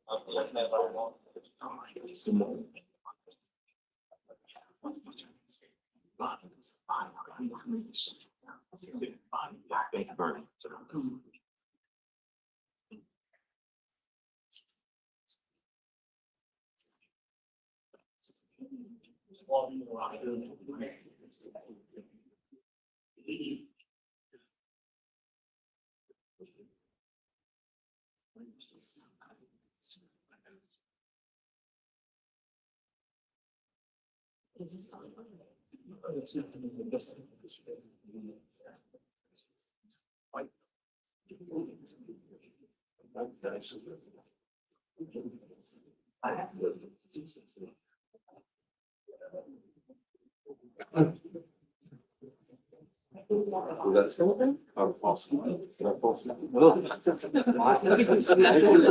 We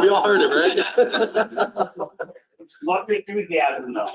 all heard it, right? Lot of enthusiasm though.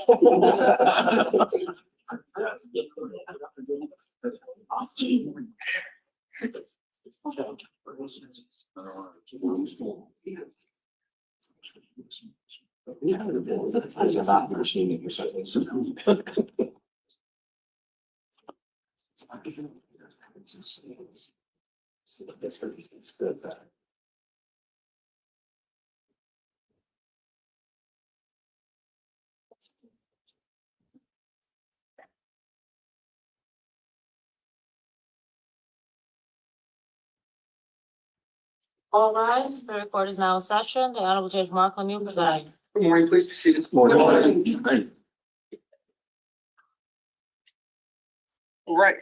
All rise, the record is now in session. The Honorable Judge Mark Lemieux presiding. Good morning, please be seated. All right,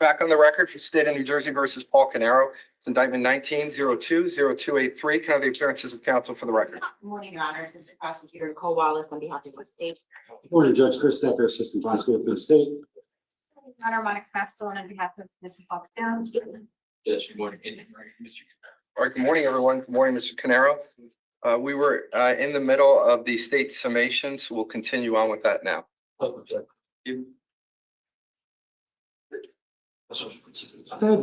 back on the record for State of New Jersey versus Paul Caneiro. It's indictment 19-02-0283. Can I have the appearances of counsel for the record? Good morning, Your Honor. Assistant Prosecutor Cole Wallace on behalf of the state. Good morning, Judge Chris Decker, Assistant Prosecutor for the state. Your Honor, Monica Castile on behalf of Mr. Paul Caneiro. Yes, good morning. Mr. All right, good morning, everyone. Good morning, Mr. Caneiro. We were in the middle of the state summation, so we'll continue on with that now. Can I have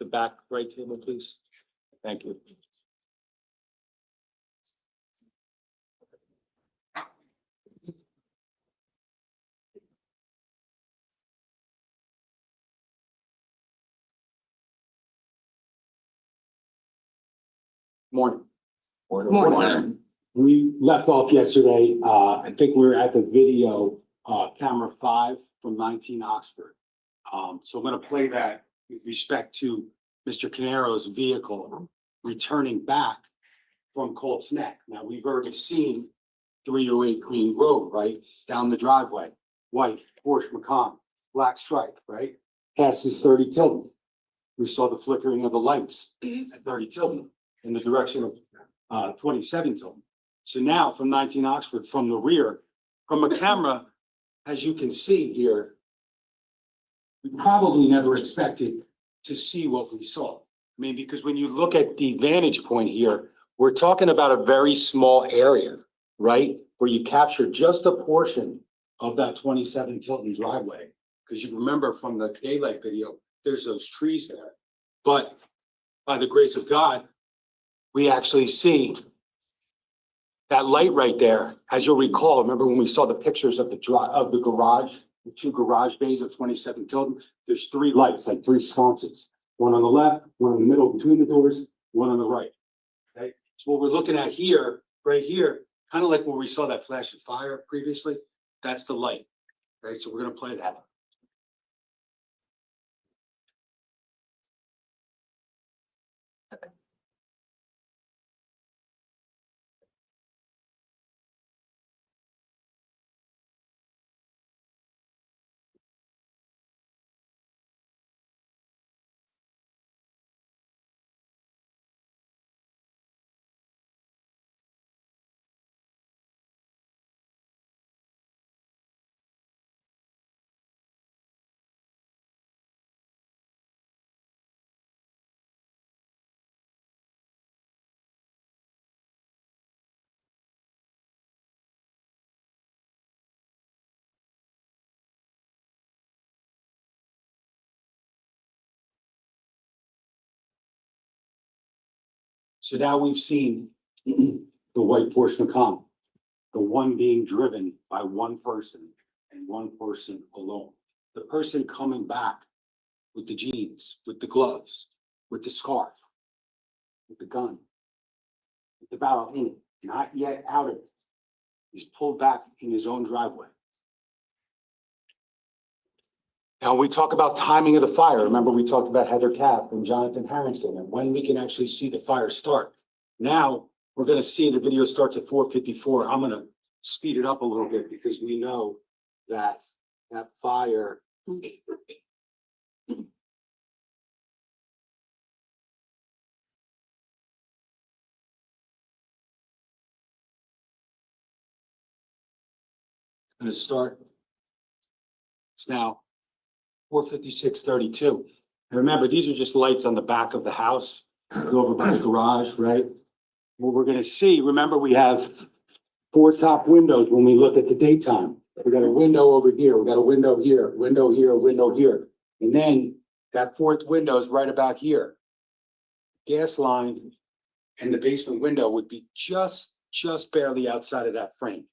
the back right table, please? Thank you. Morning. Morning. We left off yesterday, I think we were at the video, camera 5 from 19 Oxford. So I'm gonna play that with respect to Mr. Caneiro's vehicle returning back from Colts Neck. Now, we've already seen 308 Green Road, right, down the driveway, white Porsche Macan, black stripe, right? Passes 30 Tilton. We saw the flickering of the lights at 30 Tilton in the direction of 27 Tilton. So now from 19 Oxford, from the rear, from a camera, as you can see here, we probably never expected to see what we saw. I mean, because when you look at the vantage point here, we're talking about a very small area, right? Where you capture just a portion of that 27 Tilton driveway. Because you remember from the daylight video, there's those trees there. But by the grace of God, we actually see that light right there. As you'll recall, remember when we saw the pictures of the garage, the 2 garage bays of 27 Tilton, there's 3 lights, like 3 sconces. One on the left, one in the middle between the doors, one on the right. Okay, so what we're looking at here, right here, kind of like when we saw that flash of fire previously, that's the light. Right, so we're gonna play that. So now we've seen the white Porsche Macan, the one being driven by one person and one person alone. The person coming back with the jeans, with the gloves, with the scarf, with the gun, with the barrel in it, not yet out of it. He's pulled back in his own driveway. Now, we talk about timing of the fire. Remember, we talked about Heather Capp and Jonathan Harrington and when we can actually see the fire start. Now, we're gonna see the video starts at 4:54. I'm gonna speed it up a little bit because we know that that fire. Gonna start. It's now 4:56:32. And remember, these are just lights on the back of the house, go over by the garage, right? What we're gonna see, remember, we have four top windows when we look at the daytime. We got a window over here, we got a window here, window here, window here. And then that fourth window is right about here. Gas line and the basement window would be just barely outside of that frame.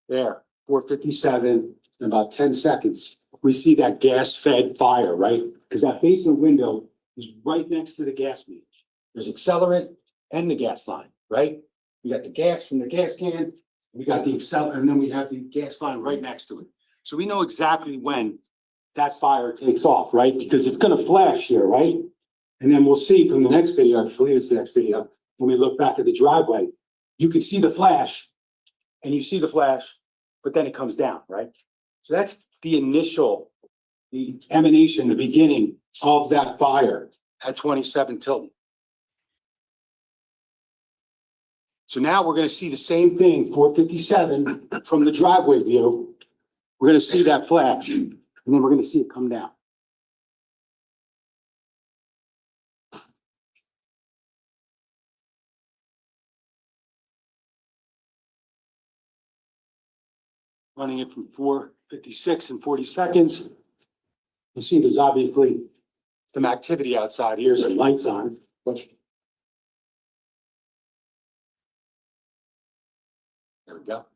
There, 4:57, in about 10 seconds, we see that gas-fed fire, right? Because that basement window is right next to the gas meter. There's accelerant and the gas line, right? We got the gas from the gas can, we got the accelerant, and then we have the gas line right next to it. So we know exactly when that fire takes off, right? Because it's gonna flash here, right? And then we'll see from the next video, actually, it's the next video, when we look back at the driveway, you can see the flash, and you see the flash, but then it comes down, right? So that's the initial, the emanation, the beginning of that fire at 27 Tilton. So now we're gonna see the same thing, 4:57 from the driveway view. We're gonna see that flash, and then we're gonna see it come down. Running it from 4:56 and 40 seconds. You see there's obviously some activity outside here, some lights on. But there we go.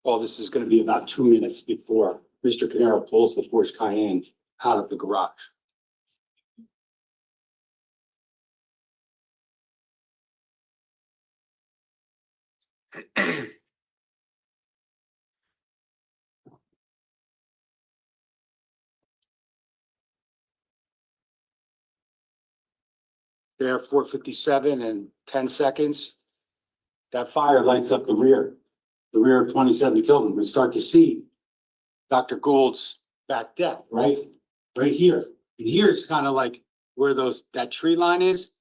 Well, this is gonna be about 2 minutes before Mr. Caneiro pulls the Porsche Cayenne out of the garage. There, 4:57 and 10 seconds. That fire lights up the rear of 27 Tilton. We start to see Dr. Gould's back deck, right? Right here. And here's kind of like where that tree line is,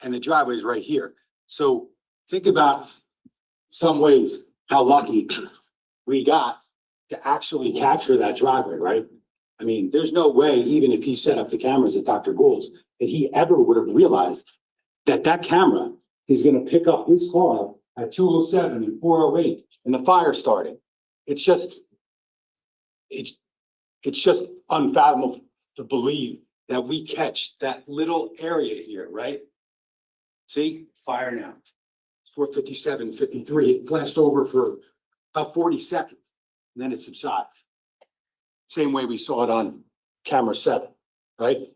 and the driveway is right here. So think about some ways how lucky we got to actually capture that driveway, right? I mean, there's no way, even if he set up the cameras at Dr. Gould's, that he ever would have realized that that camera is gonna pick up his car at 2:07 and 4:08 and the fire started. It's just unfathomable to believe that we catch that little area here, right? See, fire now. It's 4:57, 53. It flashed over for about 40 seconds and then it subsides. Same way we saw it on camera 7, right?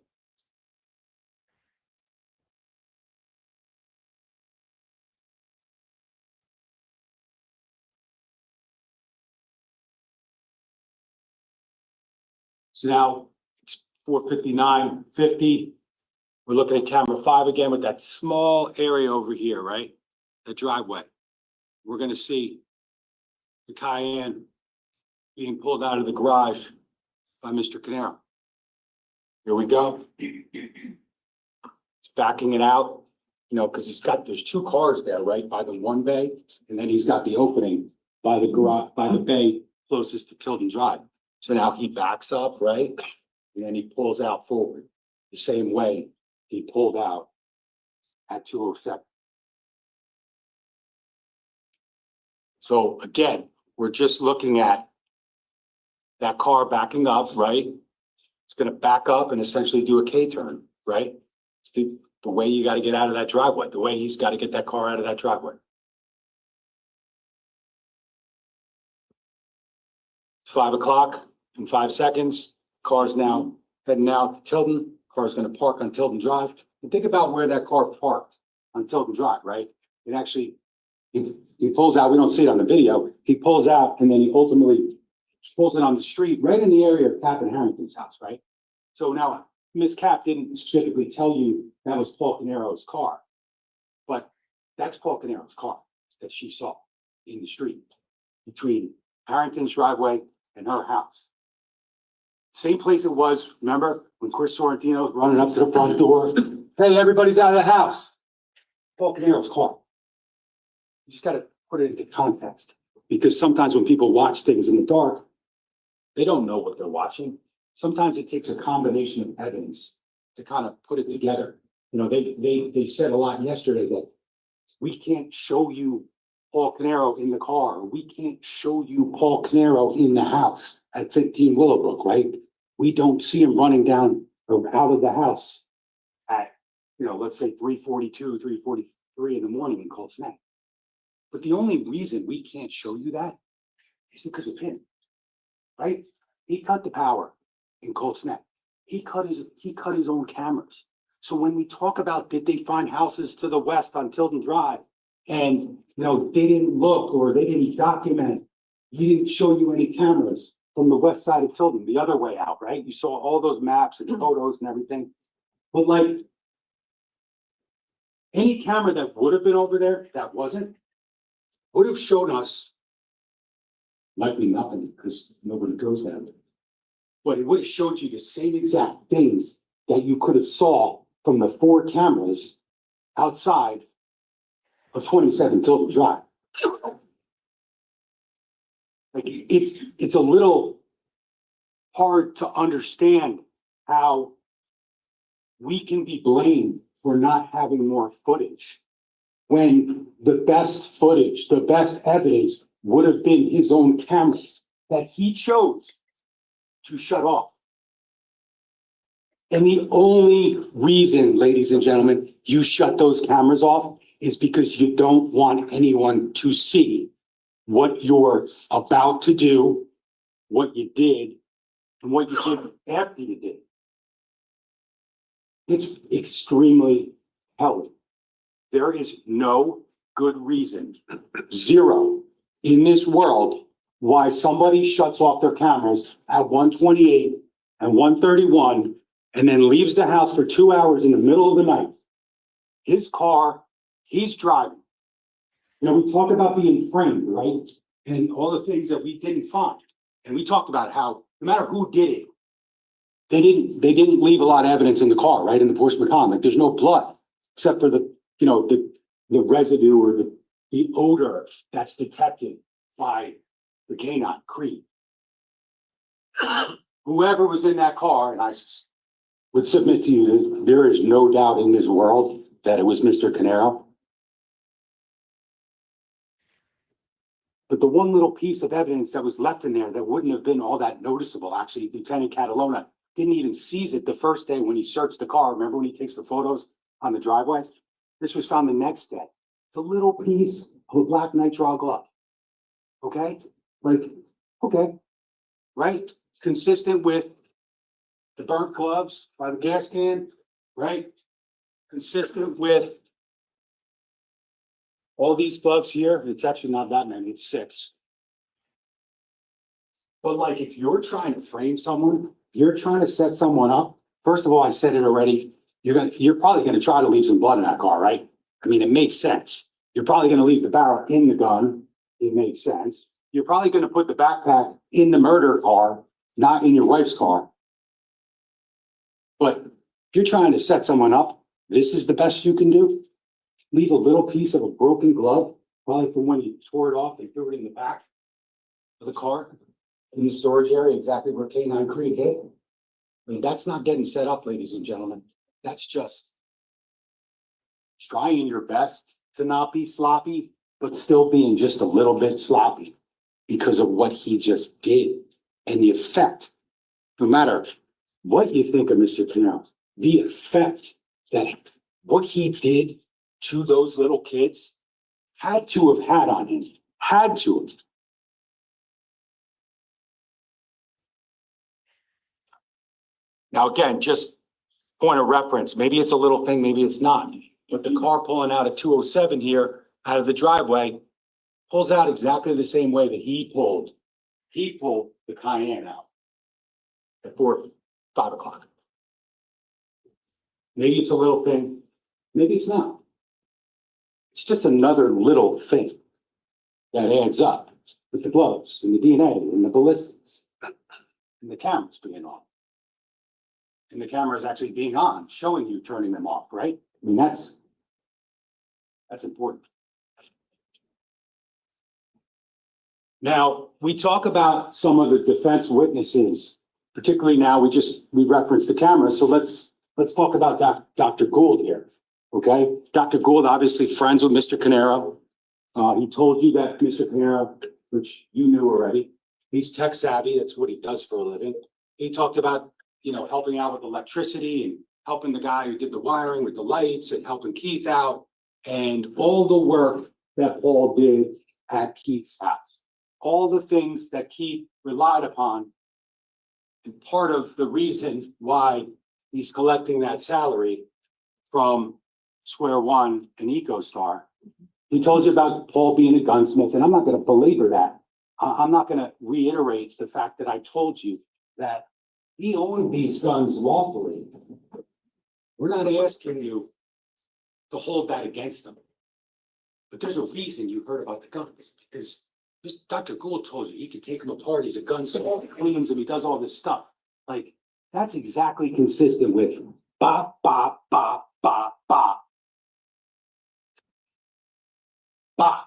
So now it's 4:59, 50. We're looking at camera 5 again with that small area over here, right? The driveway. We're gonna see the Cayenne being pulled out of the garage by Mr. Caneiro. Here we go. He's backing it out, you know, because there's two cars there, right, by the one bay, and then he's got the opening by the garage, by the bay closest to Tilden Drive. So now he backs up, right, and then he pulls out forward the same way he pulled out at 207. So again, we're just looking at that car backing up, right? It's gonna back up and essentially do a K-turn, right? It's the way you gotta get out of that driveway, the way he's gotta get that car out of that driveway. It's 5 o'clock in 5 seconds. Car's now heading out to Tilden. Car's gonna park on Tilden Drive. And think about where that car parked on Tilden Drive, right? It actually, he pulls out, we don't see it on the video. He pulls out and then he ultimately pulls it on the street, right in the area of Cap and Harrington's house, right? So now, Miss Cap didn't specifically tell you that was Paul Caneiro's car, but that's Paul Caneiro's car that she saw in the street between Harrington's driveway and her house. Same place it was, remember, when Chris Sorrentino was running up to the front door, hey, everybody's out of the house. Paul Caneiro's car. You just gotta put it into context, because sometimes when people watch things in the dark, they don't know what they're watching. Sometimes it takes a combination of evidence to kind of put it together. You know, they said a lot yesterday that we can't show you Paul Caneiro in the car. We can't show you Paul Caneiro in the house at 15 Willowbrook, right? We don't see him running down or out of the house at, you know, let's say 3:42, 3:43 in the morning in Colts Neck. But the only reason we can't show you that is because of him, right? He cut the power in Colts Neck. He cut his own cameras. So when we talk about did they find houses to the west on Tilden Drive and, you know, they didn't look or they didn't document, he didn't show you any cameras from the west side of Tilden, the other way out, right? You saw all those maps and photos and everything. But like any camera that would have been over there that wasn't, would have shown us likely nothing because nobody goes there. But it would have showed you the same exact things that you could have saw from the 4 cameras outside of 27 Tilden Drive. Like it's a little hard to understand how we can be blamed for not having more footage when the best footage, the best evidence would have been his own cameras that he chose to shut off. And the only reason, ladies and gentlemen, you shut those cameras off is because you don't want anyone to see what you're about to do, what you did, and what you did after you did. It's extremely telling. There is no good reason, zero, in this world why somebody shuts off their cameras at 1:28 and 1:31 and then leaves the house for 2 hours in the middle of the night. His car, he's driving. You know, we talk about being framed, right? And all the things that we didn't find. And we talked about how no matter who did it, they didn't leave a lot of evidence in the car, right? In the Porsche Macan, like there's no blood except for the, you know, the residue or the odor that's detected by the canine Creed. Whoever was in that car, and I would submit to you that there is no doubt in this world that it was Mr. Caneiro. But the one little piece of evidence that was left in there that wouldn't have been all that noticeable, actually, Lieutenant Catalona didn't even seize it the first day when he searched the car. Remember when he takes the photos on the driveway? This was found the next day. It's a little piece of a black nitrile glove. Okay? Like, okay, right? Consistent with the burnt gloves by the gas can, right? Consistent with all these gloves here. It's actually not that many, it's 6. But like, if you're trying to frame someone, you're trying to set someone up. First of all, I said it already. You're probably gonna try to leave some blood in that car, right? I mean, it makes sense. You're probably gonna leave the barrel in the gun. It makes sense. you're probably gonna put the backpack in the murder car, not in your wife's car. But if you're trying to set someone up, this is the best you can do? Leave a little piece of a broken glove, probably from when you tore it off, they threw it in the back of the car, in the storage area, exactly where K9 Creek hit. I mean, that's not getting set up, ladies and gentlemen. That's just trying your best to not be sloppy, but still being just a little bit sloppy because of what he just did and the effect. No matter what you think of Mr. Caneiro, the effect that what he did to those little kids had to have had on him, had to have. Now, again, just point of reference, maybe it's a little thing, maybe it's not, but the car pulling out of 207 here, out of the driveway, pulls out exactly the same way that he pulled the Cayenne out at 5 o'clock. Maybe it's a little thing, maybe it's not. It's just another little thing that adds up with the gloves and the DNA and the ballistics and the cameras being on. And the camera is actually being on, showing you turning them off, right? I mean, that's important. Now, we talk about some of the defense witnesses, particularly now, we referenced the camera. So let's talk about Dr. Gould here, okay? Dr. Gould, obviously friends with Mr. Caneiro. He told you that Mr. Caneiro, which you knew already, he's tech savvy. That's what he does for a living. He talked about, helping out with electricity and helping the guy who did the wiring with the lights and helping Keith out and all the work that Paul did at Keith's house. All the things that Keith relied upon. And part of the reason why he's collecting that salary from Square One and EcoStar. He told you about Paul being a gunsmith, and I'm not going to belabor that. I'm not going to reiterate the fact that I told you that he owned these guns lawfully. We're not asking you to hold that against him. But there's a reason you heard about the guns, because just Dr. Gould told you he could take them apart. He's a gunsmith, he cleans them, he does all this stuff. Like, that's exactly consistent with bop, bop, bop, bop, bop. Bop.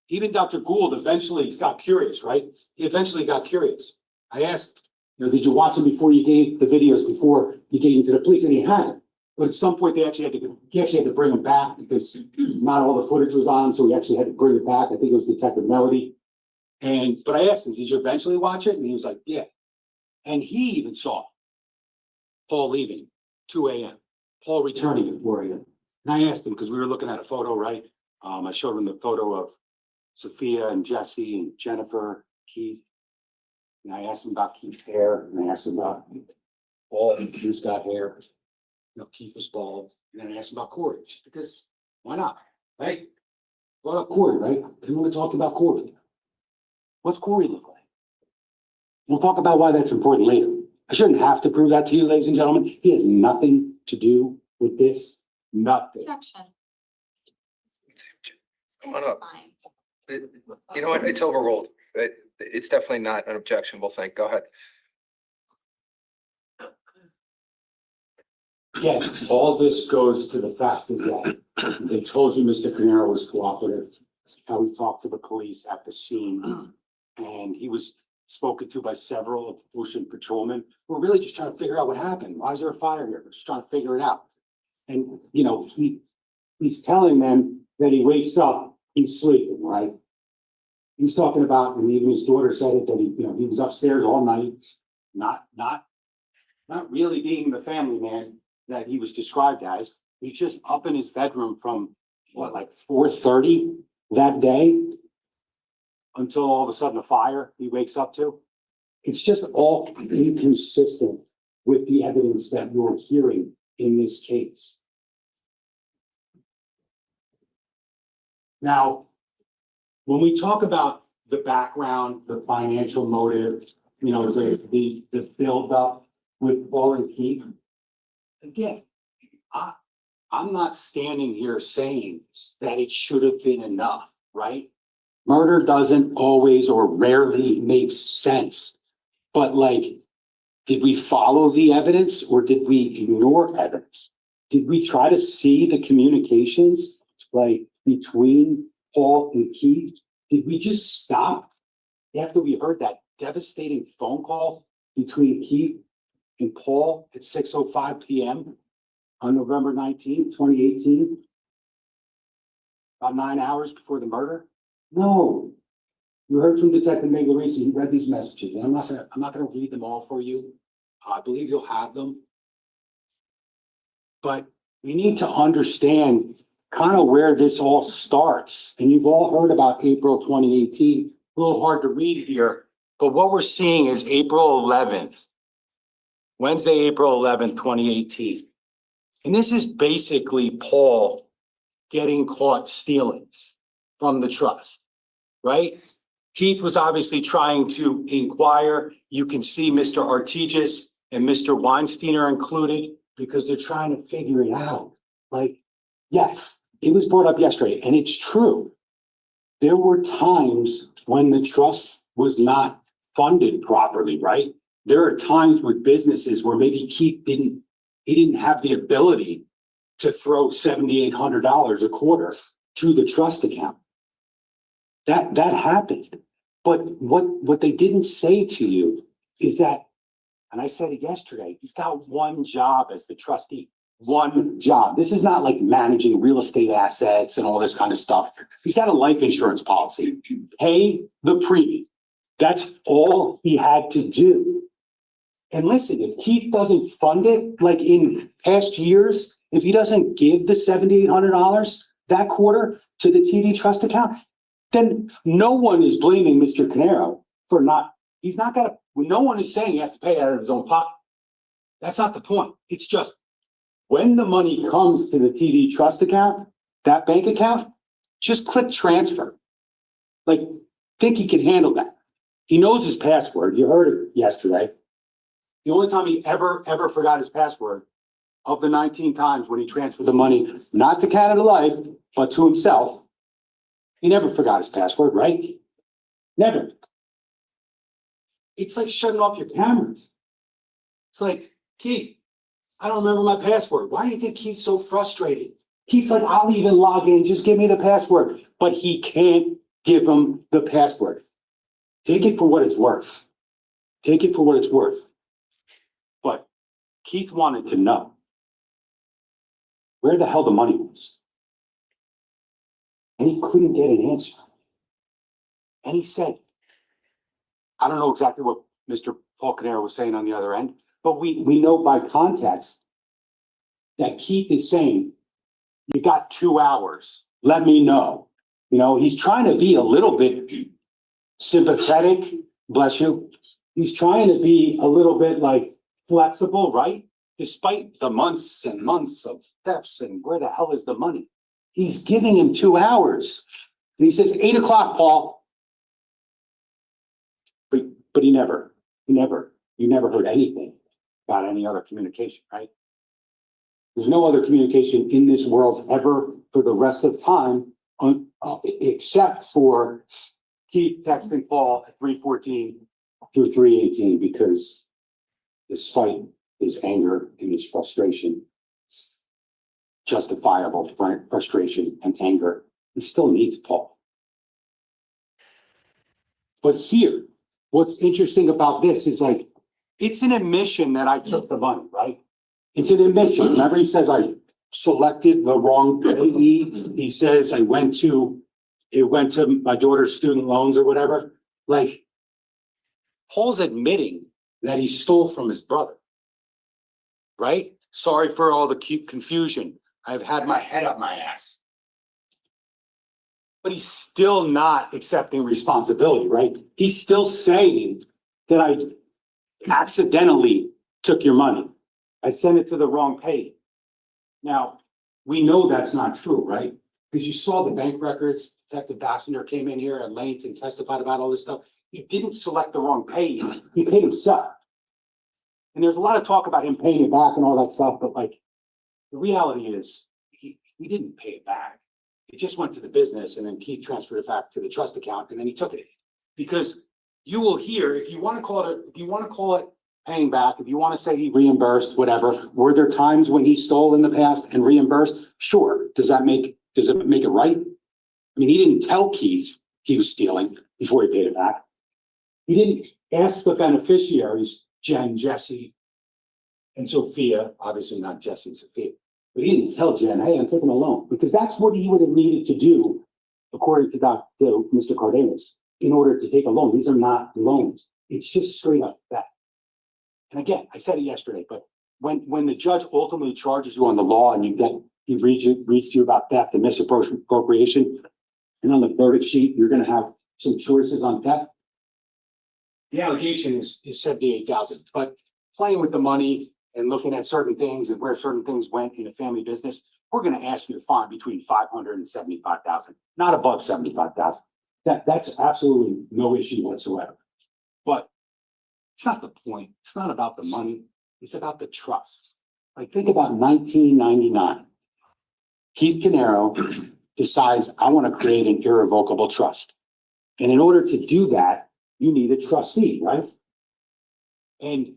Even Dr. Gould eventually got curious, right? He eventually got curious. I asked, did you watch them before you gave the videos, before you gave them to the police? And he hadn't. But at some point, he actually had to bring them back because not all the footage was on him, so he actually had to bring it back. I think it was Detective Melody. But I asked him, did you eventually watch it? And he was like, yeah. And he even saw Paul leaving 2 a.m., Paul returning at 4 a.m. And I asked him, because we were looking at a photo, right? I showed him the photo of Sophia and Jesse and Jennifer, Keith. And I asked him about Keith's hair, and I asked him about Paul, who's got hair. Keith was bald. And then I asked him about Corey, just because, why not, right? Brought up Corey, right? We want to talk about Corey. What's Corey look like? We'll talk about why that's important later. I shouldn't have to prove that to you, ladies and gentlemen. He has nothing to do with this, nothing. Objection. Come on up. You know what? It's overruled. It's definitely not an objectionable thing. Go ahead. Yeah, all this goes to the fact is that they told you Mr. Caneiro was cooperative, how he talked to the police at the scene. And he was spoken to by several of the Ocean patrolmen who were really just trying to figure out what happened. Why is there a fire here? We're just trying to figure it out. And, he's telling them that he wakes up, he's sleeping, right? He's talking about, and even his daughter said it, that he was upstairs all night, not really being the family man that he was described as. He's just up in his bedroom from 4:30 that day until all of a sudden a fire he wakes up to. It's just all inconsistent with the evidence that you're hearing in this case. Now, when we talk about the background, the financial motive, the buildup with Paul and Keith, again, I'm not standing here saying that it should have been enough, right? Murder doesn't always or rarely makes sense. But like, did we follow the evidence or did we ignore evidence? Did we try to see the communications like between Paul and Keith? Did we just stop after we heard that devastating phone call between Keith and Paul at 6:05 p.m. on November 19th, 2018? About 9 hours before the murder? No. You heard from Detective Magliarese, he read these messages, and I'm not gonna read them all for you. I believe you'll have them. But we need to understand kind of where this all starts. And you've all heard about April 2018, a little hard to read here, but what we're seeing is April 11th, Wednesday, April 11th, 2018. And this is basically Paul getting caught stealing from the trust, right? Keith was obviously trying to inquire. You can see Mr. Artigas and Mr. Weinstein are included because they're trying to figure it out. Like, yes, it was brought up yesterday, and it's true. There were times when the trust was not funded properly, right? There are times with businesses where maybe Keith didn't have the ability to throw $7,800 a quarter to the trust account. That happened. But what they didn't say to you is that, and I said it yesterday, he's got one job as the trustee, one job. This is not like managing real estate assets and all this kind of stuff. He's got a life insurance policy, pay the premium. That's all he had to do. And listen, if Keith doesn't fund it, like in past years, if he doesn't give the $7,800 that quarter to the TD trust account, then no one is blaming Mr. Caneiro for no one is saying he has to pay out of his own pocket. That's not the point. It's just when the money comes to the TD trust account, that bank account, just click transfer. Like, think he can handle that. He knows his password. You heard it yesterday. The only time he ever forgot his password of the 19 times when he transferred the money, not to Canada Life, but to himself, he never forgot his password, right? Never. It's like shutting off your cameras. It's like, Keith, I don't remember my password. Why do you think Keith's so frustrated? Keith's like, I'll even log in, just give me the password. But he can't give him the password. Take it for what it's worth. Take it for what it's worth. But Keith wanted to know where the hell the money was. And he couldn't get an answer. And he said, I don't know exactly what Mr. Paul Caneiro was saying on the other end, but we know by context that Keith is saying, you got 2 hours, let me know. You know, he's trying to be a little bit sympathetic, bless you. He's trying to be a little bit like flexible, right? Despite the months and months of thefts and where the hell is the money? He's giving him 2 hours. And he says, 8 o'clock, Paul. But you never heard anything about any other communication, right? There's no other communication in this world ever for the rest of time, except for Keith texting Paul at 3:14 through 3:18, because despite his anger and his frustration, justifiable frustration and anger, he still needs Paul. But here, what's interesting about this is like, it's an admission that I took the money, right? It's an admission. Remember, he says I selected the wrong payee. He says it went to my daughter's student loans or whatever. Like, Paul's admitting that he stole from his brother, right? Sorry for all the confusion. I've had my head up my ass. But he's still not accepting responsibility, right? He's still saying that I accidentally took your money. I sent it to the wrong pay. Now, we know that's not true, right? Because you saw the bank records. Detective Bassender came in here at length and testified about all this stuff. He didn't select the wrong pay. He paid himself. And there's a lot of talk about him paying it back and all that stuff, but like, the reality is He didn't pay it back. It just went to the business and then Keith transferred it back to the trust account and then he took it. Because you will hear, if you want to call it paying back, if you want to say he reimbursed, whatever, were there times when he stole in the past and reimbursed? Sure. Does it make it right? I mean, he didn't tell Keith he was stealing before he paid it back. He didn't ask the beneficiaries, Jen, Jesse, and Sophia, obviously not Jesse and Sophia, but he didn't tell Jen, hey, I'm taking a loan, because that's what he would have needed to do, according to Mr. Cardenas, in order to take a loan. These are not loans. It's just straight up that. And again, I said it yesterday, but when the judge ultimately charges you on the law and he reads to you about theft and misappropriation, and on the verdict sheet, you're going to have some choices on theft. The allegation is 78,000, but playing with the money and looking at certain things and where certain things went in a family business, we're going to ask you to find between 500 and 75,000, not above 75,000. That's absolutely no issue whatsoever. But it's not the point. It's not about the money. It's about the trust. Like, think about 1999. Keith Caneiro decides, I want to create an irrevocable trust. And in order to do that, you need a trustee, right? And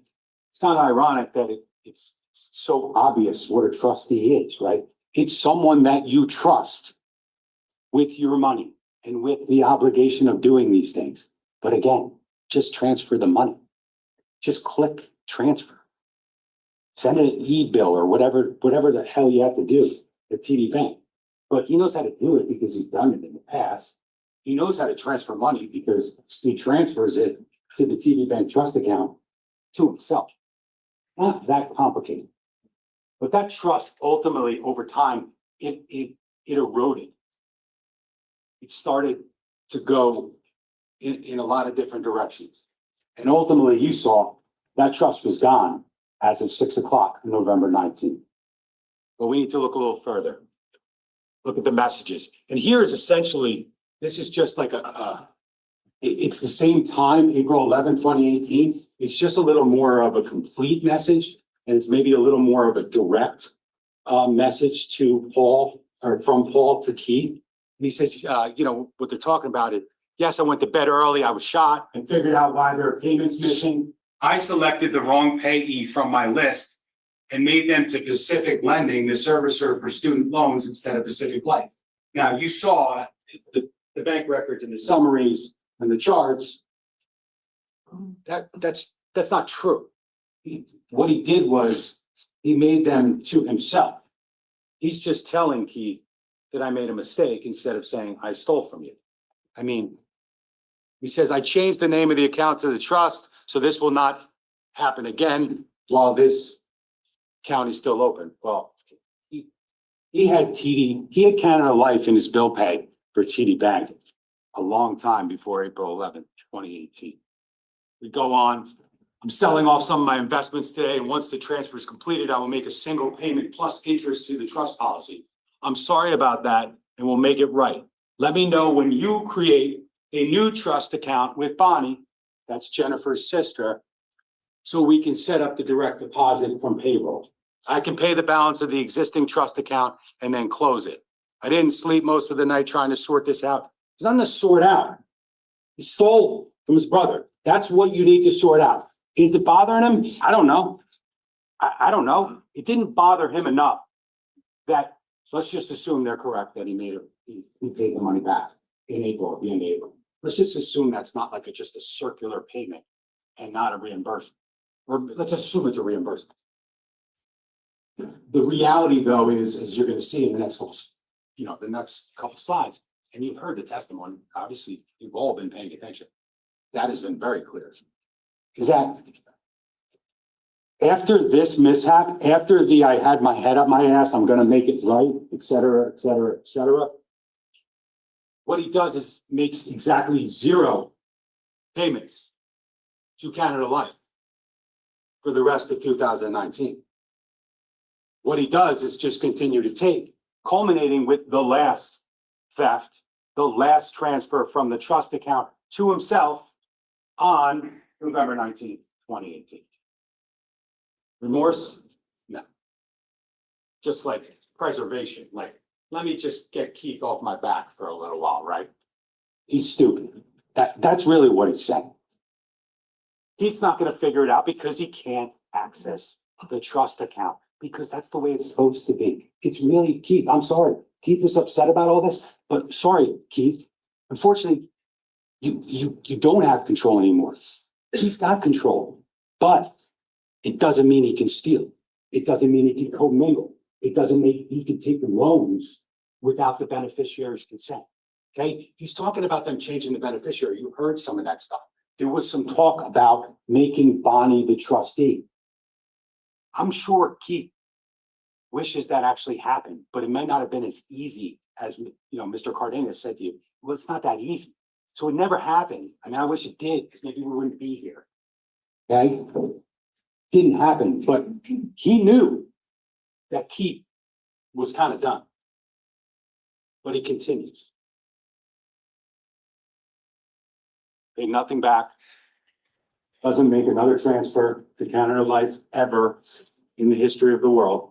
it's kind of ironic that it's so obvious what a trustee is, right? It's someone that you trust with your money and with the obligation of doing these things. But again, just transfer the money. Just click transfer. Send an e-bill or whatever the hell you have to do at TD Bank. But he knows how to do it because he's done it in the past. He knows how to transfer money because he transfers it to the TD Bank trust account to himself. Not that complicated. But that trust ultimately over time, it eroded. It started to go in a lot of different directions. And ultimately you saw that trust was gone as of 6 o'clock on November 19th. But we need to look a little further. Look at the messages. And here is essentially, this is just like it's the same time, April 11, 2018. It's just a little more of a complete message. And it's maybe a little more of a direct message to Paul, or from Paul to Keith. And he says, what they're talking about is, yes, I went to bed early. I was shot and figured out why there are payments missing. I selected the wrong payee from my list and made them to Pacific Lending, the servicer for student loans, instead of Pacific Life. Now, you saw the bank records and the summaries and the charts. That's not true. What he did was he made them to himself. He's just telling Keith that I made a mistake instead of saying I stole from you. I mean, he says, I changed the name of the account to the trust, so this will not happen again while this account is still open. Well, he had Canada Life in his bill pay for TD Bank a long time before April 11, 2018. We go on. I'm selling off some of my investments today, and once the transfer is completed, I will make a single payment plus interest to the trust policy. I'm sorry about that, and we'll make it right. Let me know when you create a new trust account with Bonnie, that's Jennifer's sister, so we can set up the direct deposit from payroll. I can pay the balance of the existing trust account and then close it. I didn't sleep most of the night trying to sort this out. There's nothing to sort out. He stole from his brother. That's what you need to sort out. Is it bothering him? I don't know. I don't know. It didn't bother him enough that, so let's just assume they're correct that he paid the money back in April, at the end of April. Let's just assume that's not like just a circular payment and not a reimbursement. Or let's assume it's a reimbursement. The reality, though, is, as you're going to see in the next couple slides, and you've heard the testimony, obviously you've all been paying attention. That has been very clear. Is that after this mishap, after I had my head up my ass, I'm going to make it right, et cetera, et cetera, et cetera. What he does is makes exactly 0 payments to Canada Life for the rest of 2019. What he does is just continue to take, culminating with the last theft, the last transfer from the trust account to himself on November 19th, 2018. Remorse? No. Just like preservation, like let me just get Keith off my back for a little while, right? He's stupid. That's really what he's saying. Keith's not gonna figure it out because he can't access the trust account, because that's the way it's supposed to be. It's really, Keith, I'm sorry. Keith was upset about all this, but sorry, Keith. Unfortunately, you don't have control anymore. He's got control, but it doesn't mean he can steal. It doesn't mean he can commingle. It doesn't mean he can take the loans without the beneficiary's consent. Okay, he's talking about them changing the beneficiary. You heard some of that stuff. There was some talk about making Bonnie the trustee. I'm sure Keith wishes that actually happened, but it might not have been as easy as, Mr. Cardenas said to you. Well, it's not that easy. So it never happened. I mean, I wish it did, because maybe we wouldn't be here. Okay? Didn't happen, but he knew that Keith was kind of done. But he continues. Paid nothing back. Doesn't make another transfer to Canada Life ever in the history of the world.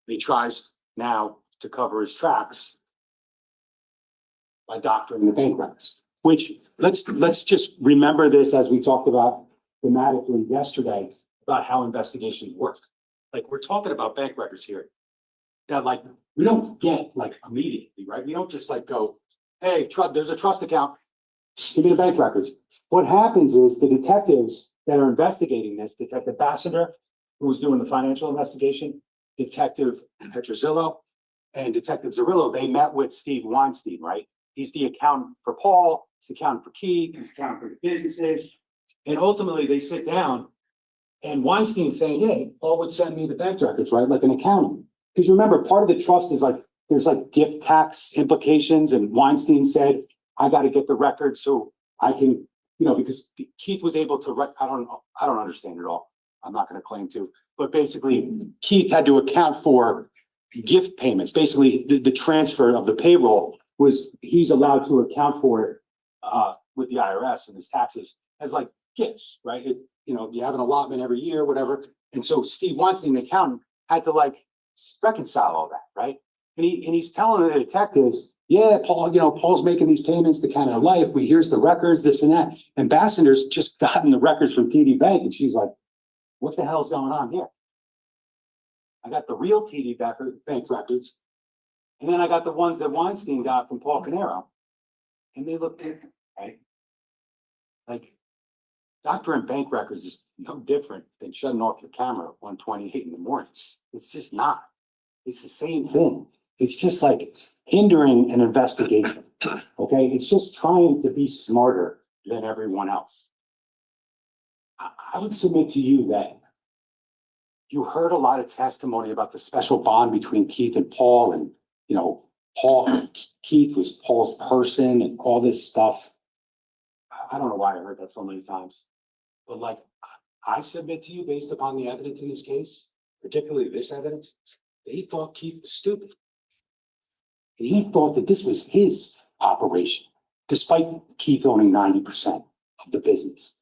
He tries now to cover his tracks by doctoring the bank records, which let's just remember this as we talked about thematically yesterday about how investigations work. Like, we're talking about bank records here that, like, we don't get like immediately, right? We don't just like go, hey, there's a trust account, give me the bank records. What happens is the detectives that are investigating this, Detective Bassender, who was doing the financial investigation, Detective Petrosillo, and Detective Zerillo, they met with Steve Weinstein, right? He's the accountant for Paul, he's the accountant for Keith, he's the accountant for the businesses. And ultimately they sit down and Weinstein's saying, yeah, Paul would send me the bank records, right? Like an accountant. Because remember, part of the trust is like, there's like gift tax implications. And Weinstein said, I got to get the records so I can, because Keith was able to, I don't understand it all. I'm not going to claim to, but basically Keith had to account for gift payments. Basically the transfer of the payroll he's allowed to account for it with the IRS and his taxes as like gifts, right? You have an allotment every year, whatever. And so Steve Weinstein, the accountant, had to like reconcile all that, right? And he's telling the detectives, yeah, Paul, Paul's making these payments to Canada Life. Here's the records, this and that. Ambassador's just gotten the records from TD Bank. And she's like, what the hell's going on here? I got the real TD Bank records. And then I got the ones that Weinstein got from Paul Caneiro. And they look different, right? Like, doctoring bank records is no different than shutting off your camera at 1:28 in the morning. It's just not. It's the same thing. It's just like hindering an investigation, okay? It's just trying to be smarter than everyone else. I would submit to you that you heard a lot of testimony about the special bond between Keith and Paul, and Keith was Paul's person and all this stuff. I don't know why I heard that so many times, but like, I submit to you, based upon the evidence in this case, particularly this evidence, that he thought Keith was stupid. And he thought that this was his operation, despite Keith owning 90% of the business.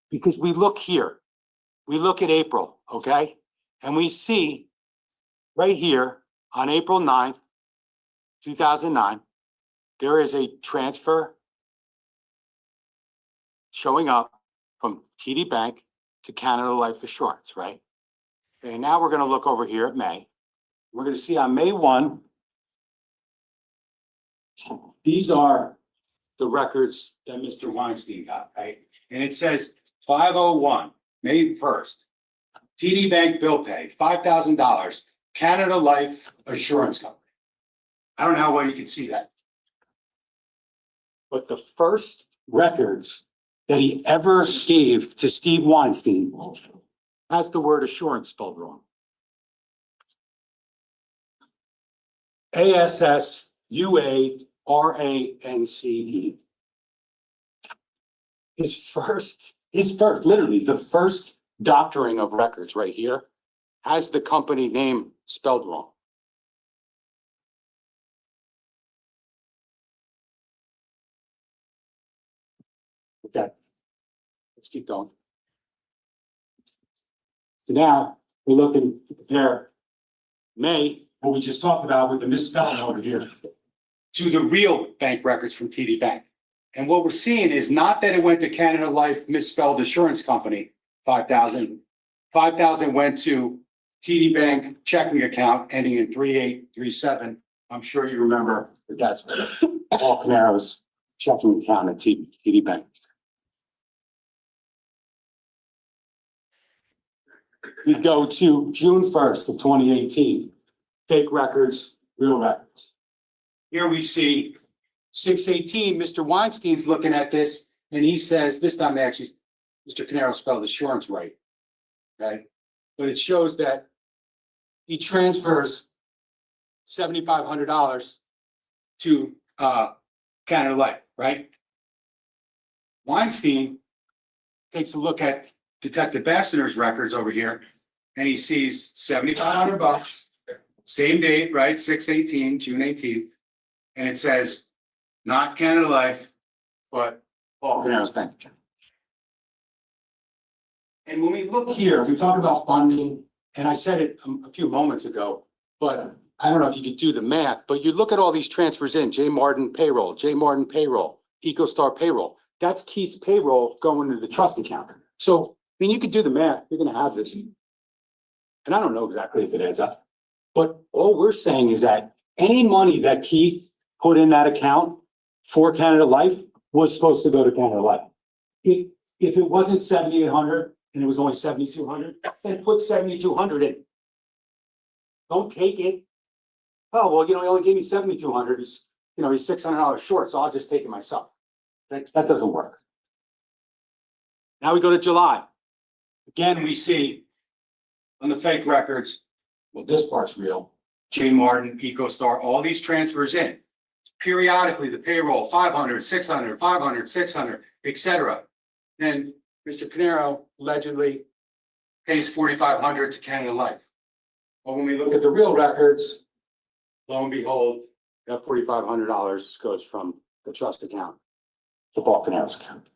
Because we look here, we look at April, okay? And we see right here on April 9th, 2009, there is a transfer showing up from TD Bank to Canada Life Assurance, right? And now we're going to look over here at May. We're going to see on May 1, these are the records that Mr. Weinstein got, right? And it says 501, May 1st, TD Bank bill pay, $5,000, Canada Life Assurance Company. I don't know how well you can see that. But the first records that he ever gave to Steve Weinstein has the word assurance spelled wrong. ASSUARANCE. His first, literally the first doctoring of records right here has the company name spelled wrong. Okay, let's keep going. So now we're looking there, May what we just talked about with the misspelling over here to the real bank records from TD Bank. And what we're seeing is not that it went to Canada Life misspelled insurance company, 5,000. 5,000 went to TD Bank checking account ending in 3837. I'm sure you remember that that's Paul Caneiro's checking account at TD Bank. We go to June 1st of 2018, fake records, real records. Here we see 618, Mr. Weinstein's looking at this and he says, this time they actually, Mr. Caneiro spelled assurance right. Okay, but it shows that he transfers $7,500 to Canada Life, right? Weinstein takes a look at Detective Bassner's records over here, and he sees $7,500, same date, right? 6/18, June 18th, and it says not Canada Life, but Paul Caneiro's bank account. And when we look here, we talk about funding, and I said it a few moments ago, but I don't know if you could do the math, but you look at all these transfers in, J. Martin payroll, EcoStar payroll. That's Keith's payroll going to the trust account. So, I mean, you could do the math, you're gonna have this. And I don't know exactly if it adds up, but all we're saying is that any money that Keith put in that account for Canada Life was supposed to go to Canada Life. If it wasn't 7,800 and it was only 7,200, then put 7,200 in. Don't take it. Oh, well, he only gave me 7,200. He's $600 short, so I'll just take it myself. That doesn't work. Now we go to July. Again, we see on the fake records, well, this part's real. J. Martin, EcoStar, all these transfers in. Periodically, the payroll, 500, 600, 500, 600, etc. Then Mr. Caneiro allegedly pays 4,500 to Canada Life. Well, when we look at the real records, lo and behold, that $4,500 goes from the trust account to Paul Caneiro's account.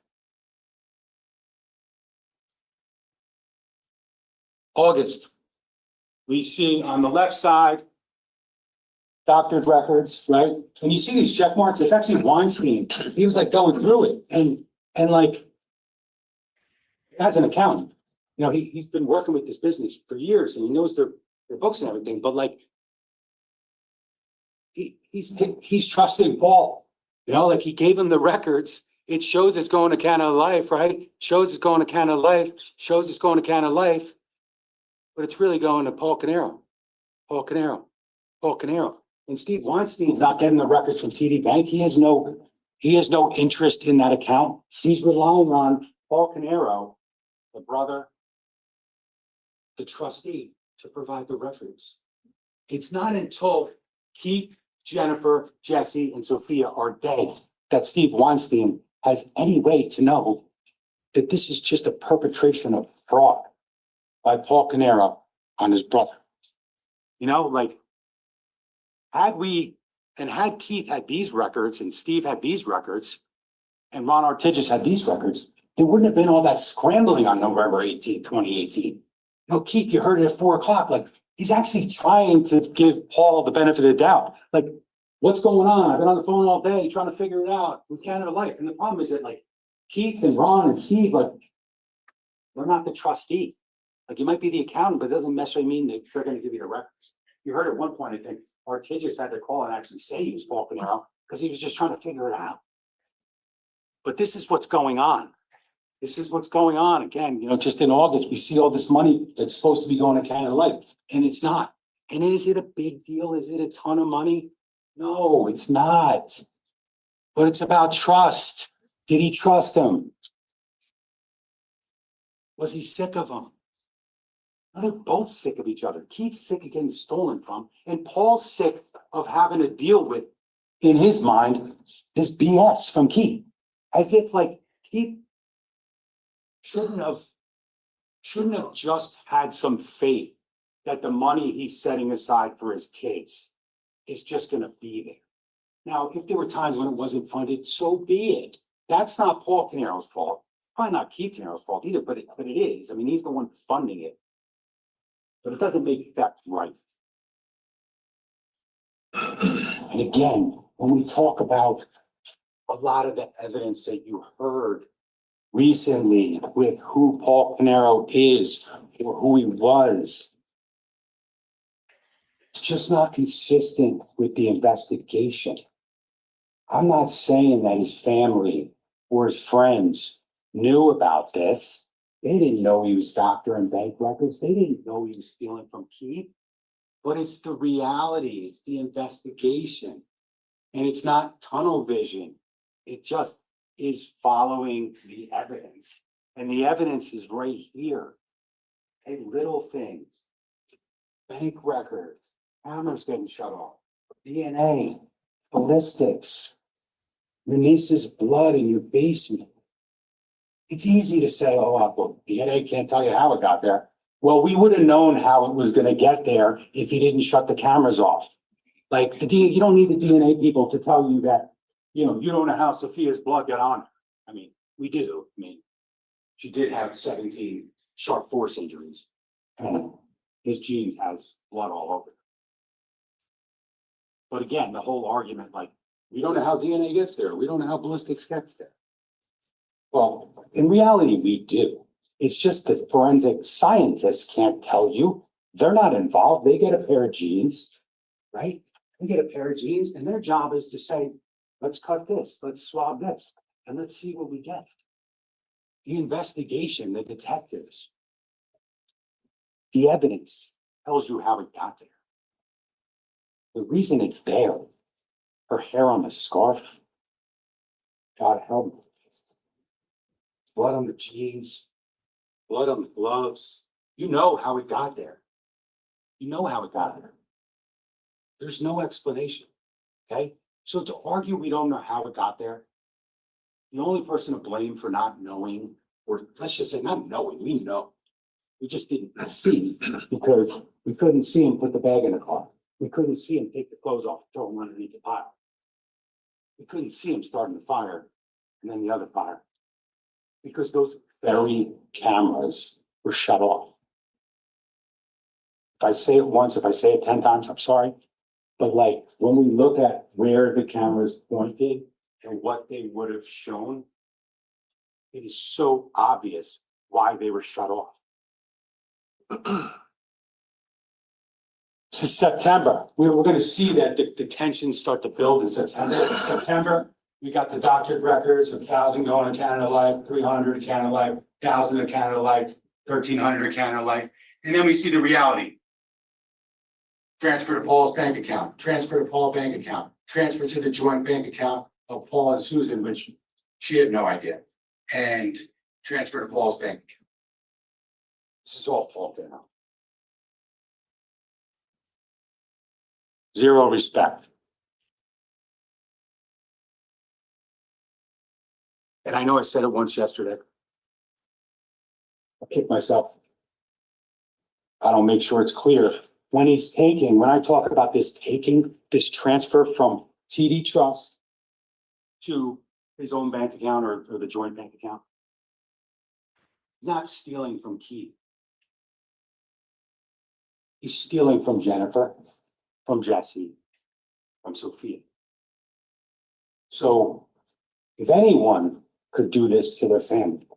August, we see on the left side, doctored records, right? When you see these check marks, it's actually Weinstein. He was like going through it and like, as an accountant, he's been working with this business for years and he knows their books and everything, but like, he's trusting Paul, like he gave him the records. It shows it's going to Canada Life, right? Shows it's going to Canada Life, shows it's going to Canada Life, but it's really going to Paul Caneiro, Paul Caneiro, Paul Caneiro. And Steve Weinstein's not getting the records from TD Bank. He has no interest in that account. He's relying on Paul Caneiro, the brother, the trustee, to provide the records. It's not until Keith, Jennifer, Jesse, and Sophia are dead that Steve Weinstein has any way to know that this is just a perpetration of fraud by Paul Caneiro on his brother. Had Keith had these records and Steve had these records and Ron Artigas had these records, there wouldn't have been all that scrambling on November 18, 2018. Keith, you heard it at 4:00. Like, he's actually trying to give Paul the benefit of the doubt. Like, what's going on? I've been on the phone all day trying to figure it out with Canada Life. And the problem is that, like, Keith and Ron and Steve, like, they're not the trustee. Like, you might be the accountant, but it doesn't necessarily mean that they're going to give you the records. You heard at one point, I think, Artigas had to call and actually say he was Paul Caneiro because he was just trying to figure it out. But this is what's going on. This is what's going on. Again, just in August, we see all this money that's supposed to be going to Canada Life, and it's not. And is it a big deal? Is it a ton of money? No, it's not. But it's about trust. Did he trust him? Was he sick of him? No, they're both sick of each other. Keith's sick of getting stolen from, and Paul's sick of having to deal with, in his mind, this BS from Keith. As if, like, Keith shouldn't have just had some faith that the money he's setting aside for his kids is just going to be there. Now, if there were times when it wasn't funded, so be it. That's not Paul Caneiro's fault. It's probably not Keith Caneiro's fault either, but it is. I mean, he's the one funding it. But it doesn't make that right. And again, when we talk about a lot of the evidence that you heard recently with who Paul Caneiro is or who he was, it's just not consistent with the investigation. I'm not saying that his family or his friends knew about this. They didn't know he was doctoring bank records. They didn't know he was stealing from Keith. But it's the reality. It's the investigation. And it's not tunnel vision. It just is following the evidence. And the evidence is right here. Hey, little things. Bank records, cameras getting shut off, DNA, ballistics, your niece's blood in your basement. It's easy to say, oh, well, DNA can't tell you how it got there. Well, we would have known how it was going to get there if he didn't shut the cameras off. Like you don't need the DNA people to tell you that, you don't know how Sophia's blood got on her. I mean, we do. I mean, she did have 17 sharp force injuries. And his genes has blood all over. But again, the whole argument, like, we don't know how DNA gets there. We don't know how ballistics gets there. Well, in reality, we do. It's just that forensic scientists can't tell you. They're not involved. They get a pair of genes, right? They get a pair of genes, and their job is to say, let's cut this, let's swab this, and let's see what we get. The investigation, the detectives, the evidence tells you how it got there. The reason it's there, her hair on the scarf, God help me. Blood on the jeans, blood on the gloves. You know how it got there. You know how it got there. There's no explanation, okay? So to argue we don't know how it got there, the only person to blame for not knowing, or let's just say not knowing, we know. We just didn't see because we couldn't see him put the bag in the car. We couldn't see him take the clothes off, throw them underneath the pile. We couldn't see him starting the fire and then the other fire because those very cameras were shut off. If I say it once, if I say it 10 times, I'm sorry. But like when we look at where the cameras pointed and what they would have shown, it is so obvious why they were shut off. To September, we're going to see that the tensions start to build in September, we got the doctored records, 1,000 going to Canada Life, 300 to Canada Life, 1,000 to Canada Life, 1,300 to Canada Life. And then we see the reality. Transfer to Paul's bank account, transfer to Paul's bank account, transfer to the joint bank account of Paul and Susan, which she had no idea, and transfer to Paul's bank account. This is all Paul did now. Zero respect. And I know I said it once yesterday. I kick myself. I don't make sure it's clear. When he's taking, when I talk about this transfer from TD Trust to his own bank account or the joint bank account, he's not stealing from Keith. He's stealing from Jennifer, from Jesse, from Sophia. So if anyone could do this to their family,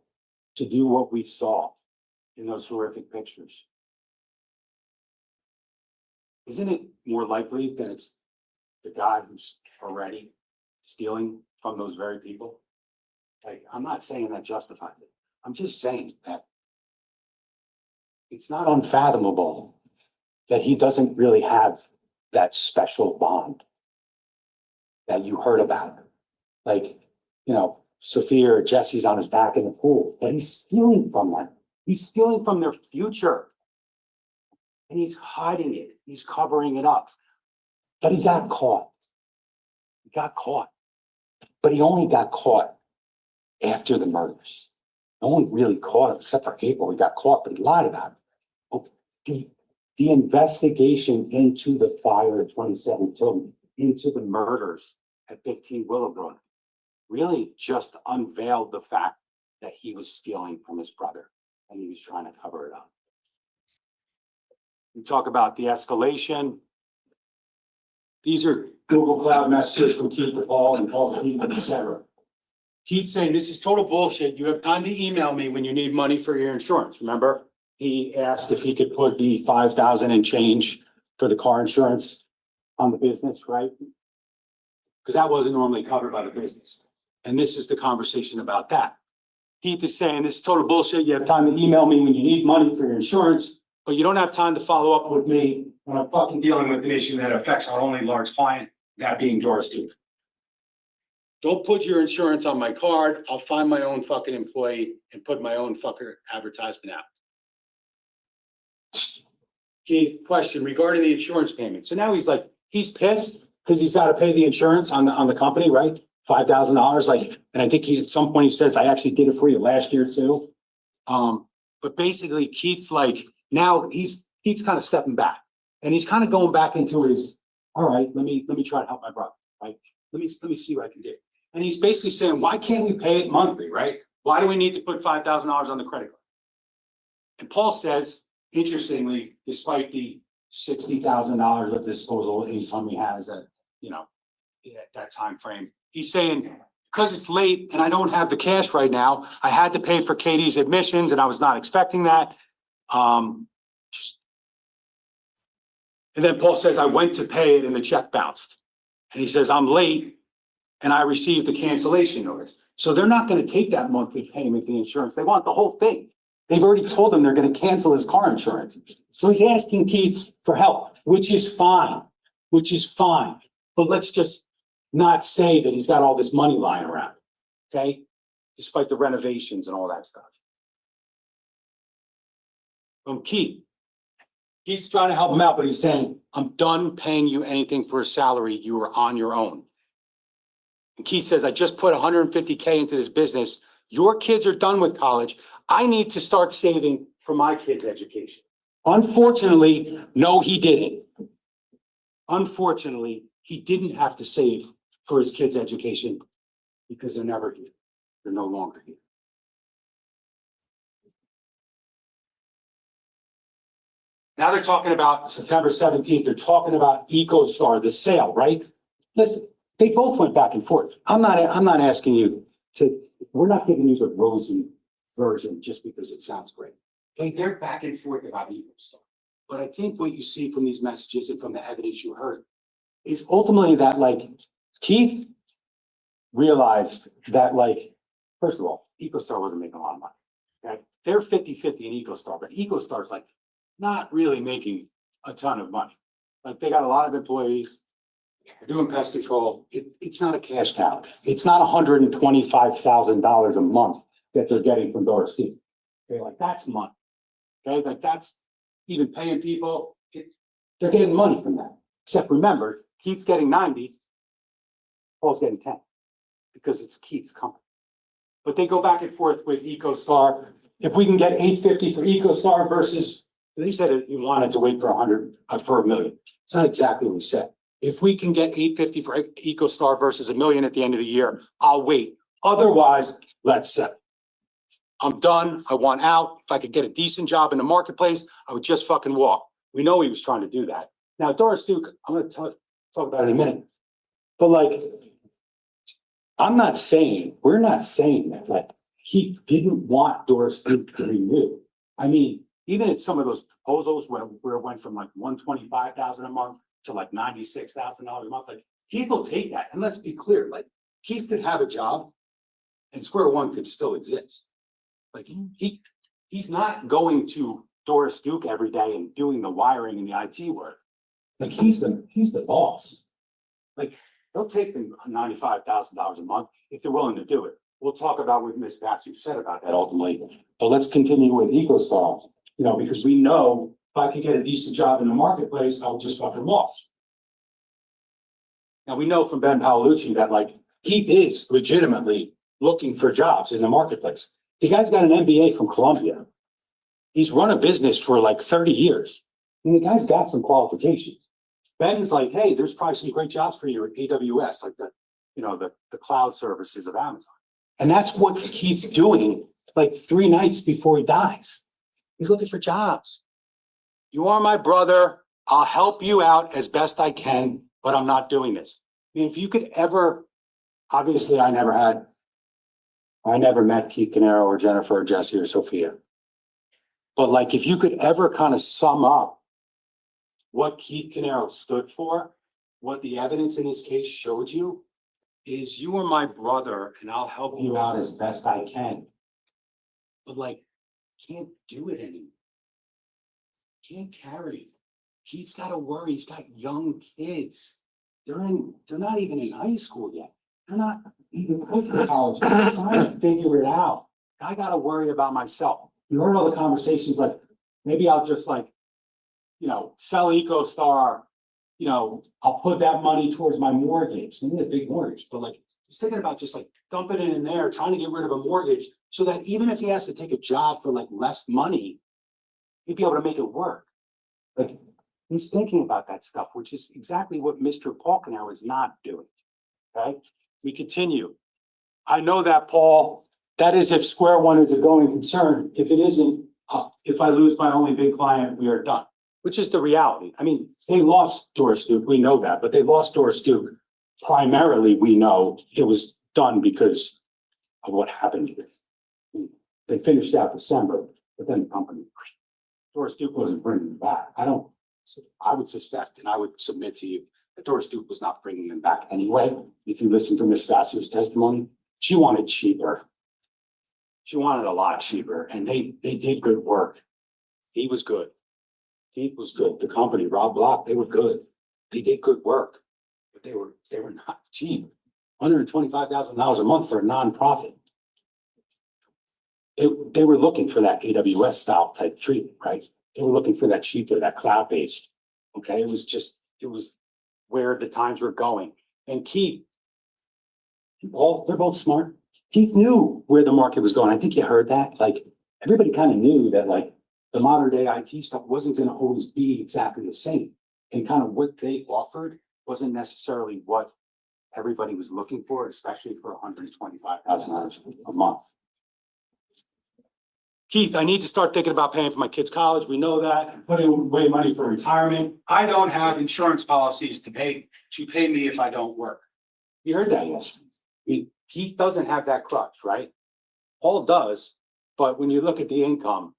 to do what we saw in those horrific pictures, isn't it more likely that it's the guy who's already stealing from those very people? Like, I'm not saying that justifies it. I'm just saying that it's not unfathomable that he doesn't really have that special bond that you heard about. Like, Sophia or Jesse's on his back in the pool, but he's stealing from them. He's stealing from their future. And he's hiding it. He's covering it up. But he got caught. He got caught. But he only got caught after the murders. No one really caught him except for April. He got caught, but he lied about it. The investigation into the fire at 27 into the murders at 15 Willowbrook really just unveiled the fact that he was stealing from his brother and he was trying to cover it up. We talk about the escalation. These are Google Cloud messages from Keith to Paul and Paul to Keith, et cetera. Keith's saying, this is total bullshit. You have time to email me when you need money for your insurance. Remember? He asked if he could put the 5,000 and change for the car insurance on the business, right? Because that wasn't normally covered by the business. And this is the conversation about that. Keith is saying, this is total bullshit. You have time to email me when you need money for your insurance, but you don't have time to follow up with me when I'm fucking dealing with an issue that affects our only large client, that being Doris Duke. Don't put your insurance on my card. I'll find my own fucking employee and put my own fucker advertisement out. Keith, question regarding the insurance payment. So now he's like, he's pissed because he's got to pay the insurance on the company, right? $5,000, like, and I think he, at some point he says, I actually did it for you last year too. But basically Keith's like, now Keith's kind of stepping back and he's kind of going back into his, all right, let me try to help my brother, right? Let me see what I can do. And he's basically saying, why can't we pay it monthly, right? Why do we need to put $5,000 on the credit card? And Paul says, interestingly, despite the $60,000 of disposable income he has at, at that time frame, he's saying, because it's late and I don't have the cash right now, I had to pay for Katie's admissions and I was not expecting that. And then Paul says, I went to pay it and the check bounced. And he says, I'm late and I received a cancellation notice. So they're not going to take that monthly payment, the insurance. They want the whole thing. They've already told him they're going to cancel his car insurance. So he's asking Keith for help, which is fine, But let's just not say that he's got all this money lying around, okay? Despite the renovations and all that stuff. He's trying to help him out, but he's saying, I'm done paying you anything for a salary. You are on your own. And Keith says, I just put $150K into this business. Your kids are done with college. I need to start saving for my kids' education. Unfortunately, no, he didn't. Unfortunately, he didn't have to save for his kids' education because they're never here. They're no longer here. Now they're talking about September 17th. They're talking about EcoStar, the sale, right? Listen, they both went back and forth. I'm not asking you to, we're not giving you the rosy version just because it sounds great. Okay, they're back and forth about EcoStar. But I think what you see from these messages and from the evidence you heard is ultimately that, like, Keith realized that, like, first of all, EcoStar wasn't making a lot of money. Okay, they're 50-50 in EcoStar, but EcoStar's like not really making a ton of money. Like, they got a lot of employees, they're doing pest control. It's not a cash cow. It's not $125,000 a month that they're getting from Doris Keith. Okay, like, that's money. Okay, like, that's even paying people. They're getting money from that. Except remember, Keith's getting 90, Paul's getting 10 because it's Keith's company. But they go back and forth with EcoStar. If we can get $850 for EcoStar versus, they said he wanted to wait for $1 million. It's not exactly what we said. If we can get $850 for EcoStar versus $1 million at the end of the year, I'll wait. Otherwise, let's settle. I'm done. I want out. If I could get a decent job in the marketplace, I would just fucking walk. We know he was trying to do that. Now, Doris Duke, I'm going to talk about it in a minute. But, like, we're not saying that, like, he didn't want Doris Duke to renew. I mean, even at some of those proposals where it went from like $125,000 a month to like $96,000 a month, like, Keith will take that. And let's be clear, like, Keith could have a job and Square One could still exist. Like, he's not going to Doris Duke every day and doing the wiring and the IT work. Like, he's the boss. Like, they'll take them $95,000 a month if they're willing to do it. We'll talk about what Ms. Basu said about that ultimately. But let's continue with EcoStar, because we know if I could get a decent job in the marketplace, I'll just fucking walk. Now, we know from Ben Paolucci that, like, Keith is legitimately looking for jobs in the marketplace. The guy's got an MBA from Columbia. He's run a business for like 30 years. And the guy's got some qualifications. Ben's like, hey, there's probably some great jobs for you at AWS, like the cloud services of Amazon. And that's what Keith's doing like 3 nights before he dies. He's looking for jobs. You are my brother. I'll help you out as best I can. but I'm not doing this. I mean, if you could ever, obviously, I never met Keith Caneiro or Jennifer or Jesse or Sophia. But like, if you could ever kind of sum up what Keith Caneiro stood for, what the evidence in this case showed you, is you are my brother and I'll help you out as best I can. But like, can't do it anymore. Can't carry. Keith's got to worry. He's got young kids. They're not even in high school yet. They're not even close to college. They're trying to figure it out. I got to worry about myself. You heard all the conversations like, maybe I'll just like, sell EcoStar, I'll put that money towards my mortgage. I need a big mortgage, but like, he's thinking about just like dumping it in there, trying to get rid of a mortgage so that even if he has to take a job for like less money, he'd be able to make it work. Like, he's thinking about that stuff, which is exactly what Mr. Paul Caneiro is not doing. Okay, we continue. I know that, Paul, that is if square one is a going concern. If it isn't, if I lose my only big client, we are done, which is the reality. I mean, they lost Doris Duke, we know that, but they lost Doris Duke. Primarily, we know it was done because of what happened here. They finished out December, but then the company, Doris Duke wasn't bringing them back. I would suspect, and I would submit to you, that Doris Duke was not bringing them back anyway. If you listen to Ms. Vassar's testimony, she wanted cheaper. She wanted a lot cheaper, and they did good work. He was good. He was good. The company, Rob Block, they were good. They did good work, but they were not cheap. $125,000 a month for a nonprofit. They were looking for that AWS style type treatment, right? They were looking for that cheaper, that cloud-based. Okay, it was where the times were going. And Keith, they're both smart. Keith knew where the market was going. I think you heard that. Like, everybody kind of knew that like the modern day IT stuff wasn't going to always be exactly the same. And kind of what they offered wasn't necessarily what everybody was looking for, especially for $125,000 a month. Keith, I need to start thinking about paying for my kids' college. We know that, and putting away money for retirement. I don't have insurance policies to pay me if I don't work. You heard that yesterday. I mean, Keith doesn't have that crutch, right? Paul does, but when you look at the income,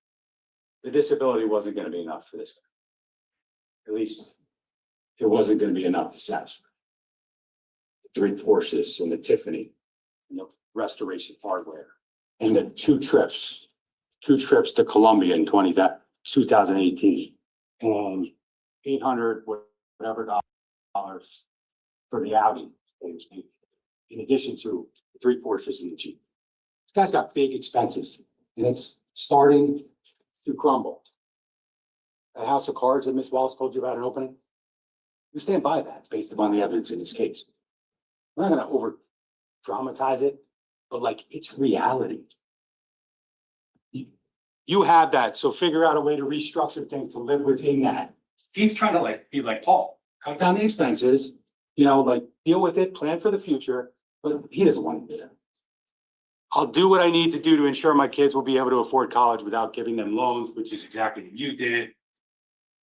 the disability wasn't going to be enough for this guy. At least it wasn't going to be enough to satisfy the 3 Porsches and the Tiffany and the restoration hardware and the two trips to Colombia in 2018 and $800 whatever dollars for the Audi, in addition to the 3 Porsches and the Jeep. This guy's got big expenses, and it's starting to crumble. That house of cards that Ms. Wallace told you about in opening, we stand by that based upon the evidence in this case. We're not going to over dramatize it, but like, it's reality. You have that, so figure out a way to restructure things to live within that. He's trying to like be like Paul, cut down the expenses, like deal with it, plan for the future, but he doesn't want to do that. I'll do what I need to do to ensure my kids will be able to afford college without giving them loans, which is exactly what you did.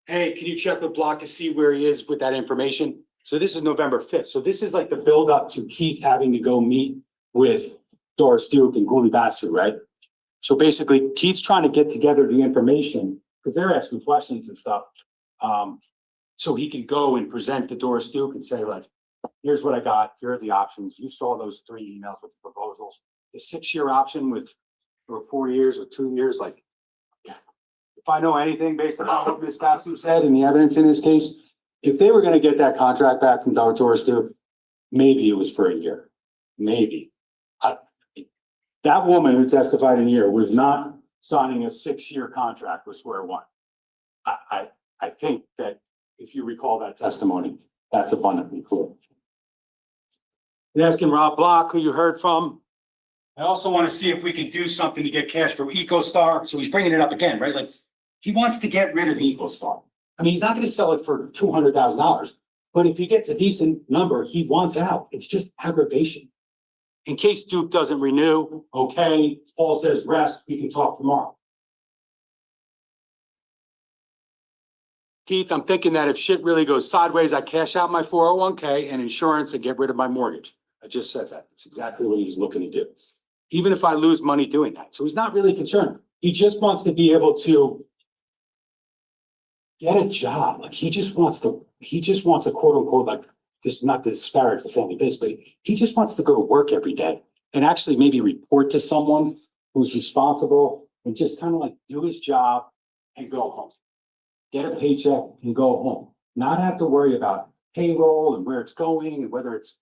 Hey, can you check with Block to see where he is with that information? So this is November 5th. So this is like the build up to Keith having to go meet with Doris Duke and Guli Basu, right? So basically, Keith's trying to get together the information because they're asking questions and stuff. So he can go and present to Doris Duke and say, like, here's what I got. Here are the options. You saw those 3 emails with the proposals. The 6-year option or 4 years or 2 years, like, if I know anything based on what Ms. Basu said and the evidence in this case, if they were going to get that contract back from Doris Duke, maybe it was for a year. Maybe. That woman who testified in here was not signing a 6-year contract with Square One. I think that if you recall that testimony, that's abundantly clear. You're asking Rob Block, who you heard from. I also want to see if we can do something to get cash for EcoStar. So he's bringing it up again, right? Like, he wants to get rid of EcoStar. I mean, he's not going to sell it for $200,000, but if he gets a decent number, he wants out. It's just aggravation. In case Duke doesn't renew, okay, Paul says rest, we can talk tomorrow. Keith, I'm thinking that if shit really goes sideways, I cash out my 401k and insurance and get rid of my mortgage. I just said that. That's exactly what he's looking to do. Even if I lose money doing that. So he's not really concerned. He just wants to be able to get a job. Like he just wants a quote unquote, like this is not to disparage the family business, but he just wants to go to work every day and actually maybe report to someone who's responsible and just kind of like do his job and go home. Get a paycheck and go home. Not have to worry about payroll and where it's going and whether it's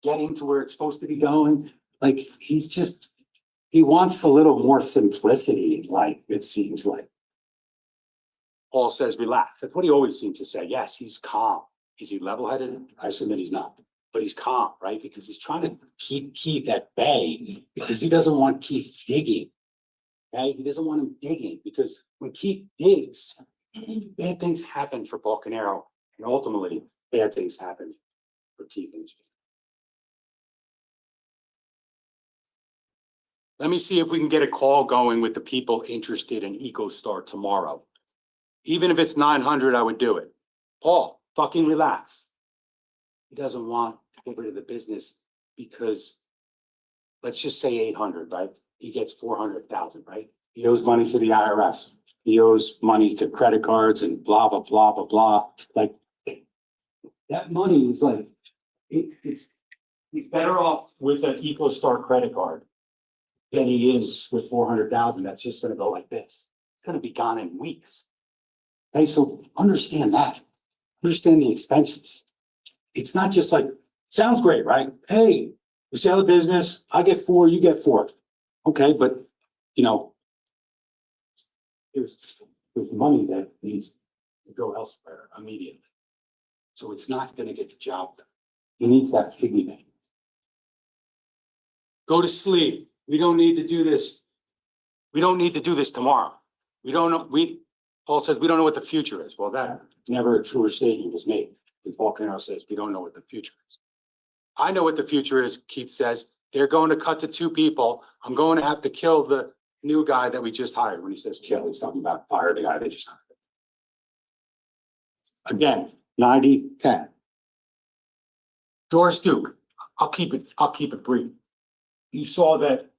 getting to where it's supposed to be going. Like he wants a little more simplicity in life, it seems like. Paul says, relax. That's what he always seems to say. Yes, he's calm. Is he level-headed? I submit he's not. But he's calm, right? Because he's trying to keep Keith at bay because he doesn't want Keith digging. Okay? He doesn't want him digging because when Keith digs, bad things happen for Paul Caneiro. And ultimately, bad things happen for Keith and his family. Let me see if we can get a call going with the people interested in EcoStar tomorrow. Even if it's 900, I would do it. Paul, fucking relax. He doesn't want to get rid of the business because let's just say 800, right? He gets 400,000, right? He owes money to the IRS. He owes money to credit cards and blah, blah, blah, blah, blah. Like that money is like, he's better off with an EcoStar credit card than he is with 400,000. That's just going to go like this. It's going to be gone in weeks. Okay, so understand that. Understand the expenses. It's not just like, sounds great, right? Hey, we sell a business, I get 4, you get 4. Okay, but there's money that needs to go elsewhere immediately. So it's not going to get the job done. He needs that piggy bank. Go to sleep. We don't need to do this. We don't need to do this tomorrow. We don't know. Paul says, we don't know what the future is. Well, that never a truer statement was made. And Paul Caneiro says, we don't know what the future is. I know what the future is, Keith says. They're going to cut to 2 people. I'm going to have to kill the new guy that we just hired. When he says kill, he's talking about fire the guy they just hired. Again, 90-10. Doris Duke, I'll keep it brief. You saw that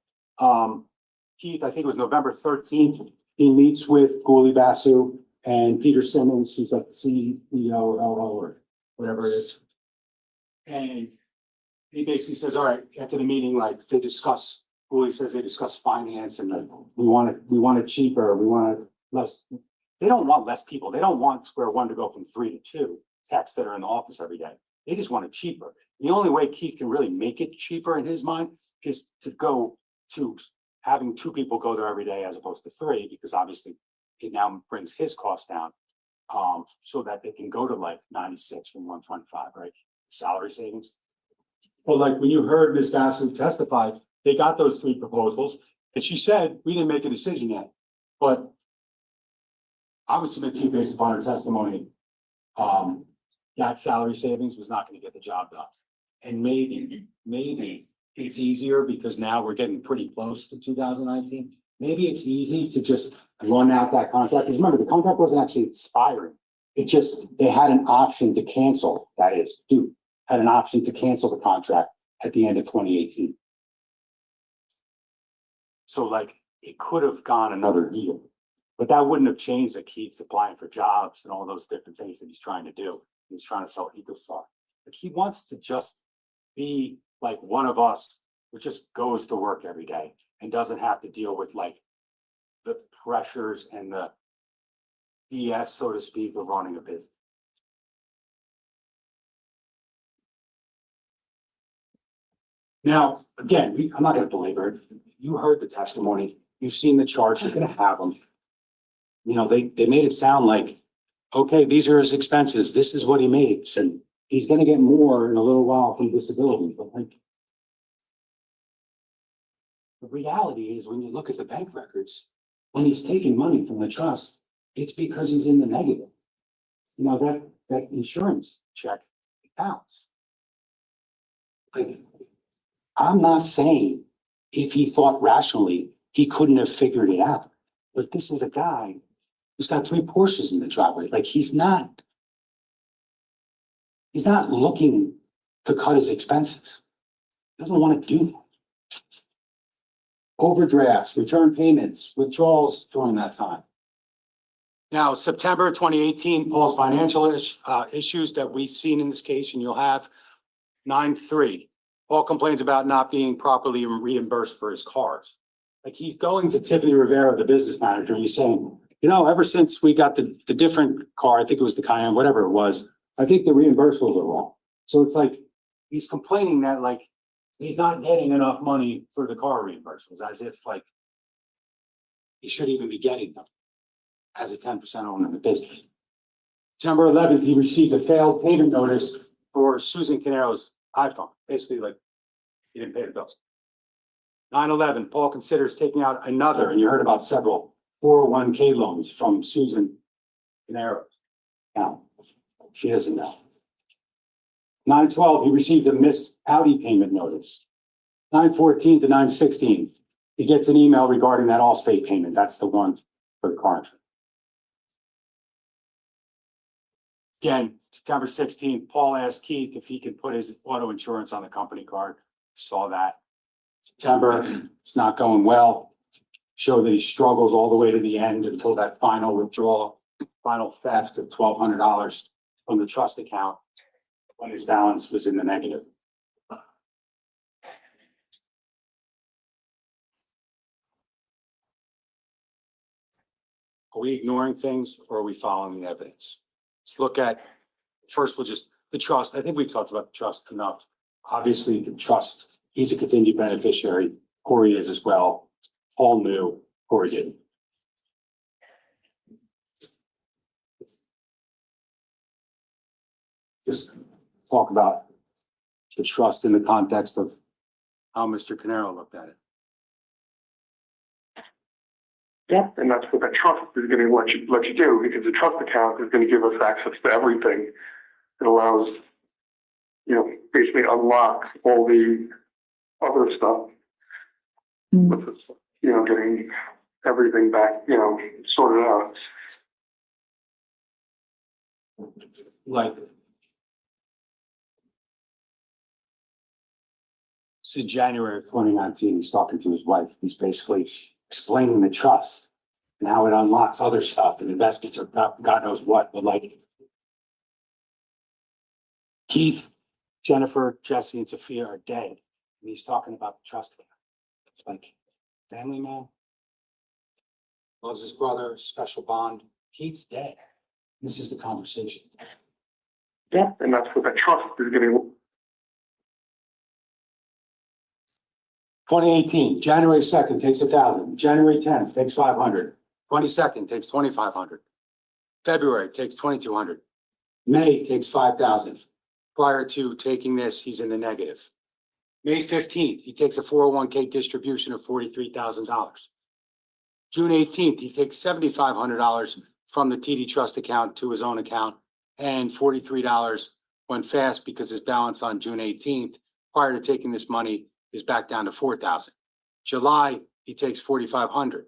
Keith, I think it was November 13th, he meets with Gouli Basu and Peter Simmons, who's like the CEO or LO or whatever it is. And he basically says, all right, after the meeting, like they discuss, Gouli says they discuss finance and like, we want it cheaper, we want it less. They don't want less people. They don't want Square One to go from 3 to 2 techs that are in the office every day. They just want it cheaper. The only way Keith can really make it cheaper in his mind is to go to having 2 people go there every day as opposed to 3, because obviously it now brings his costs down, so that they can go to like 96 from 125, right? Salary savings. But like when you heard Ms. Basu testify, they got those 3 proposals, and she said, we didn't make a decision yet, but I would submit to you based upon her testimony, that salary savings was not going to get the job done. And maybe it's easier because now we're getting pretty close to 2019. Maybe it's easy to just run out that contract. Because remember, the contract wasn't actually expiring. They had an option to cancel. That is, had an option to cancel the contract at the end of 2018. So like it could have gone another year, but that wouldn't have changed that Keith's applying for jobs and all those different things that he's trying to do. He's trying to sell EcoStar. Like he wants to just be like one of us who just goes to work every day and doesn't have to deal with like the pressures and the BS, so to speak, of running a business. Now, again, I'm not going to belabor it. You heard the testimony. You've seen the charge. You're going to have them. They made it sound like, okay, these are his expenses. This is what he makes. And he's going to get more in a little while from disability. But like, the reality is when you look at the bank records, when he's taking money from the trust, it's because he's in the negative. That insurance check bounced. Like, I'm not saying if he thought rationally, he couldn't have figured it out. But this is a guy who's got 3 Porsches in the driveway. Like, he's not looking to cut his expenses. He doesn't want to do that. Overdrafts, return payments, withdrawals during that time. Now, September 2018, Paul's financial issues that we've seen in this case, and you'll have 9-3. Paul complains about not being properly reimbursed for his cars. Like, he's going to Tiffany Rivera, the business manager, and he's saying, you know, ever since we got the different car, I think it was the Cayenne, whatever it was, I think the reimbursables are wrong. So it's like, he's complaining that like, he's not getting enough money for the car reimbursables, as if like, he should even be getting them as a 10% owner in the business. September 11th, he received a failed payment notice for Susan Caneiro's iPhone. Basically, like, he didn't pay the bills. 9/11, Paul considers taking out another, and you heard about several 401k loans from Susan Caneiro. Now, she doesn't know. 9/12, he receives a missed Audi payment notice. 9/14 to 9/16, he gets an email regarding that Allstate payment. That's the one for the car insurance. Again, September 16th, Paul asked Keith if he could put his auto insurance on the company card. Saw that. September, it's not going well. Showed that he struggles all the way to the end until that final withdrawal, final theft of $1,200 from the trust account when his balance was in the negative. Are we ignoring things or are we following the evidence? Let's look at, first, we'll just, the trust. I think we've talked about the trust enough. Obviously, the trust, he's a contingent beneficiary. Corey is as well. Paul knew, Corey didn't. Just talk about the trust in the context of how Mr. Caneiro looked at it. Yeah, and that's what that trust is going to let you do, because the trust account is going to give us access to everything. It allows, basically unlocks all the other stuff. With this, getting everything back, sorted out. Like, so January of 2019, he's talking to his wife. He's basically explaining the trust and how it unlocks other stuff and investments or God knows what, but like Keith, Jennifer, Jesse, and Sophia are dead. And he's talking about the trust account. It's like family man, loves his brother, special bond. Keith's dead. This is the conversation. Yeah, and that's what that trust is going to. 2018, January 2nd takes 1,000. January 10th takes 500. 22nd takes 2,500. February takes 2,200. May takes 5,000. Prior to taking this, he's in the negative. May 15th, he takes a 401k distribution of $43,000. June 18th, he takes $7,500 from the TD Trust account to his own account, and $43 went fast because his balance on June 18th, prior to taking this money, is back down to 4,000. July, he takes 4,500.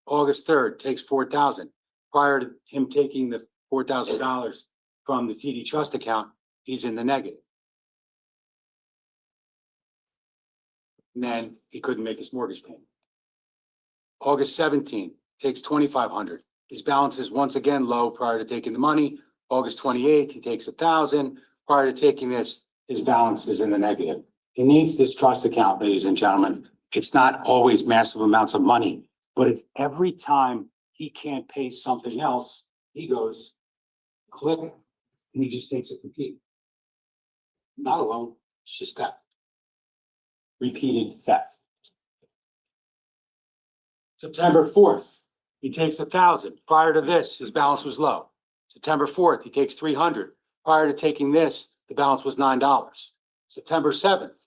August 3rd, takes 4,000. Prior to him taking the $4,000 from the TD Trust account, he's in the negative. And then he couldn't make his mortgage payment. August 17th, takes 2,500. His balance is once again low prior to taking the money. August 28th, he takes 1,000. Prior to taking this, his balance is in the negative. He needs this trust account, ladies and gentlemen. It's not always massive amounts of money, but it's every time he can't pay something else, he goes, click, and he just takes a complete. Not alone, it's just that repeated theft. September 4th, he takes 1,000. Prior to this, his balance was low. September 4th, he takes 300. Prior to taking this, the balance was $9. September 7th,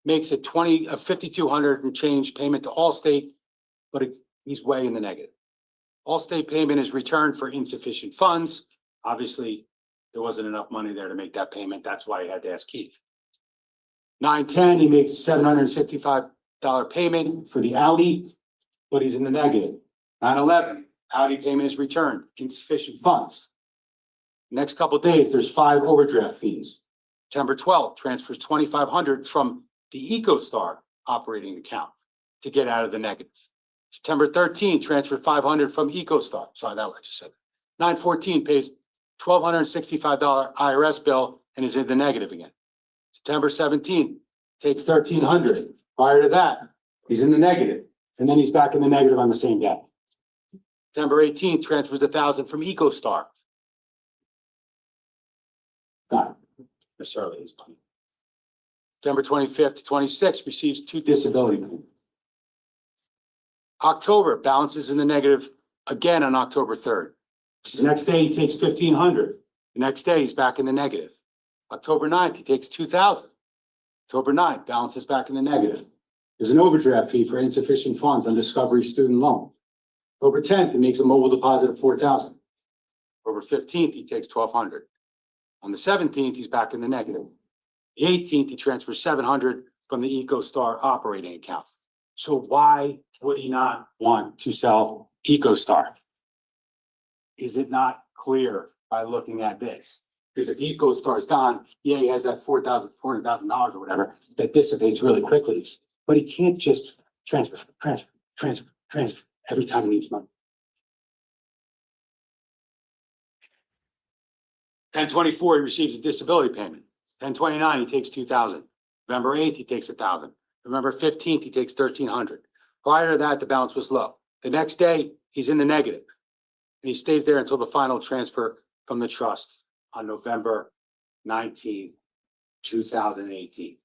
makes a $5,200 and change payment to Allstate, but he's way in the negative. Allstate payment is returned for insufficient funds. Obviously, there wasn't enough money there to make that payment. That's why he had to ask Keith. 9/10, he makes $765 payment for the Audi, but he's in the negative. 9/11, Audi payment is returned, insufficient funds. Next couple of days, there's 5 overdraft fees. September 12th, transfers 2,500 from the EcoStar operating account to get out of the negative. September 13th, transfer 500 from EcoStar. Sorry, that what I just said. 9/14 pays $1,265 IRS bill and is in the negative again. September 17th, takes 1,300. Prior to that, he's in the negative, and then he's back in the negative on the same day. September 18th, transfers 1,000 from EcoStar. Not necessarily his money. September 25th to 26th, receives 2 disability payments. October, balances in the negative again on October 3rd. The next day, he takes 1,500. The next day, he's back in the negative. October 9th, he takes 2,000. October 9th, balance is back in the negative. There's an overdraft fee for insufficient funds on Discovery student loan. October 10th, he makes a mobile deposit of 4,000. October 15th, he takes 1,200. On the 17th, he's back in the negative. The 18th, he transfers 700 from the EcoStar operating account. So why would he not want to sell EcoStar? Is it not clear by looking at this? Because if EcoStar is gone, yeah, he has that $400,000 or whatever that dissipates really quickly. But he can't just transfer every time he needs money. 10/24, he receives a disability payment. 10/29, he takes 2,000. November 8th, he takes 1,000. November 15th, he takes 1,300. Prior to that, the balance was low. The next day, he's in the negative. And he stays there until the final transfer from the trust on November 19th, 2018.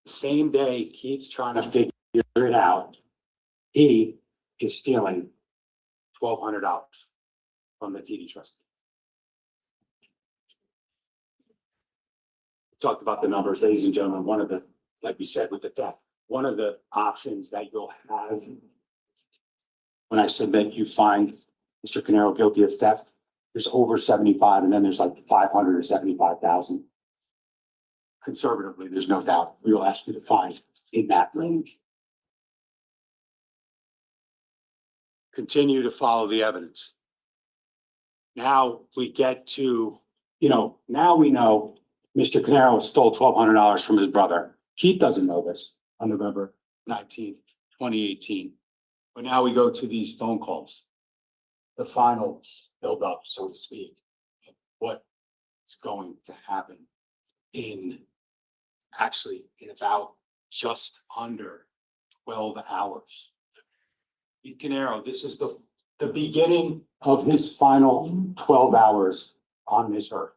The same day Keith's trying to figure it out, he is stealing $1,200 from the TD trust. Talked about the numbers, ladies and gentlemen. One of the, like we said with the theft, one of the options that you'll have when I submit you find Mr. Caneiro guilty of theft, there's over 75, and then there's like 500 or 75,000. Conservatively, there's no doubt we will ask you to find in that range. Continue to follow the evidence. Now we get to, now we know Mr. Caneiro stole $1,200 from his brother. Keith doesn't know this on November 19th, 2018. But now we go to these phone calls, the final build up, so to speak, of what is going to happen in about just under 12 hours. Keith Caneiro, this is the beginning of his final 12 hours on this earth.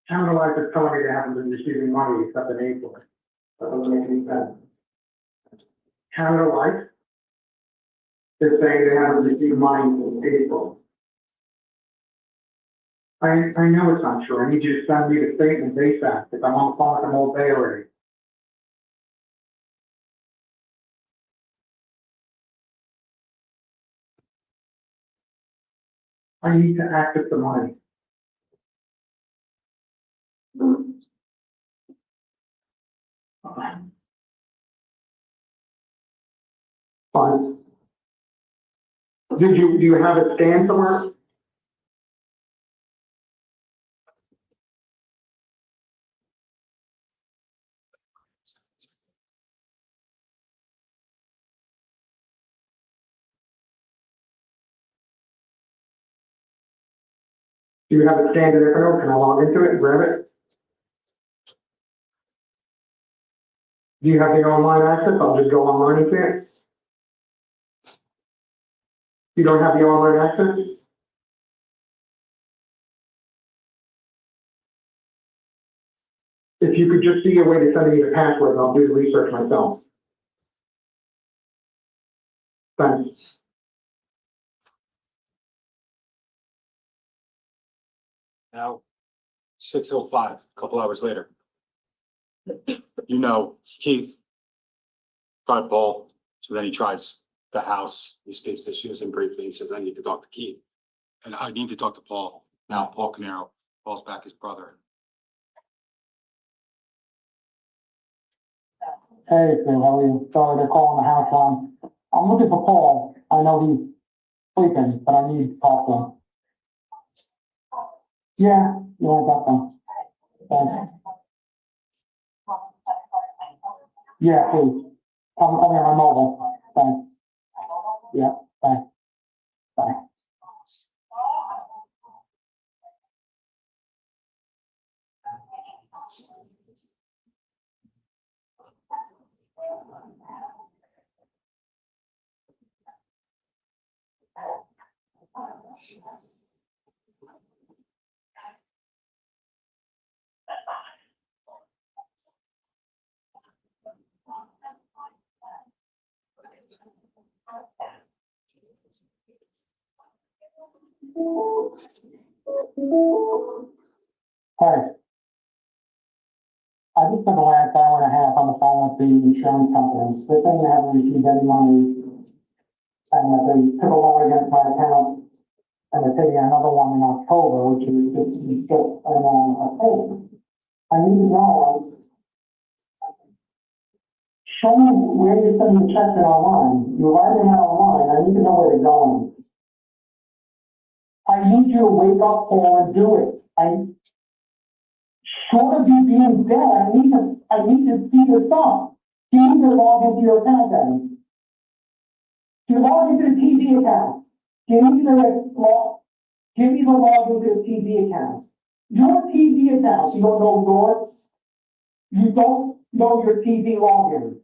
Counter Life is telling me they haven't been receiving money except in April. That doesn't make any sense. Counter Life is saying they haven't received money since April. I know it's not true. I need you to send me the statement ASAP because I'm on the phone with them all day already. I need to access the money. Fine. Do you have it scanned somewhere? Do you have it scanned in April? Can I log into it and grab it? Do you have the online access? I'll just go online and see it. You don't have the online access? If you could just see a way to send me the password, I'll do the research myself. Thanks. Now, 6:05, a couple hours later. Keith tried Paul, so then he tries the house. He speaks to Susan briefly. He says, I need to talk to Keith. And I need to talk to Paul. Now, Paul Caneiro, Paul's back his brother. Hey, Sue, how are you? Sorry, they're calling the house line. I'm looking for Paul. I know he's sleeping, but I need to talk to him. Yeah, I got them. Thanks. Yeah, please. I'm coming on my mobile. Thanks. Yeah, thanks. Bye. Hey. I just spent the last hour and a half on the phone with the insurance companies. They're saying they haven't received any money. And that they took a loan against my account. And they're taking another one in October, which is just in October. I need to know. Show me where you're sending the checks in online. You're writing it online. I need to know where they're going. I need you to wake up, Paul, and do it. Short of you being dead, I need to see your stuff. You need to log into your account then. You log into the TV account. Give me the log into the TV account. Your TV account, you don't know yours. You don't know your TV login.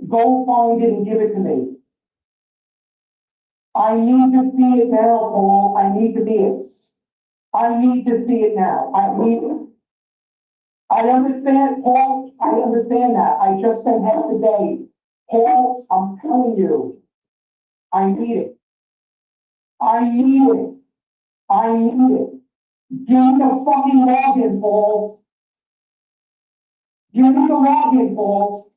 Go find it and give it to me. I need to see it now, Paul. I need to see it. I need to see it now. I understand, Paul. I understand that. I just spent half the day. Paul, I'm telling you. I need it. I need it. I need it. Give me the fucking login, Paul. Give me the login, Paul.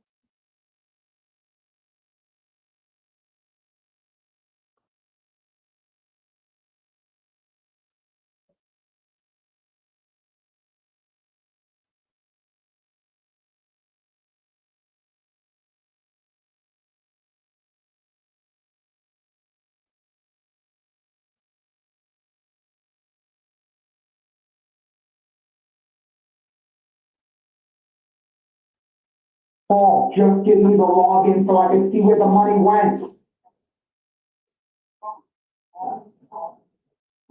Paul, just give me the login so I can see where the money went.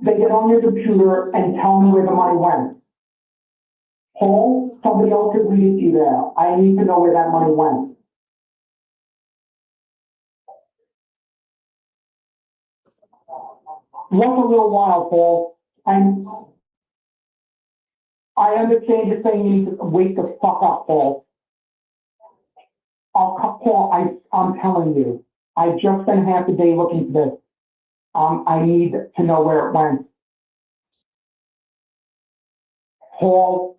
They get on your computer and tell me where the money went. Paul, somebody else could read it to you there. I need to know where that money went. Look a little while, Paul. I understand you're saying you need to wake the fuck up, Paul. Paul, I'm telling you, I just spent half the day looking for this. I need to know where it went. Paul.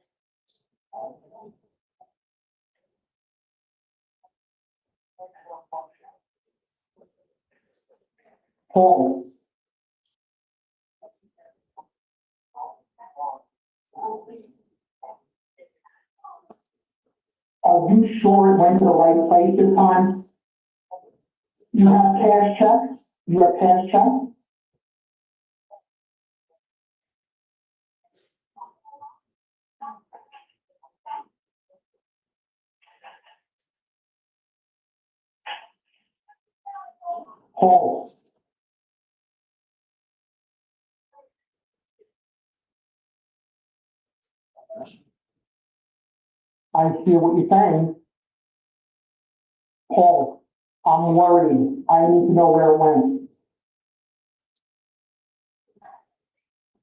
Paul. Are you sure it went to the right place this time? You have cash checks? You have cash checks? Paul. I hear what you're saying. Paul, I'm worried. I need to know where it went.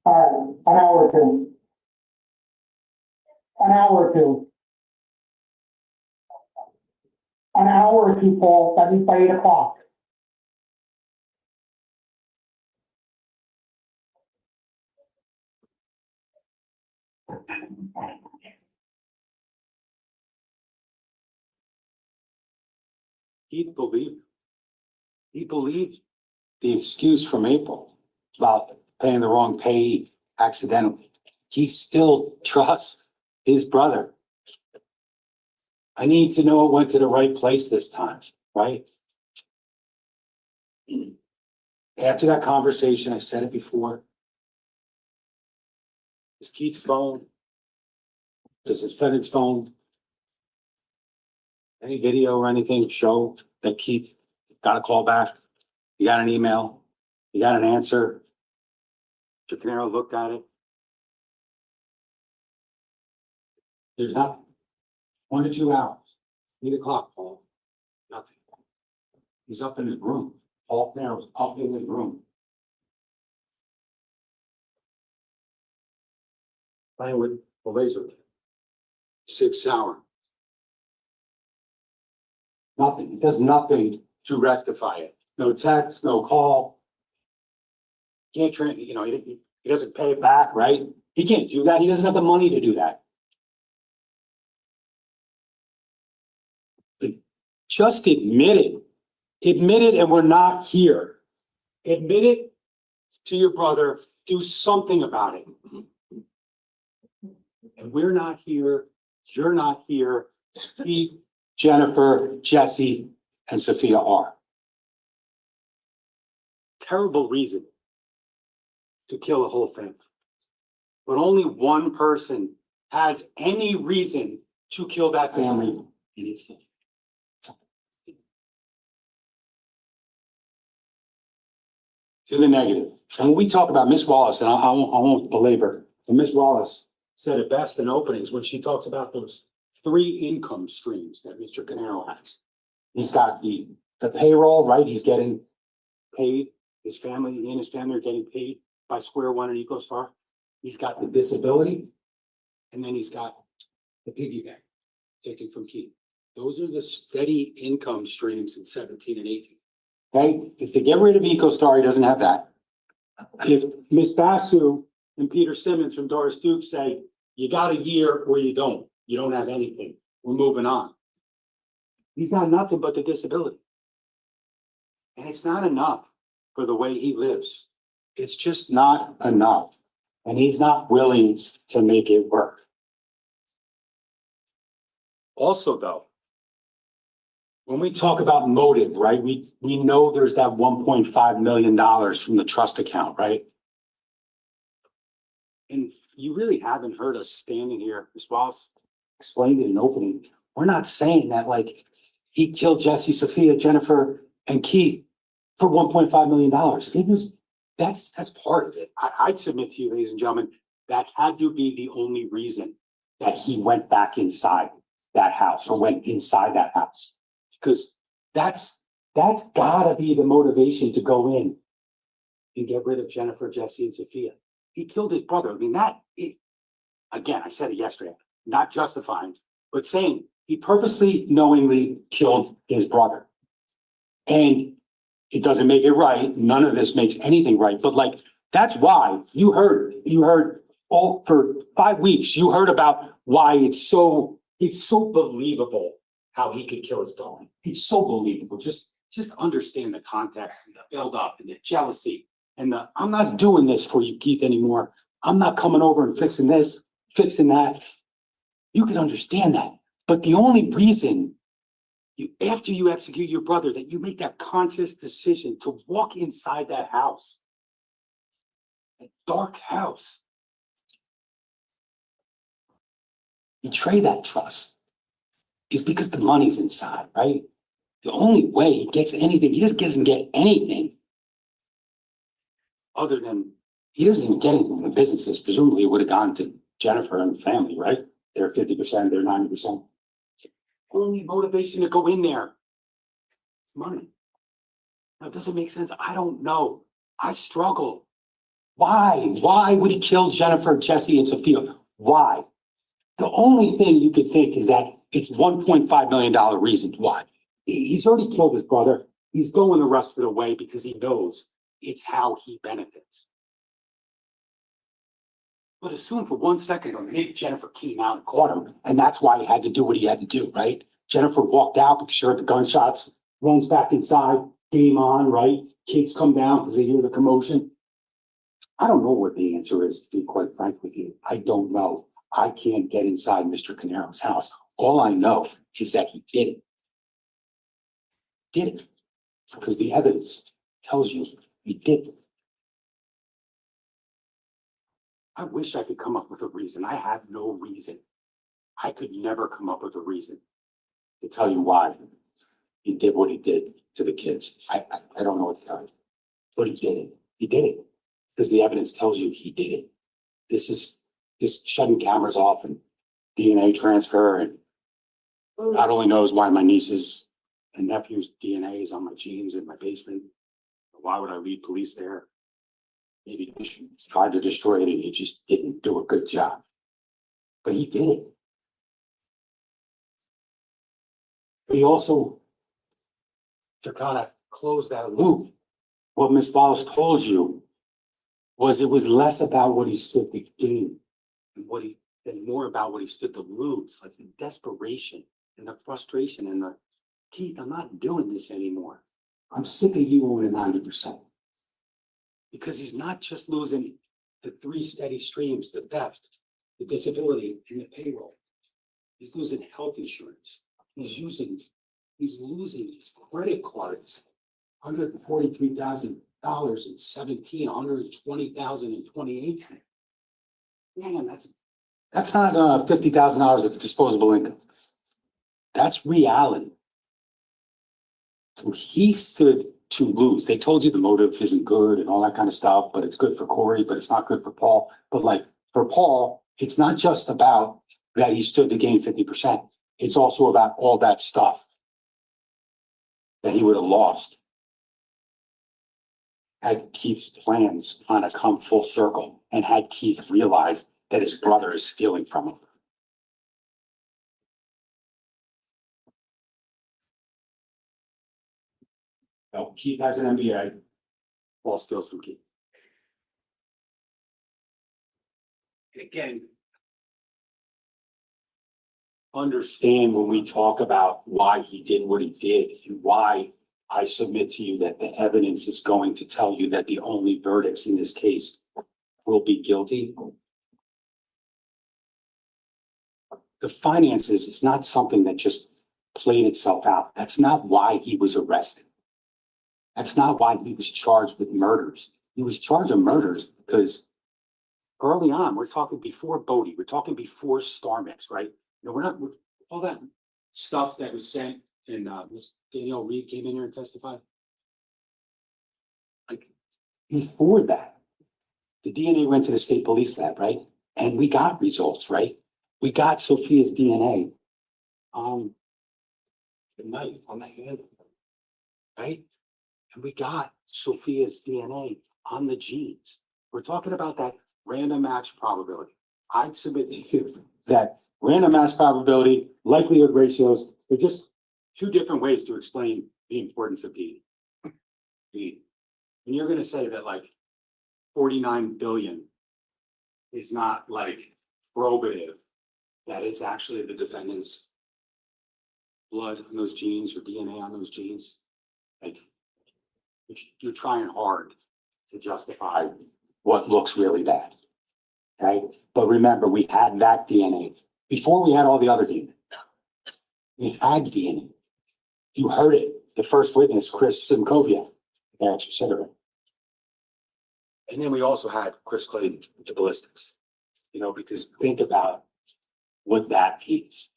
All right, an hour or two. An hour or two. An hour or two, Paul. That means by 8 o'clock. He believed the excuse from April about paying the wrong payee accidentally. He still trusts his brother. I need to know it went to the right place this time, right? After that conversation, I said it before. Is Keith's phone? Does the defendant's phone? Any video or anything show that Keith got a call back? He got an email? He got an answer? Mr. Caneiro looked at it? There's nothing. 1 to 2 hours. 8 o'clock, Paul. Nothing. He's up in his room. Paul Caneiro's up in his room. Playing with the laser. 6 hour. Nothing. He does nothing to rectify it. No text, no call. Can't he doesn't pay it back, right? He can't do that. He doesn't have the money to do that. Just admit it. Admit it, and we're not here. Admit it to your brother. Do something about it. And we're not here. You're not here. Keith, Jennifer, Jesse, and Sophia are. Terrible reason to kill the whole thing. But only one person has any reason to kill that family, and it's him. To the negative. And when we talk about Miss Wallace, and I won't belabor, but Miss Wallace said it best in openings when she talks about those 3 income streams that Mr. Caneiro has. He's got the payroll, right? He's getting paid. His family, he and his family are getting paid by Square One and EcoStar. He's got the disability, and then he's got the piggy bank taken from Keith. Those are the steady income streams in 17 and 18. Okay, if they get rid of EcoStar, he doesn't have that. If Miss Basu and Peter Simmons from Doris Duke say, you got a year or you don't have anything, we're moving on. He's got nothing but the disability. And it's not enough for the way he lives. It's just not enough. And he's not willing to make it work. Also, though, when we talk about motive, right, we know there's that $1.5 million from the trust account, right? And you really haven't heard us standing here, Ms. Wallace explained it in opening. We're not saying that like he killed Jesse, Sophia, Jennifer, and Keith for $1.5 million. That's part of it. I'd submit to you, ladies and gentlemen, that had to be the only reason that he went back inside that house or went inside that house. Because that's gotta be the motivation to go in and get rid of Jennifer, Jesse, and Sophia. He killed his brother. I mean, again, I said it yesterday, not justifying, but saying he purposely, knowingly killed his brother. And it doesn't make it right. None of this makes anything right. But like, that's why you heard all for 5 weeks, you heard about why it's so believable how he could kill his daughter. It's so believable. Just understand the context and the build up and the jealousy and I'm not doing this for you, Keith, anymore. I'm not coming over and fixing this, fixing that. You can understand that. But the only reason after you execute your brother, that you make that conscious decision to walk inside that house, a dark house, betray that trust, is because the money's inside, right? The only way he gets anything, he just doesn't get anything other than, he doesn't even get anything from the businesses. Presumably it would have gone to Jennifer and the family, right? They're 50%, they're 90%. Only motivation to go in there, it's money. Now, does it make sense? I don't know. I struggle. Why would he kill Jennifer, Jesse, and Sophia? Why? The only thing you could think is that it's $1.5 million reason why. He's already killed his brother. He's going the rest of the way because he knows it's how he benefits. But assume for 1 second, or maybe Jennifer came out and caught him, and that's why he had to do what he had to do, right? Jennifer walked out because she heard the gunshots, runs back inside, game on, right? Kids come down because they hear the commotion. I don't know what the answer is, to be quite frank with you. I don't know. I can't get inside Mr. Caneiro's house. All I know is that he did it. Did it. Because the evidence tells you he did it. I wish I could come up with a reason. I have no reason. I could never come up with a reason to tell you why he did what he did to the kids. I don't know what to tell you. But he did it. He did it. Because the evidence tells you he did it. This shutting cameras off and DNA transfer, and God only knows why my niece's and nephew's DNA is on my jeans in my basement. Why would I lead police there? Maybe he tried to destroy it and he just didn't do a good job. But he did it. He also, to kind of close that loop, what Ms. Wallace told you was it was less about what he stood to gain and more about what he stood to lose, like the desperation and the frustration and the, Keith, I'm not doing this anymore. I'm sick of you owning 90%. Because he's not just losing the 3 steady streams, the theft, the disability, and the payroll. He's losing health insurance. He's losing his credit cards, $143,000 in 17, $120,000 in 28. Man, that's not $50,000 of disposable income. That's reality. So he stood to lose. They told you the motive isn't good and all that kind of stuff, but it's good for Corey, but it's not good for Paul. But like for Paul, it's not just about that he stood to gain 50%. It's also about all that stuff that he would have lost had Keith's plans kind of come full circle and had Keith realized that his brother is stealing from him. No, Keith has an MBA. Paul steals from Keith. And again, understand when we talk about why he did what he did and why I submit to you that the evidence is going to tell you that the only verdicts in this case will be guilty. The finances is not something that just played itself out. That's not why he was arrested. That's not why he was charged with murders. He was charged with murders because early on, we're talking before Bodie, we're talking before Star Mix, right? You know, we're all that stuff that was sent and Miss Danielle Reed came in here and testified. Like before that, the DNA went to the state police lab, right? And we got results, right? We got Sophia's DNA on the knife on the handle, right? And we got Sophia's DNA on the jeans. We're talking about that random match probability. I'd submit to you that random match probability, likelihood ratios, they're just 2 different ways to explain the importance of DNA. And you're going to say that like 49 billion is not like probative, that it's actually the defendant's blood on those genes or DNA on those genes. Like you're trying hard to justify what looks really bad. Okay. But remember, we had that DNA before we had all the other DNA. We had DNA. You heard it. The first witness, Chris Simkovia, etc. And then we also had Chris Clayton with the ballistics, you know, because think about what that is.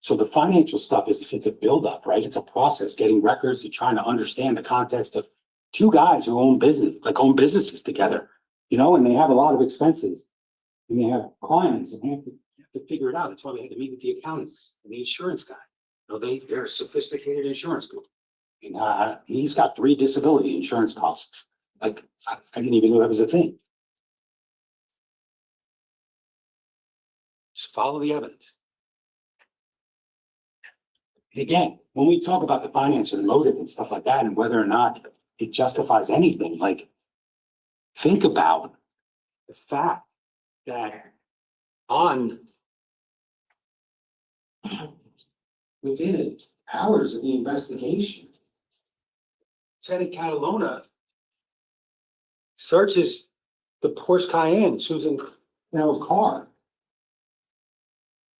So the financial stuff it's a buildup, right? It's a process, getting records and trying to understand the context of 2 guys who own businesses together, you know, and they have a lot of expenses and they have clients and they have to figure it out. That's why we had to meet with the accountant and the insurance guy. You know, they're a sophisticated insurance group. And he's got 3 disability insurance policies. Like, I didn't even know that was a thing. Just follow the evidence. And again, when we talk about the finance and motive and stuff like that, and whether or not it justifies anything, like, think about the fact that within hours of the investigation, Lieutenant Catalona searches the Porsche Cayenne, Susan Canero's car.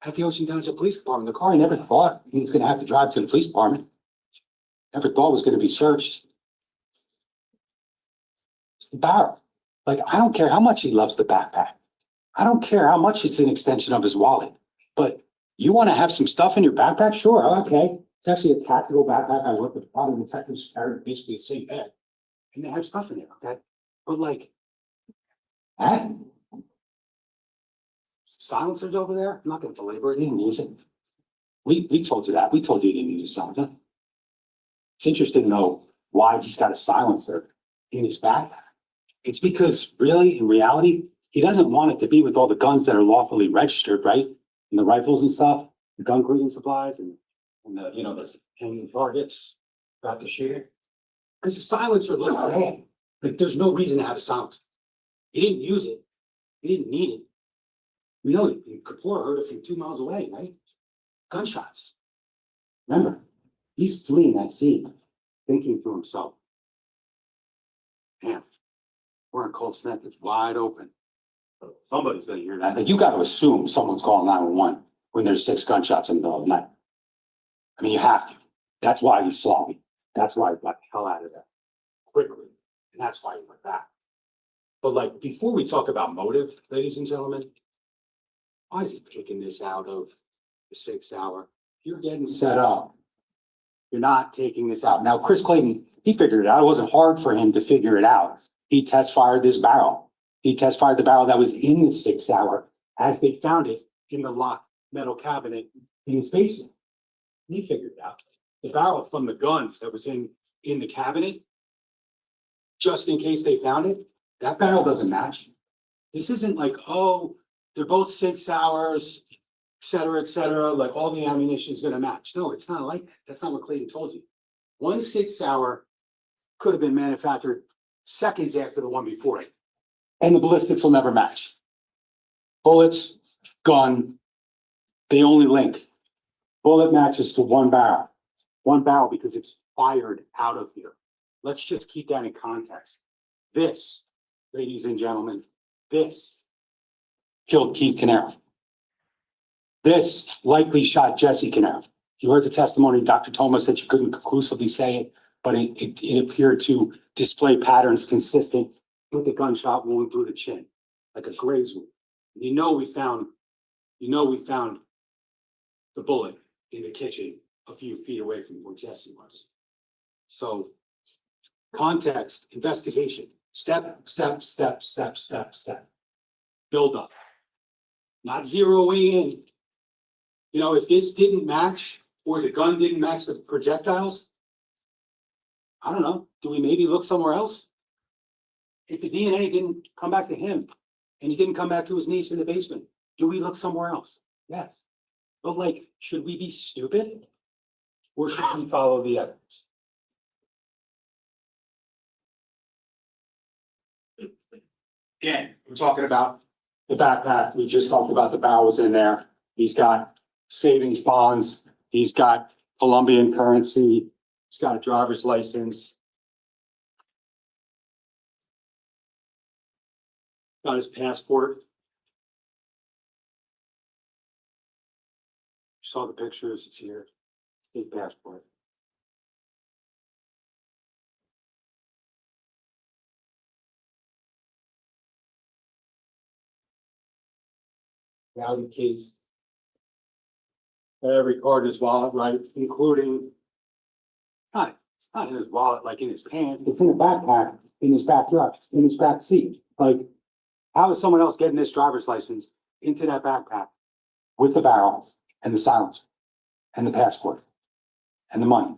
at the Ocean Township Police Department. The car, I never thought he was gonna have to drive to the police department. Never thought it was gonna be searched. It's the barrel. Like, I don't care how much he loves the backpack. I don't care how much it's an extension of his wallet, but you wanna have some stuff in your backpack? Sure, okay. It's actually a tactical backpack. I work with a lot of detectives carry basically the same bag. And they have stuff in there, okay? But like, that? Silencers over there? I'm not gonna belabor it, he didn't use it. We told you that. We told you he didn't use a silencer. It's interesting to know why he's got a silencer in his backpack. It's because really, in reality, he doesn't want it to be with all the guns that are lawfully registered, right? And the rifles and stuff, the gun cleaning supplies and the, you know, the hanging targets about the shooting. Because the silencer looks bad. Like, there's no reason to have a silencer. He didn't use it. He didn't need it. We know Kapoor heard it from 2 miles away, right? Gunshots. Remember, he's fleeing that scene, thinking to himself, damn, we're in Cold Snap, it's wide open. Somebody's gonna hear that. Like, you gotta assume someone's calling 911 when there's 6 gunshots in the middle of the night. I mean, you have to. That's why he's sloppy. That's why he got the hell out of there quickly. And that's why he went back. But like, before we talk about motive, ladies and gentlemen, why is he kicking this out of the 6 hour? You're getting set up. You're not taking this out. Now, Chris Clayton, he figured it out. It wasn't hard for him to figure it out. He test fired this barrel. He test fired the barrel that was in the 6 hour as they found it in the locked metal cabinet in his basement. He figured it out. The barrel from the gun that was in the cabinet, just in case they found it, that barrel doesn't match. This isn't like, oh, they're both 6 hours, et cetera, like all the ammunition is gonna match. No, it's not like that. That's not what Clayton told you. 1 6 hour could have been manufactured seconds after the one before it. And the ballistics will never match. Bullets, gun, they only link. Bullet matches to 1 barrel. 1 barrel because it's fired out of here. Let's just keep that in context. This, ladies and gentlemen, this killed Keith Caneiro. This likely shot Jesse Caneiro. You heard the testimony. Dr. Thomas said you couldn't conclusively say it, but it appeared to display patterns consistent with the gunshot wound through the chin, like a graze wound. We found the bullet in the kitchen a few feet away from where Jesse was. So context, investigation, step. Build up. Not zeroing in. You know, if this didn't match or the gun didn't match the projectiles, I don't know, do we maybe look somewhere else? If the DNA didn't come back to him and he didn't come back to his niece in the basement, do we look somewhere else? Yes. But like, should we be stupid? Or should we follow the evidence? Again, we're talking about the backpack. We just talked about the barrels in there. He's got savings bonds. He's got Colombian currency. He's got a driver's license. Got his passport. Saw the pictures, it's here. His passport. Rowdy case. Every card in his wallet, right, including. It's not in his wallet, like in his pants. It's in a backpack, in his backyard, in his back seat. Like, how is someone else getting this driver's license into that backpack with the barrel and the silencer and the passport and the money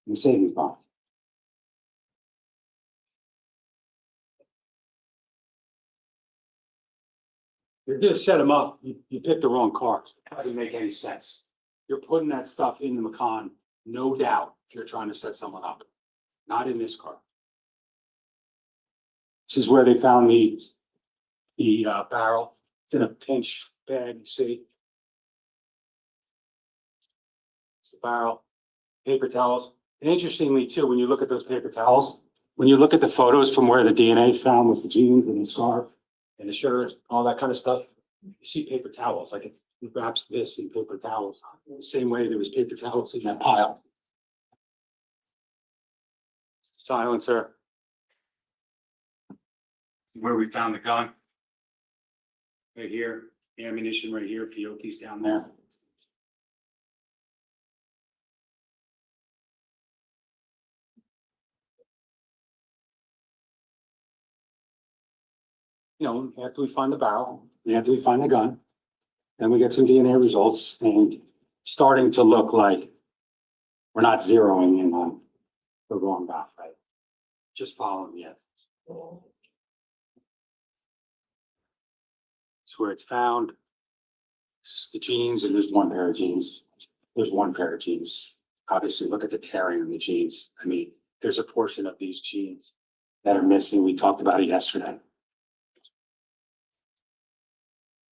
and the savings bond? You're gonna set him up. You picked the wrong car. It doesn't make any sense. You're putting that stuff in the Macan, no doubt, if you're trying to set someone up. Not in this car. This is where they found the barrel. It's in a pinch bag, you see. It's the barrel, paper towels. And interestingly too, when you look at those paper towels, when you look at the photos from where the DNA is found with the jeans and the scarf and the shirt, all that kind of stuff, You see paper towels, like it wraps this in paper towels, the same way there was paper towels in that pile. Silencer. Where we found the gun. Right here, ammunition right here, Fiocchi's down there. You know, after we find the barrel, after we find the gun, then we get some DNA results and starting to look like we're not zeroing in on the wrong guy, right? Just following the evidence. It's where it's found. It's the jeans, and there's one pair of jeans. There's one pair of jeans. Obviously, look at the tearing in the jeans. I mean, there's a portion of these jeans that are missing. We talked about it yesterday.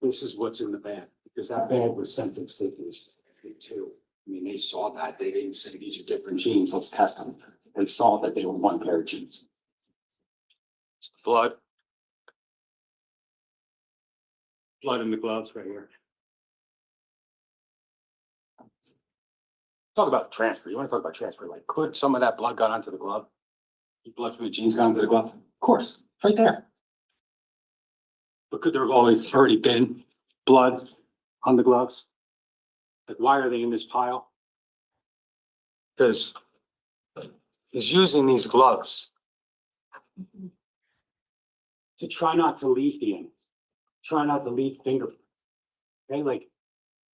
This is what's in the bag, because that bag was sent to the state police too. I mean, they saw that. They didn't say these are different jeans. Let's test them. They saw that they were one pair of jeans. It's the blood. Blood in the gloves right here. Talk about transfer. You want to talk about transfer? Like, could some of that blood got onto the glove? The blood from the jeans got onto the glove? Of course, right there. But could there have already been blood on the gloves? Like, why are they in this pile? Because he's using these gloves to try not to leave the end, try not to leave fingerprint. Okay, like,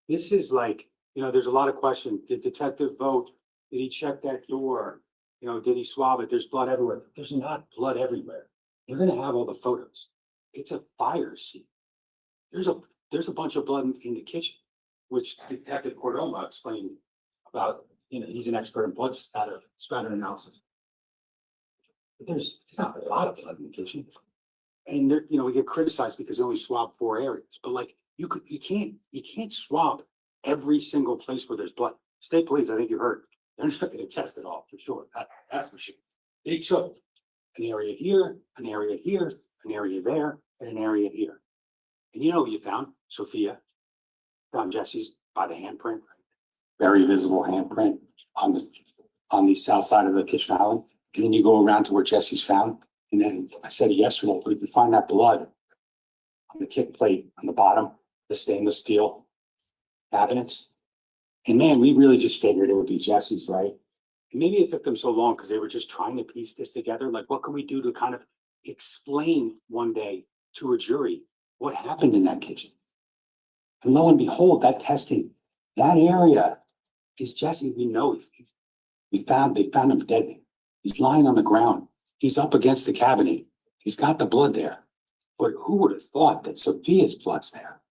this is like, you know, there's a lot of questions. Did detective vote? Did he check that door? You know, did he swab it? There's blood everywhere. There's not blood everywhere. You're gonna have all the photos. It's a fire scene. There's a bunch of blood in the kitchen, which Detective Cordova explained about. You know, he's an expert in blood spatter analysis. But there's not a lot of blood in the kitchen, and there, you know, we get criticized because they only swab 4 areas. But like, you can't swab every single place where there's blood. State police, I think you heard, they're not going to test it all for sure. That's for sure. They took an area here, an area here, an area there, and an area here. And you know what you found? Sophia found Jesse's by the handprint, very visible handprint on the south side of the kitchen island. And then you go around to where Jesse's found. And then I said it yesterday, but you can find that blood on the kick plate on the bottom, the stainless steel cabinets. And man, we really just figured it would be Jesse's, right? And maybe it took them so long because they were just trying to piece this together. Like, what can we do to kind of explain one day to a jury what happened in that kitchen? And lo and behold, that testing, that area is Jesse. We know they found him dead. He's lying on the ground. He's up against the cabinet. He's got the blood there. But who would have thought that Sophia's blood's there?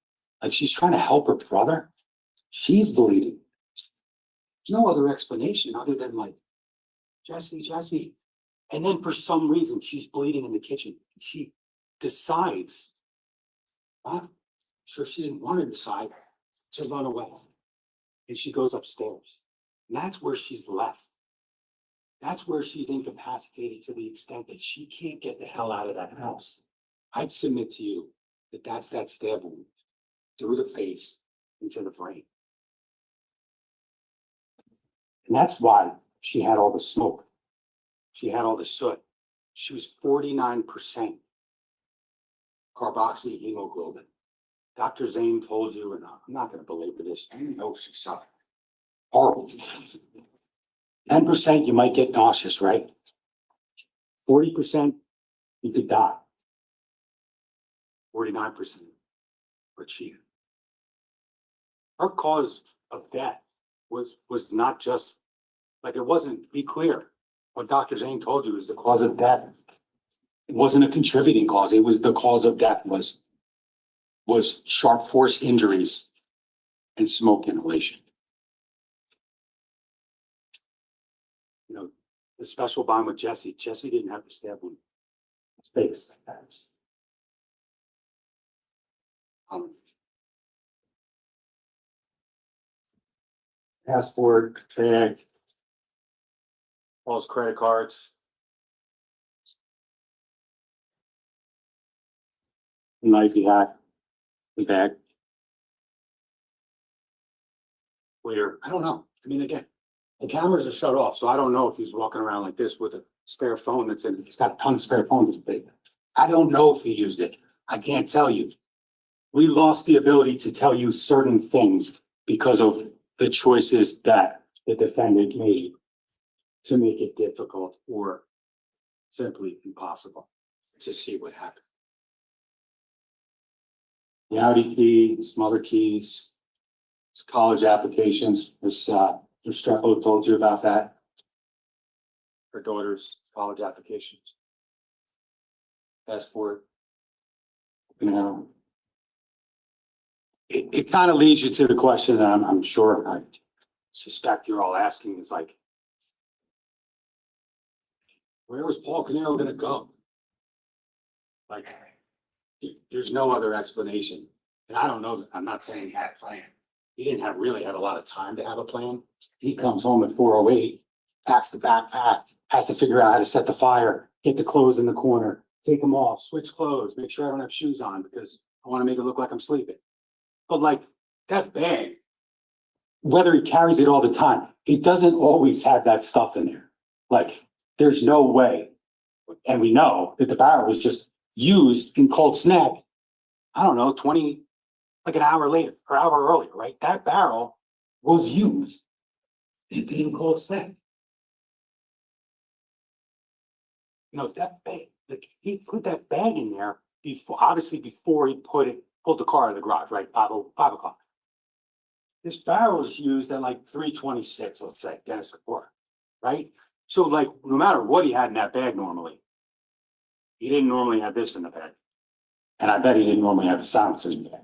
Like, she's trying to help her brother. She's bleeding. There's no other explanation other than like, Jesse. And then for some reason, she's bleeding in the kitchen. She decides, I'm sure she didn't want to decide, to run away. And she goes upstairs. And that's where she's left. That's where she's incapacitated to the extent that she can't get the hell out of that house. I'd submit to you that that's that stab wound through the face into the brain. And that's why she had all the smoke. She had all the soot. She was 49% carboxyhemoglobin. Dr. Zane told you, and I'm not going to belabor this, I know she suffered. Horrible. 10% you might get nauseous, right? 40% you could die. 49% were cheated. Her cause of death was not just, like, it wasn't, be clear, what Dr. Zane told you is the cause of death. It wasn't a contributing cause. It was the cause of death was sharp force injuries and smoke inhalation. You know, the special bond with Jesse didn't have the stab wound. Face. Passport, bag, Paul's credit cards. Knife he had. the bag. Where, I don't know. I mean, again, the cameras are shut off, so I don't know if he's walking around like this with a spare phone that's in, he's got a ton of spare phones. I don't know if he used it. I can't tell you. We lost the ability to tell you certain things because of the choices that the defendant made to make it difficult or simply impossible to see what happened. The Audi key, some other keys, college applications, this, Restrepo told you about that. Her daughter's college applications. Passport. You know. It kind of leads you to the question that I'm sure, I suspect you're all asking is like, where was Paul Caneiro gonna go? Like, there's no other explanation. And I don't know, I'm not saying he had a plan. He didn't really have a lot of time to have a plan. He comes home at 4:08, packs the backpack, has to figure out how to set the fire, get the clothes in the corner, take them off, switch clothes, make sure I don't have shoes on because I want to make it look like I'm sleeping. But like that bag, whether he carries it all the time, it doesn't always have that stuff in there. Like there's no way. And we know that the barrel was just used in cold snap. I don't know, like an hour later or hour earlier, right? That barrel was used in cold snap. You know, that bag, like he put that bag in there before, obviously before he pulled the car in the garage, right? 5 o'clock. This barrel was used at like 3:26, let's say, Dennis report, right? So like, no matter what he had in that bag normally, he didn't normally have this in the bag. And I bet he didn't normally have the silencer in the bag.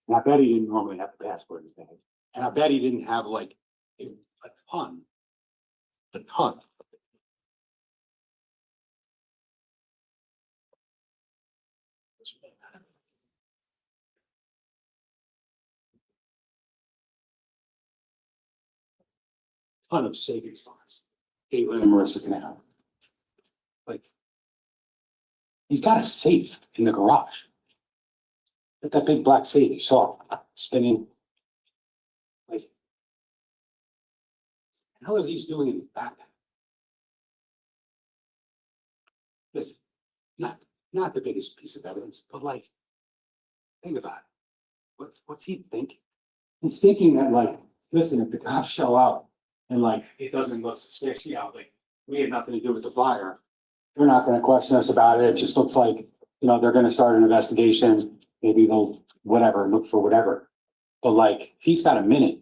And I bet he didn't normally have the passport in his bag. And I bet he didn't have like a ton. Ton of savings bonds. Caitlin and Marissa can have. Like, he's got a safe in the garage. That big black safe you saw spinning. Like, how are these doing in the back? Listen, not the biggest piece of evidence, but like, think about it. What's he thinking? He's thinking that like, listen, if the cops show up and like, it doesn't look suspicious, you know, like, we had nothing to do with the fire. They're not gonna question us about it. It just looks like, you know, they're gonna start an investigation. Maybe they'll, whatever, look for whatever. But like, he's got a minute.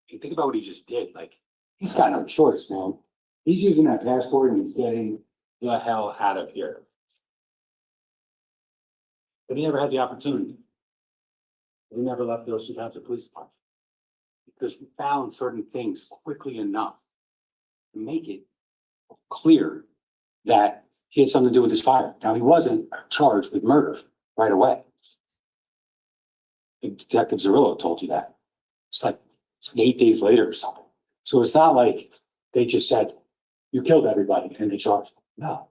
You think about what he just did. Like, he's got no choice, man. He's using that passport and he's getting the hell out of here. But he never had the opportunity. He never left the Ocean County Police Department. Because we found certain things quickly enough to make it clear that he had something to do with this fire. Now, he wasn't charged with murder right away. Detective Zerillo told you that. It's like 8 days later or something. So it's not like they just said, you killed everybody and they charged him. No.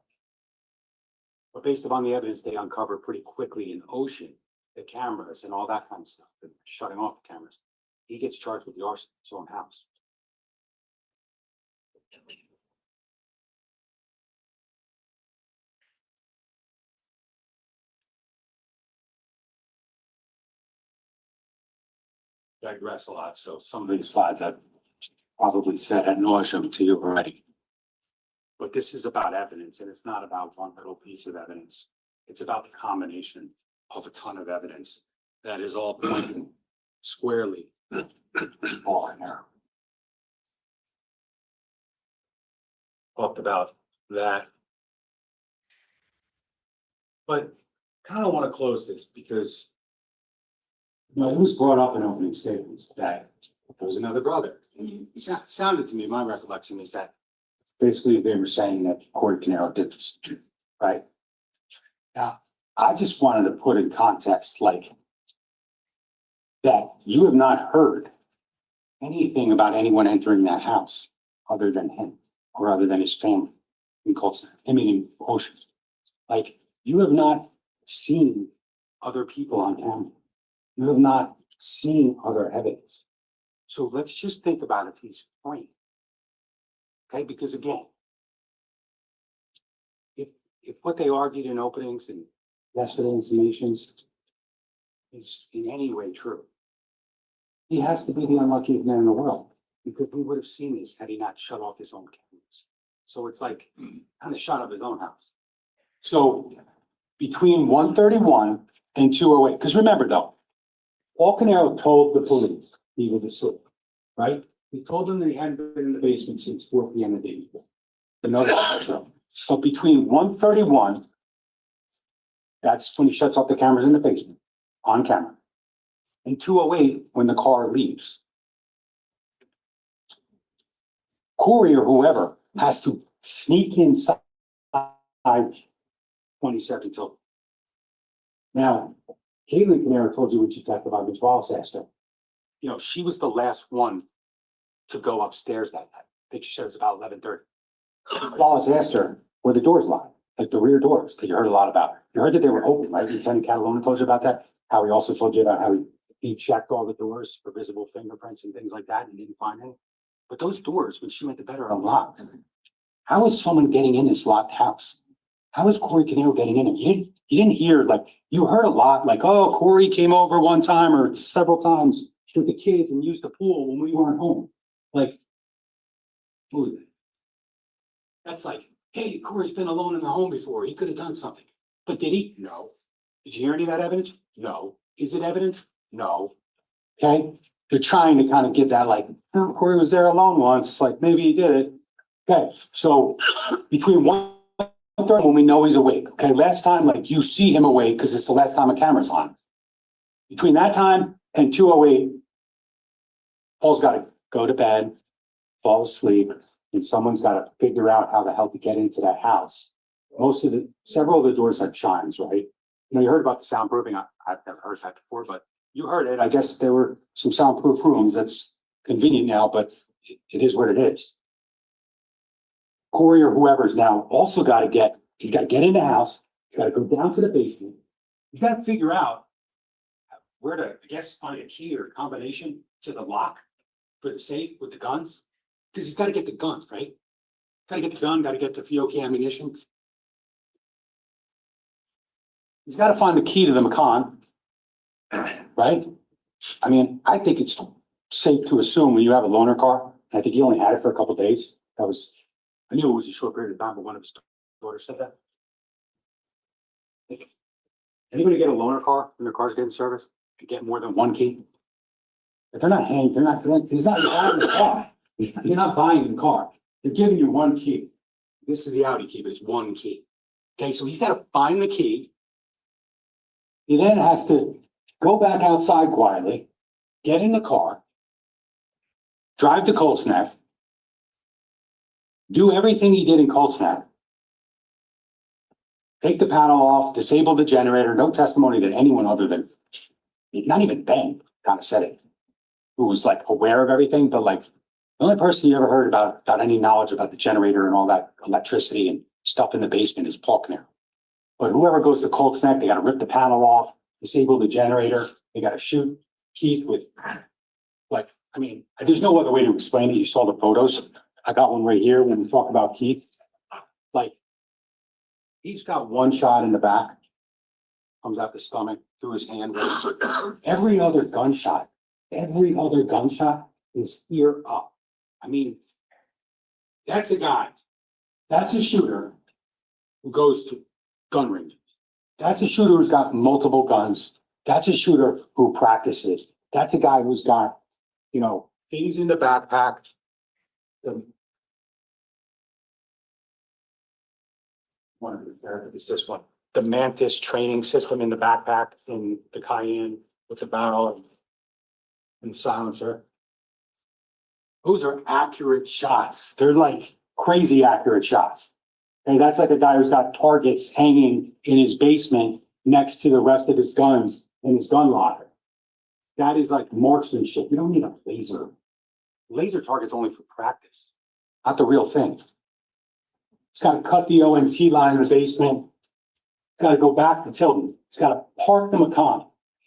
But based upon the evidence they uncovered pretty quickly in Ocean, the cameras and all that kind of stuff, shutting off the cameras, he gets charged with the arson of his own house. Digress a lot, so some of these slides I've probably said ad nauseum to you already. But this is about evidence, and it's not about one little piece of evidence. It's about the combination of a ton of evidence that is all pointing squarely to Paul Caneiro. Talked about that. But I kind of want to close this because, you know, it was brought up in opening statements that there was another brother. It sounded to me, my recollection is that basically they were saying that Corey Caneiro did this, right? Now, I just wanted to put in context like that you have not heard anything about anyone entering that house other than him or other than his family in Colston, in Ocean. Like, you have not seen other people on camera. You have not seen other evidence. So let's just think about if he's praying. Okay, because again, if what they argued in openings and yesterday in summations is in any way true, he has to be the unluckiest man in the world, because we would have seen this had he not shut off his own cameras. So it's like kind of shut up his own house. So between 1:31 and 2:08, because remember though, Paul Caneiro told the police he was asleep, right? He told them that he hadn't been in the basement since 4 p.m. the day before. But between 1:31, that's when he shuts off the cameras in the basement, on camera, and 2:08 when the car leaves. Corey or whoever has to sneak inside 27 till. Now, Caitlin Caneiro told you when she talked about Ms. Wallace asked her, you know, she was the last one to go upstairs that night. I think she said it was about 11:30. Wallace asked her, were the doors locked? Like the rear doors that you heard a lot about. You heard that they were open, right? Lieutenant Catalona told you about that. How he also told you about how he checked all the doors for visible fingerprints and things like that and didn't find any. But those doors, when she went to bed, are unlocked. How is someone getting in this locked house? How is Corey Caneiro getting in it? You didn't hear, like, you heard a lot, like, oh, Corey came over one time or several times with the kids and used the pool when we weren't home. Like, who is it? That's like, hey, Corey's been alone in the home before. He could have done something. But did he? No. Did you hear any of that evidence? No. Is it evidence? No. Okay? They're trying to kind of get that, like, oh, Corey was there alone once, like maybe he did it. Okay, so between 1:30 when we know he's awake, okay, last time, like you see him awake because it's the last time a camera's on. Between that time and 2:08, Paul's got to go to bed, fall asleep, and someone's got to figure out how the hell to get into that house. Several of the doors had chimes, right? You know, you heard about the soundproofing. I've never heard that before, but you heard it. I guess there were some soundproof rooms. That's convenient now, but it is what it is. Corey or whoever's now also got to get in the house. He's got to go down to the basement. He's got to figure out where to, I guess, find a key or a combination to the lock for the safe with the guns. Because he's got to get the guns, right? Got to get the gun, got to get the Fiocchi ammunition. He's got to find the key to the Macan, right? I mean, I think it's safe to assume when you have a loaner car, I think he only had it for a couple of days. I knew it was a short period of time, but one of his daughters said that. Anybody get a loaner car when their car's getting serviced and get more than one key? If they're not hanging, it's not buying the car. You're not buying the car. They're giving you one key. This is the Audi key, but it's one key. Okay, so he's got to find the key. He then has to go back outside quietly, get in the car, drive to Cold Snap, do everything he did in Cold Snap, take the panel off, disable the generator. No testimony that anyone other than, not even Ben, kind of said it, who was like aware of everything, but like the only person you ever heard about any knowledge about the generator and all that electricity and stuff in the basement is Paul Caneiro. But whoever goes to Cold Snap, they got to rip the panel off, disable the generator. They got to shoot Keith with, like, I mean, there's no other way to explain it. You saw the photos. I got one right here when we talk about Keith. Like, he's got one shot in the back, comes out the stomach, through his hand. Every other gunshot is ear up. I mean, that's a guy. That's a shooter who goes to gun ranges. That's a shooter who's got multiple guns. That's a shooter who practices. That's a guy who's got, you know, things in the backpack. It's this one. The Mantis training system in the backpack in the Cayenne with the barrel and silencer. Those are accurate shots. They're like crazy accurate shots. And that's like a guy who's got targets hanging in his basement next to the rest of his guns in his gun locker. That is like marksmanship. You don't need a laser. Laser target's only for practice, not the real thing. It's got to cut the OMT line in the basement. got to go back to Tilden. He's got to park the Macan.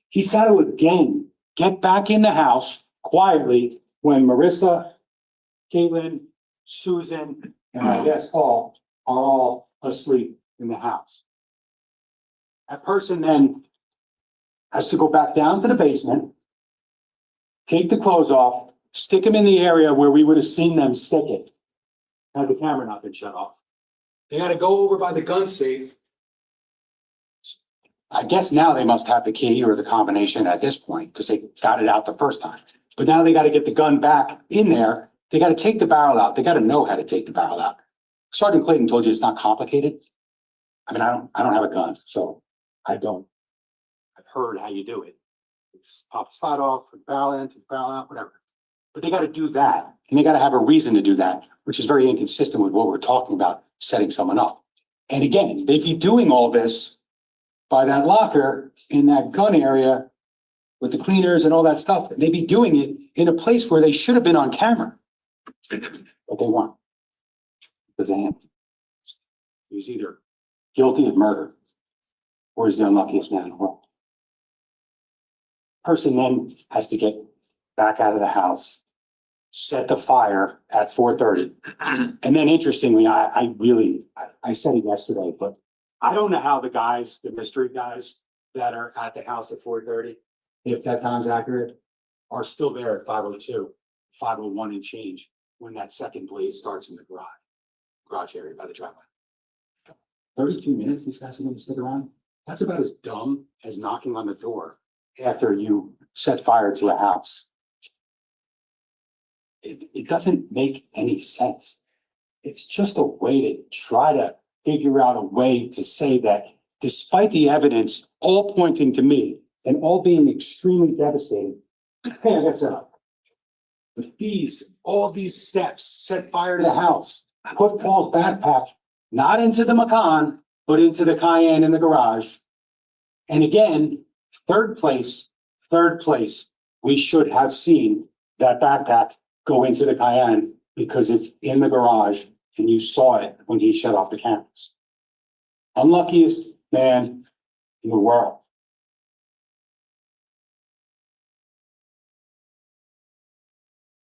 He's got to again get back in the house quietly when Marissa, Caitlin, Susan, and I guess Paul are all asleep in the house. That person then has to go back down to the basement, take the clothes off, stick them in the area where we would have seen them stick it. Had the camera not been shut off. They got to go over by the gun safe. I guess now they must have the key or the combination at this point because they got it out the first time. But now they got to get the gun back in there. They got to take the barrel out. They got to know how to take the barrel out. Sergeant Clayton told you it's not complicated. I mean, I don't have a gun, so I don't. I've heard how you do it. Just pop the slide off, put the barrel in, take the barrel out, whatever. But they got to do that, and they got to have a reason to do that, which is very inconsistent with what we're talking about, setting someone up. And again, they'd be doing all this by that locker in that gun area with the cleaners and all that stuff. They'd be doing it in a place where they should have been on camera, but they weren't. Because he was either guilty of murder or is the unluckiest man in the world. Person then has to get back out of the house, set the fire at 4:30. And then interestingly, I said it yesterday, but I don't know how the mystery guys that are at the house at 4:30, if that time's accurate, are still there at 5:02, 5:01 and change when that second blaze starts in the garage area by the driveway. 32 minutes these guys are going to sit around? That's about as dumb as knocking on the door after you set fire to a house. It doesn't make any sense. It's just a way to try to figure out a way to say that despite the evidence all pointing to me and all being extremely devastating, hey, I got set up. But all these steps set fire to the house, put Paul's backpack not into the Macan, but into the Cayenne in the garage. And again, third place, we should have seen that backpack go into the Cayenne because it's in the garage and you saw it when he shut off the cameras. Unluckiest man in the world.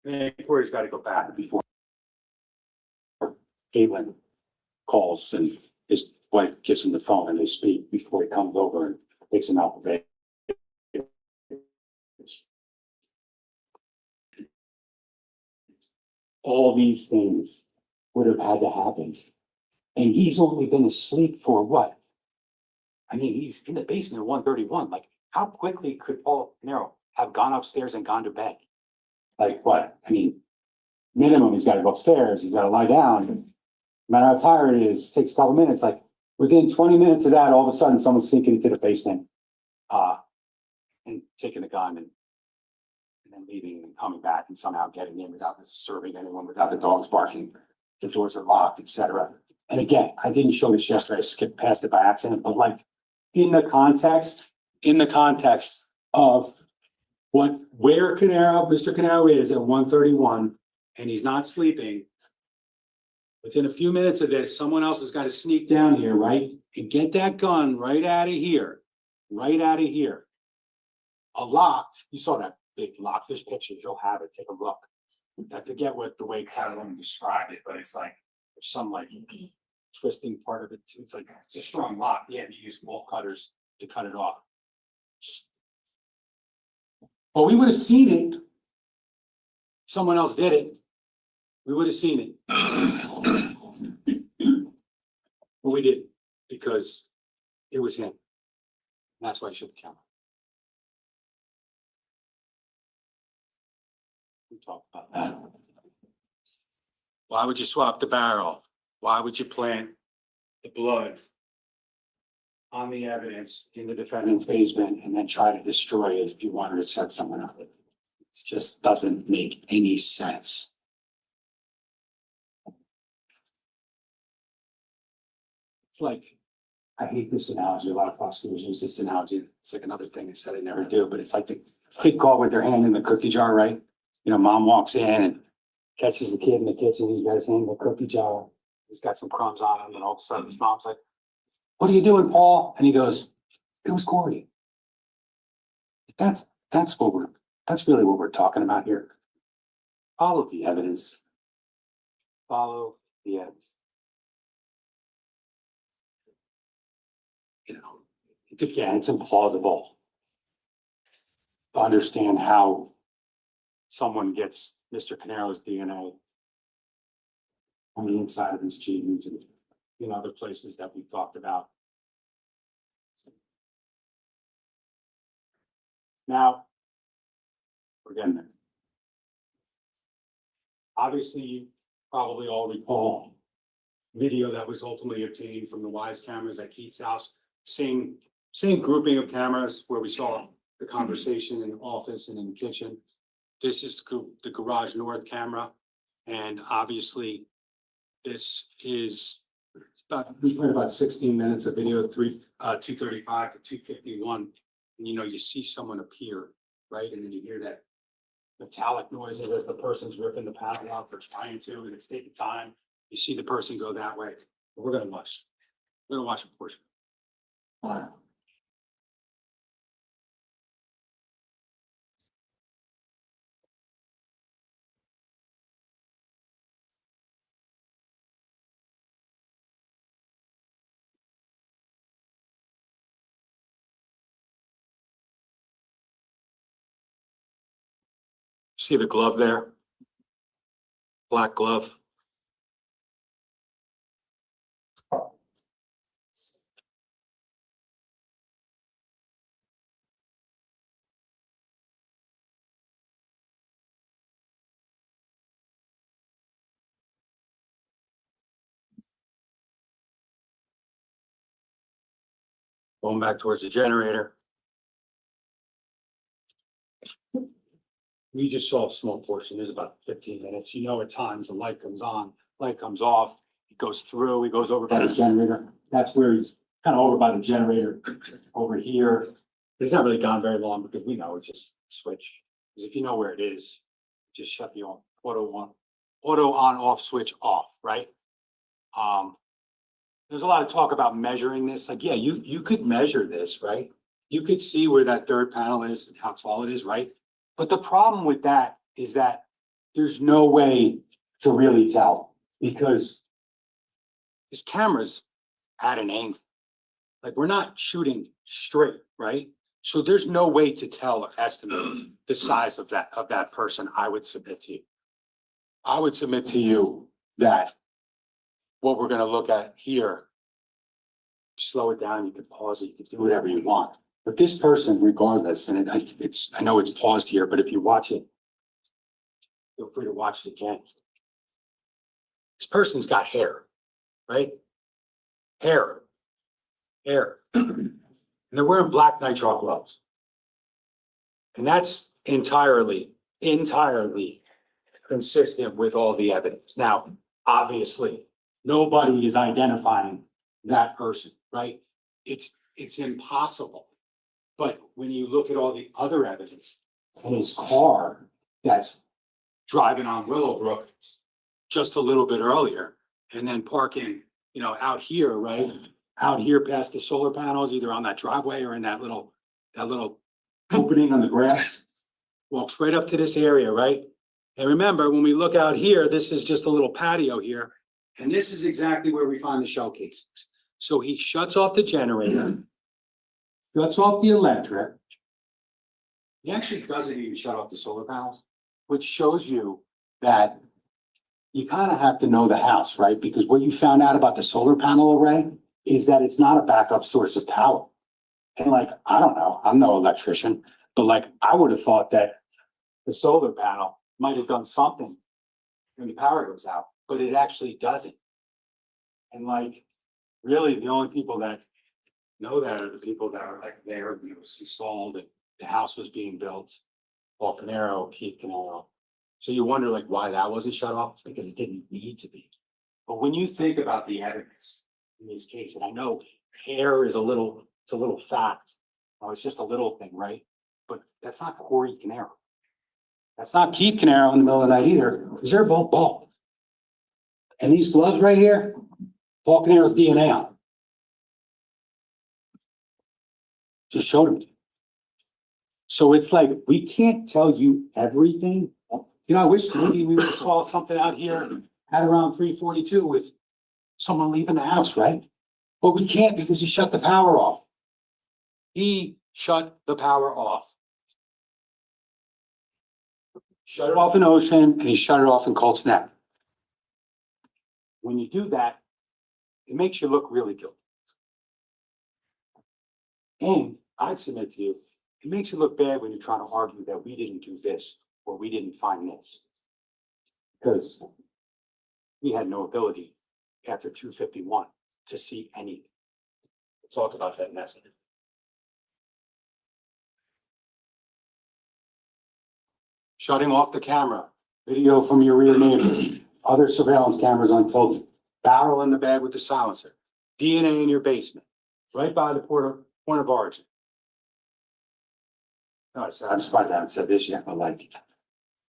And Corey's got to go back before Caitlin calls and his wife gives him the phone and they speak before he comes over and takes him out the bed. All these things would have had to happen. And he's only been asleep for what? I mean, he's in the basement at 1:31. Like, how quickly could Paul Caneiro have gone upstairs and gone to bed? Like what? I mean, minimum, he's got to go upstairs, he's got to lie down. No matter how tired it is, takes a couple minutes. Like within 20 minutes of that, all of a sudden someone's sneaking into the basement and taking the gun and then leaving and coming back and somehow getting in without serving anyone, without the dogs barking, the doors are locked, etc. And again, I didn't show this yesterday, I skipped past it by accident, but like in the context of where Mr. Caneiro is at 1:31 and he's not sleeping. Within a few minutes of this, someone else has got to sneak down here, right? And get that gun right out of here. A locked, you saw that big lock. There's pictures, you'll have it, take a look. I forget what the way Carolyn described it, but it's like there's some like twisting part of it. It's like it's a strong lock. Yeah, you use bolt cutters to cut it off. But we would have seen it. Someone else did it. We would have seen it. But we didn't because it was him. And that's why I shut the camera. We talked about that. Why would you swap the barrel? Why would you plant the blood on the evidence in the defendant's basement and then try to destroy it if you wanted to set someone up? It just doesn't make any sense. It's like, I hate this analogy. A lot of prosecutors use this analogy. It's like another thing I said I never do, but it's like the kid caught with their hand in the cookie jar, right? You know, mom walks in and catches the kid in the kitchen. He's got his hand in the cookie jar. He's got some crumbs on him, and all of a sudden his mom's like, what are you doing, Paul? And he goes, it was Corey. That's really what we're talking about here. Follow the evidence. Follow the evidence. You know, again, it's implausible to understand how someone gets Mr. Caneiro's DNA on the inside of his jeans and in other places that we've talked about. Now, we're getting there. Obviously, you probably all recall video that was ultimately obtained from the Wise cameras at Keith's house. Same grouping of cameras where we saw the conversation in the office and in the kitchen. This is the garage north camera. And obviously, this is we played about 16 minutes of video, 2:35 to 2:51. And you see someone appear, right? And then you hear that metallic noises as the person's ripping the panel out or trying to, and it's taking time. You see the person go that way. We're gonna watch. We're gonna watch a portion. See the glove there? Black glove. Going back towards the generator. We just saw a small portion. There's about 15 minutes. At times the light comes on, light comes off. He goes through, he goes over by the generator. That's where he's kind of over by the generator over here. But it's not really gone very long because we know it's just switch. Because if you know where it is, just shut the auto on off switch off, right? There's a lot of talk about measuring this. Like, yeah, you could measure this, right? You could see where that third panel is and how tall it is, right? But the problem with that is that there's no way to really tell because this camera's at an angle. Like, we're not shooting straight, right? So there's no way to tell or estimate the size of that person. I would submit to you. I would submit to you that what we're going to look at here, slow it down, you can pause it, you can do whatever you want. But this person, regardless, and I know it's paused here, but if you watch it, feel free to watch it again. This person's got hair, right? Hair. And they're wearing black nitrile gloves. And that's entirely consistent with all the evidence. Now, obviously, nobody is identifying that person, right? It's impossible. But when you look at all the other evidence in his car that's driving on Willowbrook just a little bit earlier and then parking, out here, right? Out here past the solar panels, either on that driveway or in that little opening on the grass, walks right up to this area, right? And remember, when we look out here, this is just a little patio here. And this is exactly where we find the shell casings. So he shuts off the generator, shuts off the electric. He actually doesn't even shut off the solar panels, which shows you that you kind of have to know the house, right? Because what you found out about the solar panel array is that it's not a backup source of power. And I don't know, I'm no electrician, but I would have thought that the solar panel might have done something when the power goes out, but it actually doesn't. And really the only people that know that are the people that are there, who saw that the house was being built, Paul Caneiro, Keith Caneiro. So you wonder why that wasn't shut off, because it didn't need to be. But when you think about the evidence in this case, and I know hair is it's a little fact. It's just a little thing, right? But that's not Corey Caneiro. That's not Keith Caneiro in the middle of the night either, because they're both bald. And these gloves right here, Paul Caneiro's DNA on them. Just showed him to you. So it's like, we can't tell you everything. You know, I wish maybe we would have saw something out here at around 3:42 with someone leaving the house, right? But we can't because he shut the power off. He shut the power off. Shut it off in Ocean and he shut it off in Colts Neck. When you do that, it makes you look really guilty. And I'd submit to you, it makes it look bad when you're trying to argue that we didn't do this or we didn't find this. Because we had no ability after 2:51 to see anything. We'll talk about that in a second. Shutting off the camera, video from your rear neighbor, other surveillance cameras on Tilden, barrel in the bag with the silencer, DNA in your basement, right by the point of origin. No, I'm surprised I haven't said this yet, but like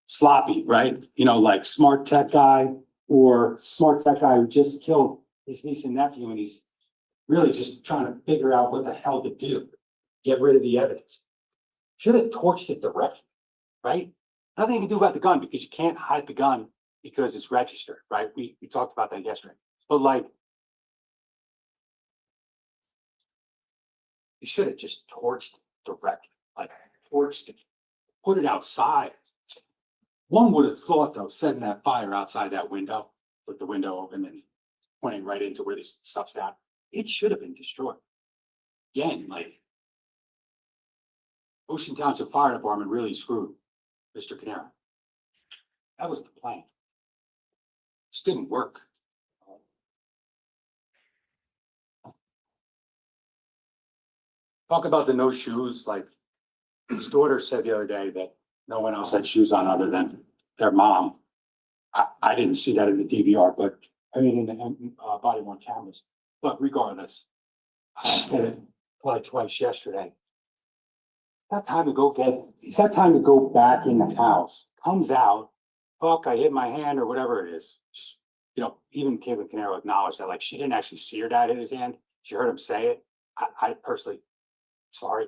sloppy, right? You know, like smart tech guy or smart tech guy who just killed his niece and nephew and he's really just trying to figure out what the hell to do. Get rid of the evidence. Should have torched it directly, right? Nothing you can do about the gun because you can't hide the gun because it's registered, right? We talked about that yesterday. But like, you should have just torched it directly, like torched it, put it outside. One would have thought though, setting that fire outside that window, with the window open and pointing right into where this stuff's down, it should have been destroyed. Again, like Ocean Township Fire Department really screwed Mr. Caneiro. That was the plan. Just didn't work. Talk about the no shoes, like his daughter said the other day that no one else had shoes on other than their mom. I didn't see that in the DVR, but I mean, in the body worn cameras. But regardless, I said it probably twice yesterday. He's got time to go back in the house, comes out, fuck, I hit my hand or whatever it is. You know, even Keith Caneiro acknowledged that, like, she didn't actually see her dad hit his hand. She heard him say it. I personally, sorry.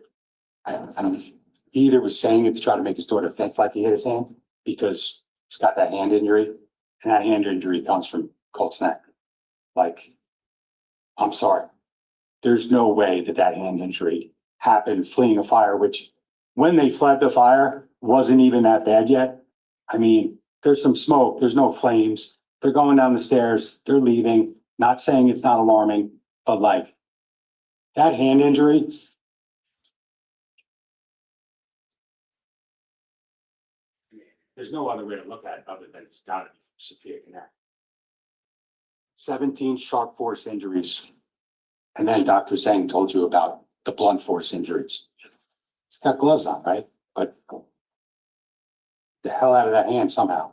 I don't, he either was saying it to try to make his daughter think like he hit his hand because he's got that hand injury, and that hand injury comes from Colts Neck. Like, I'm sorry. There's no way that hand injury happened fleeing a fire, which when they fled the fire wasn't even that bad yet. I mean, there's some smoke, there's no flames. They're going down the stairs, they're leaving, not saying it's not alarming, but like that hand injury. There's no other way to look at it other than it's gotta be Sophia Caneiro. 17 sharp force injuries. And then Dr. Zhang told you about the blunt force injuries. It's got gloves on, right? But the hell out of that hand somehow.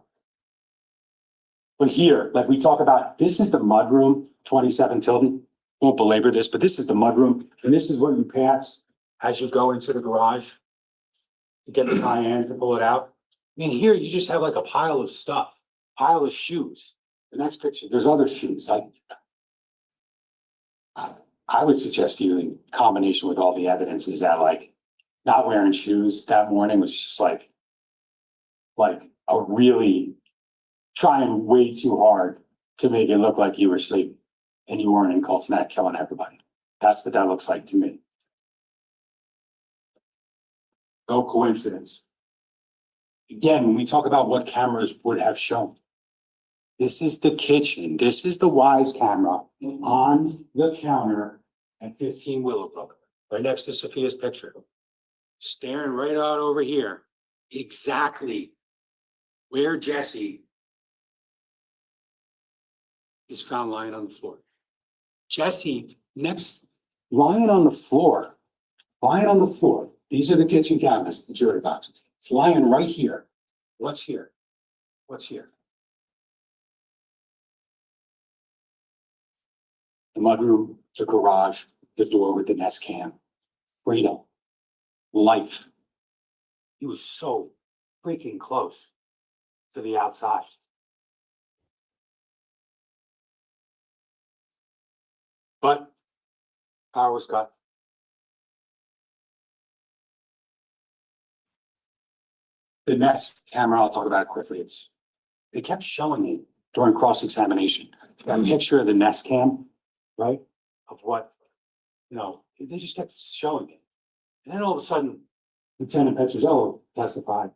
But here, like we talk about, this is the mudroom, 27 Tilden. Won't belabor this, but this is the mudroom. And this is what you pass as you go into the garage to get the cayenne to pull it out. I mean, here you just have like a pile of stuff, pile of shoes. The next picture, there's other shoes. I would suggest you in combination with all the evidence is that like not wearing shoes that morning was just like a really trying way too hard to make it look like you were asleep and you weren't in Colts Neck killing everybody. That's what that looks like to me. No coincidence. Again, when we talk about what cameras would have shown, this is the kitchen. This is the Wise camera on the counter at 15 Willowbrook, right next to Sophia's picture. Staring right out over here, exactly where Jesse is found lying on the floor. Jesse, next, lying on the floor. These are the kitchen cabinets, the jury box. It's lying right here. What's here? What's here? The mudroom, the garage, the door with the Nest cam. Freedom. Life. He was so freaking close to the outside. But power was cut. the Nest camera, I'll talk about it quickly. They kept showing me during cross-examination, that picture of the Nest cam, right? Of what, they just kept showing me. And then all of a sudden, Lieutenant Petrozello testified.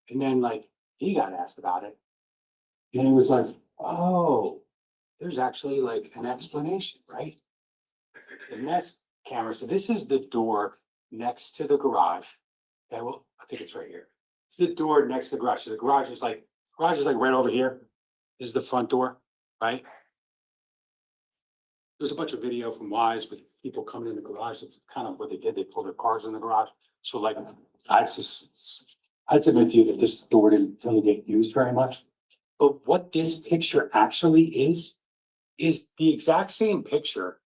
And then like, he got asked about it. And he was like, oh, there's actually like an explanation, right? The Nest camera, so this is the door next to the garage. I think it's right here. It's the door next to the garage. So the garage is like right over here. This is the front door, right? There's a bunch of video from Wise with people coming in the garage. That's kind of what they did. They pulled their cars in the garage. So like, I'd submit to you that this door didn't really get used very much. But what this picture actually is the exact same picture,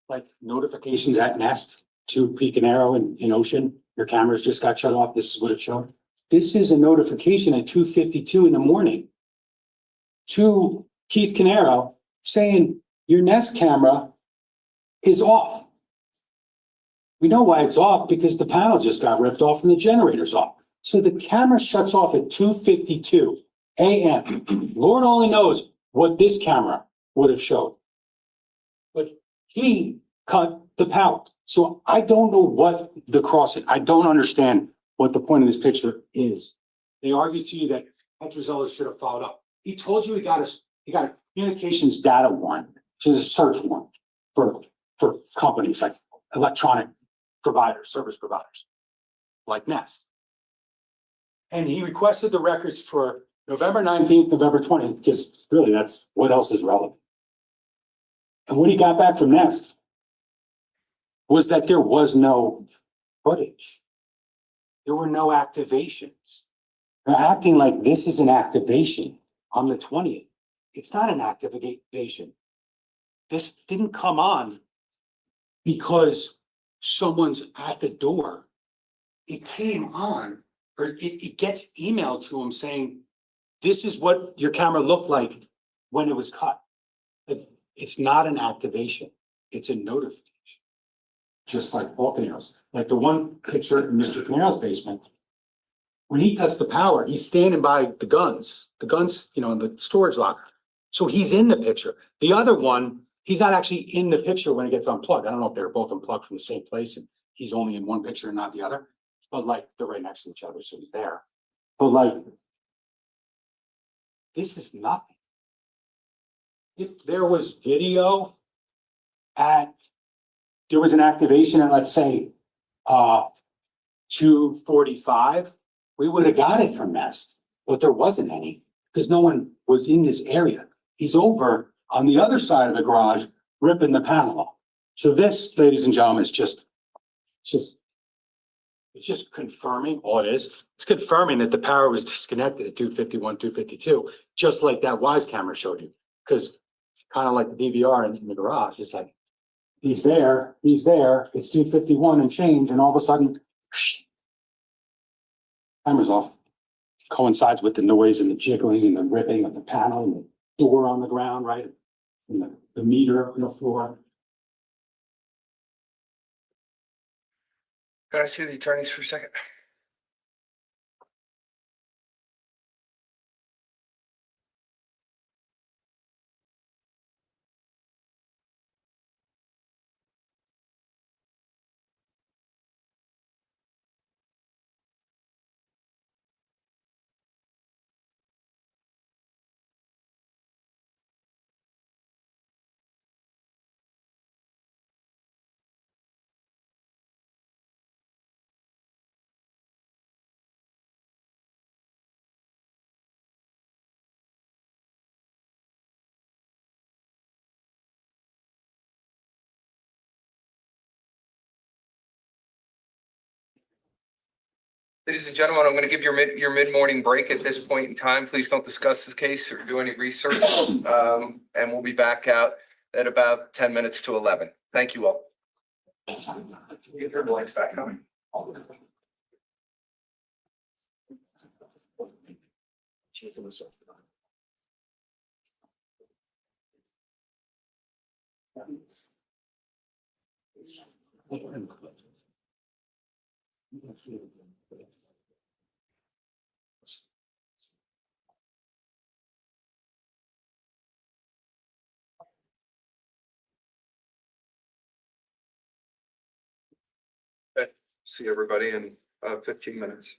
like notifications at Nest to Keith Caneiro in Ocean. Your cameras just got shut off. This is what it showed. This is a notification at 2:52 in the morning to Keith Caneiro saying your Nest camera is off. We know why it's off, because the panel just got ripped off and the generator's off. So the camera shuts off at 2:52 a.m. Lord only knows what this camera would have showed. But he cut the power. So I don't know what I don't understand what the point of this picture is. They argue to you that Petrozello should have followed up. He told you he got a communications data warrant, which is a search warrant for companies like electronic providers, service providers, like Nest. And he requested the records for November 19th, November 20th, because really that's what else is relevant. And what he got back from Nest was that there was no footage. There were no activations. They're acting like this is an activation on the 20th. It's not an activation. This didn't come on because someone's at the door. It came on, or it gets emailed to him saying, this is what your camera looked like when it was cut. It's not an activation. It's a notification. Just like Paul Caneiro's. Like the one picture in Mr. Caneiro's basement, when he cuts the power, he's standing by the guns, in the storage locker. So he's in the picture. The other one, he's not actually in the picture when it gets unplugged. I don't know if they're both unplugged from the same place and he's only in one picture and not the other, but like they're right next to each other, so he's there. But like, this is nothing. If there was video there was an activation at, let's say, 2:45, we would have got it from Nest, but there wasn't any because no one was in this area. He's over on the other side of the garage ripping the panel off. So this, ladies and gentlemen, is just confirming all it is. It's confirming that the power was disconnected at 2:51, 2:52, just like that Wise camera showed you. Because kind of like the DVR in the garage, it's like, he's there, it's 2:51 and change, and all of a sudden, camera's off. Coincides with the noise and the jiggling and the ripping of the panel and the door on the ground, right? And the meter on the floor. Can I see the attorneys for a second? Ladies and gentlemen, I'm going to give your mid-morning break at this point in time. Please don't discuss this case or do any research. And we'll be back out at about 10 minutes to 11. Thank you all. Get your lights back on. See everybody in 15 minutes.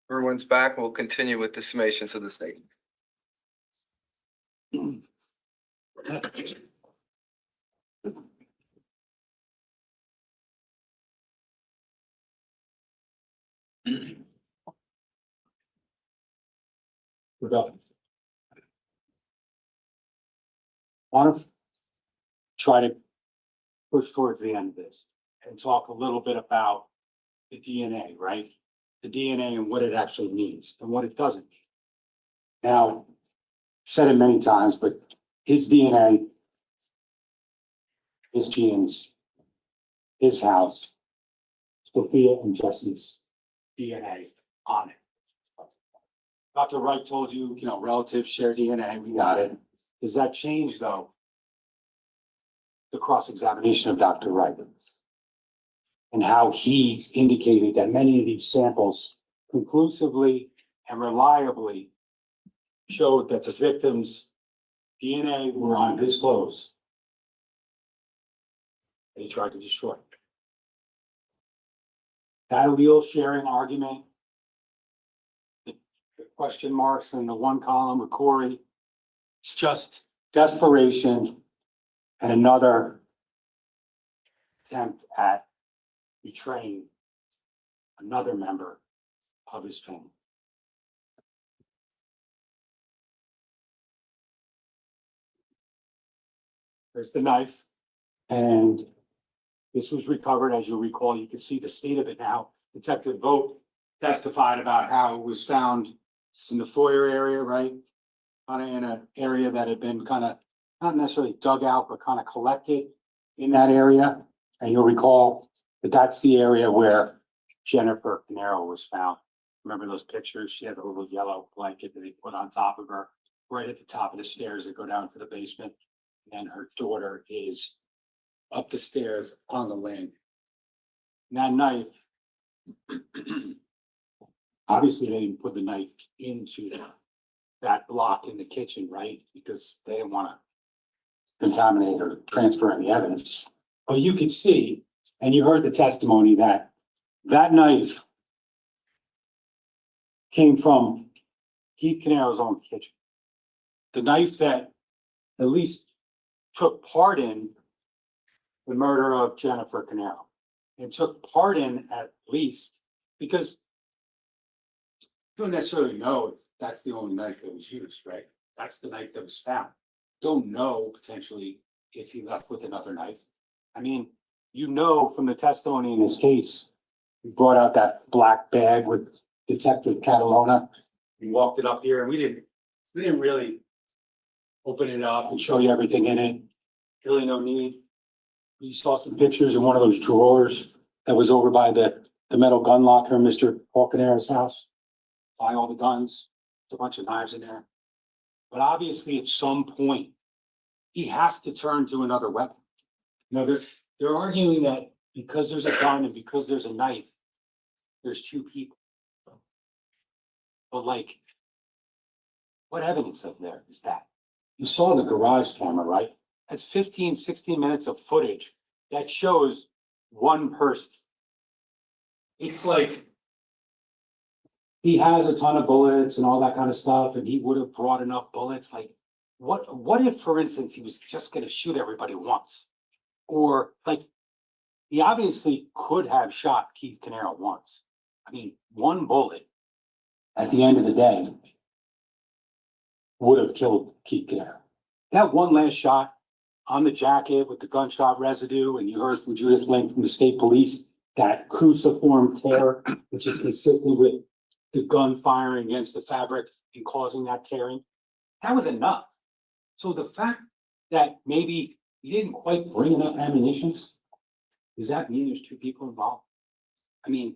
Everyone's back. We'll continue with the summations of the state. We're done. Want to try to push towards the end of this and talk a little bit about the DNA, right? The DNA and what it actually means and what it doesn't mean. Now, I've said it many times, but his DNA, his genes, his house, Sophia and Jesse's DNA on it. Dr. Wright told you, relatives share DNA, we got it. Does that change, though, the cross-examination of Dr. Wright and how he indicated that many of these samples conclusively and reliably showed that the victim's DNA were on his clothes that he tried to destroy? That allele sharing argument, the question marks in the one column with Corey, it's just desperation and another attempt at betraying another member of his family. There's the knife, and this was recovered, as you'll recall. You can see the state of it now. Detective Vogt testified about how it was found in the foyer area, right? Kind of in an area that had been kind of not necessarily dug out, but kind of collected in that area. And you'll recall that that's the area where Jennifer Caneiro was found. Remember those pictures? She had a little yellow blanket that they put on top of her, right at the top of the stairs that go down to the basement. And her daughter is up the stairs on the landing. And that knife, obviously they didn't put the knife into that block in the kitchen, right? Because they didn't want to contaminate or transfer any evidence. But you could see, and you heard the testimony, that that knife came from Keith Caneiro's own kitchen. The knife that at least took part in the murder of Jennifer Caneiro, and took part in at least, because you don't necessarily know if that's the only knife that was used, right? That's the knife that was found. Don't know potentially if he left with another knife. I mean, from the testimony in this case, we brought out that black bag with Detective Catalona. We walked it up here, and we didn't really open it up and show you everything in it. Really no need. We saw some pictures in one of those drawers that was over by the metal gun locker in Mr. Paul Caneiro's house. Buy all the guns. There's a bunch of knives in there. But obviously at some point, he has to turn to another weapon. They're arguing that because there's a gun and because there's a knife, there's two people. But what evidence of there is that? You saw the garage camera, right? That's 15, 16 minutes of footage that shows one person. It's like he has a ton of bullets and all that kind of stuff, and he would have brought enough bullets. What if, for instance, he was just going to shoot everybody once? Or he obviously could have shot Keith Caneiro once. I mean, one bullet at the end of the day would have killed Keith Caneiro. That one last shot on the jacket with the gunshot residue, and you heard from Judith Link from the state police, that cruciform tear, which is consistent with the gun firing against the fabric and causing that tearing, that was enough. So the fact that maybe he didn't quite bring enough ammunition, does that mean there's two people involved? I mean,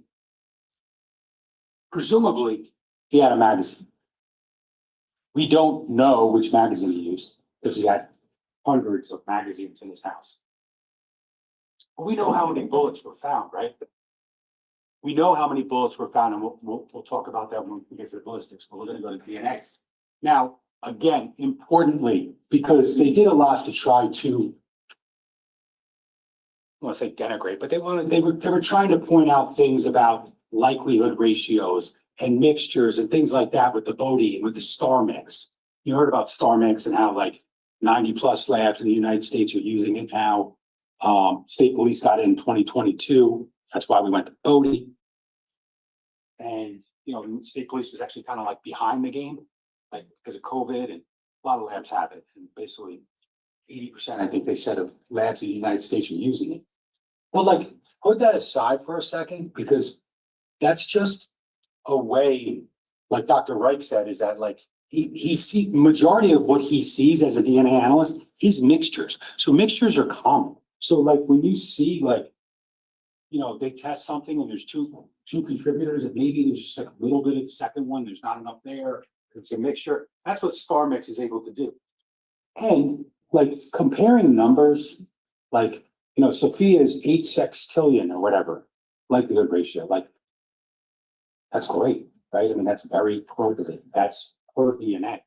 presumably he had a magazine. We don't know which magazine he used because he had hundreds of magazines in his house. But we know how many bullets were found, right? We know how many bullets were found, and we'll talk about that when we get to the ballistics, but we're going to go to DNA. Now, again, importantly, because they did a lot to try to, I want to say denigrate, but they were trying to point out things about likelihood ratios and mixtures and things like that with the Bodie and with the Star Mix. You heard about Star Mix and how like 90+ labs in the United States are using it now. State police got it in 2022. That's why we went to Bodie. And, you know, the state police was actually kind of like behind the game, like because of COVID, and a lot of labs have it. And basically 80%, I think they said, of labs in the United States are using it. Well, like, put that aside for a second, because that's just a way, like Dr. Reich said, is that like, he see majority of what he sees as a DNA analyst is mixtures. So mixtures are common. So like when you see like, you know, they test something and there's two contributors and maybe there's just like a little bit of the second one, there's not enough there. It's a mixture. That's what Star Mix is able to do. And like comparing numbers, like, you know, Sophia is 8 sextillion or whatever, likelihood ratio, like that's great, right? I mean, that's very appropriate. That's per DNA.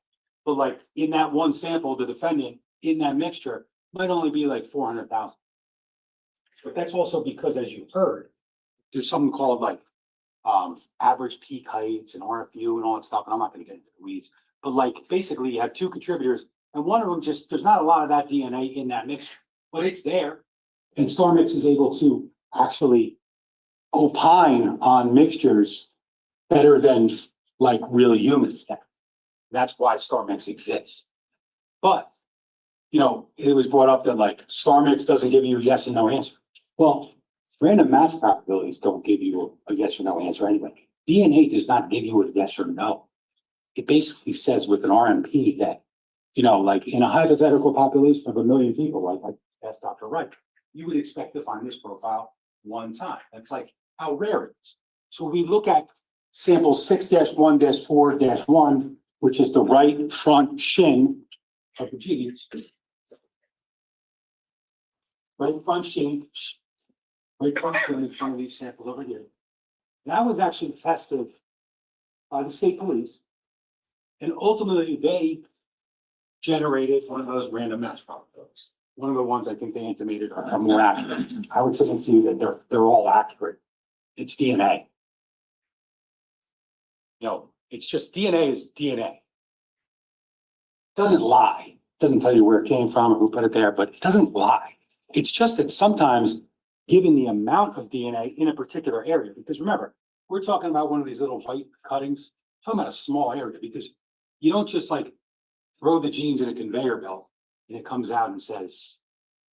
But like in that one sample, the defendant in that mixture might only be like 400,000. But that's also because, as you heard, there's something called like average peak heights and RFU and all that stuff. And I'm not going to get into the weeds, but like basically you have two contributors and one of them just, there's not a lot of that DNA in that mixture, but it's there. And Star Mix is able to actually opine on mixtures better than like really humans can. That's why Star Mix exists. But, you know, it was brought up that like Star Mix doesn't give you a yes and no answer. Well, random match probabilities don't give you a yes or no answer anyway. DNA does not give you a yes or no. It basically says with an RMP that, you know, like in a hypothetical population of 1 million people, like asked Dr. Wright, you would expect to find this profile one time. That's like how rare it is. So we look at sample 6-1-4-1, which is the right front shin of the genes. Right front shin, right front shin in front of these samples over here. That was actually tested by the state police. And ultimately they generated one of those random match probabilities. One of the ones I think they intimated are more accurate. I would submit to you that they're all accurate. It's DNA. You know, it's just DNA is DNA. It doesn't lie. It doesn't tell you where it came from or who put it there, but it doesn't lie. It's just that sometimes, given the amount of DNA in a particular area, because remember, we're talking about one of these little white cuttings, talking about a small area, because you don't just like throw the genes in a conveyor belt and it comes out and says,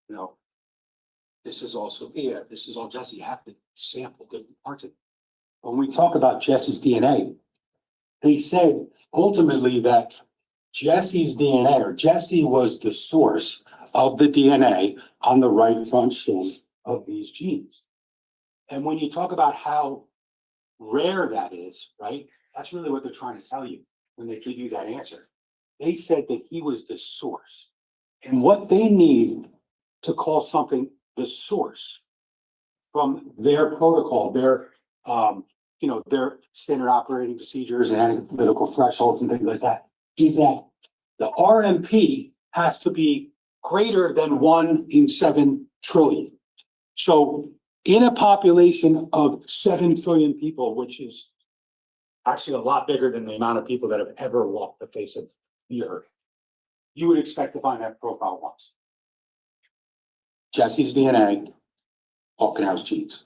you know, this is all Sophia, this is all Jesse. You have to sample different parts of it. When we talk about Jesse's DNA, they said ultimately that Jesse's DNA, or Jesse was the source of the DNA on the right front shin of these genes. And when you talk about how rare that is, right? That's really what they're trying to tell you when they give you that answer. They said that he was the source. And what they need to call something the source from their protocol, their you know, their standard operating procedures and analytical thresholds and things like that, is that the RMP has to be greater than 1 in 7 trillion. So in a population of 7 trillion people, which is actually a lot bigger than the amount of people that have ever walked the face of the earth, you would expect to find that profile once. Jesse's DNA, Paul Caneiro's genes.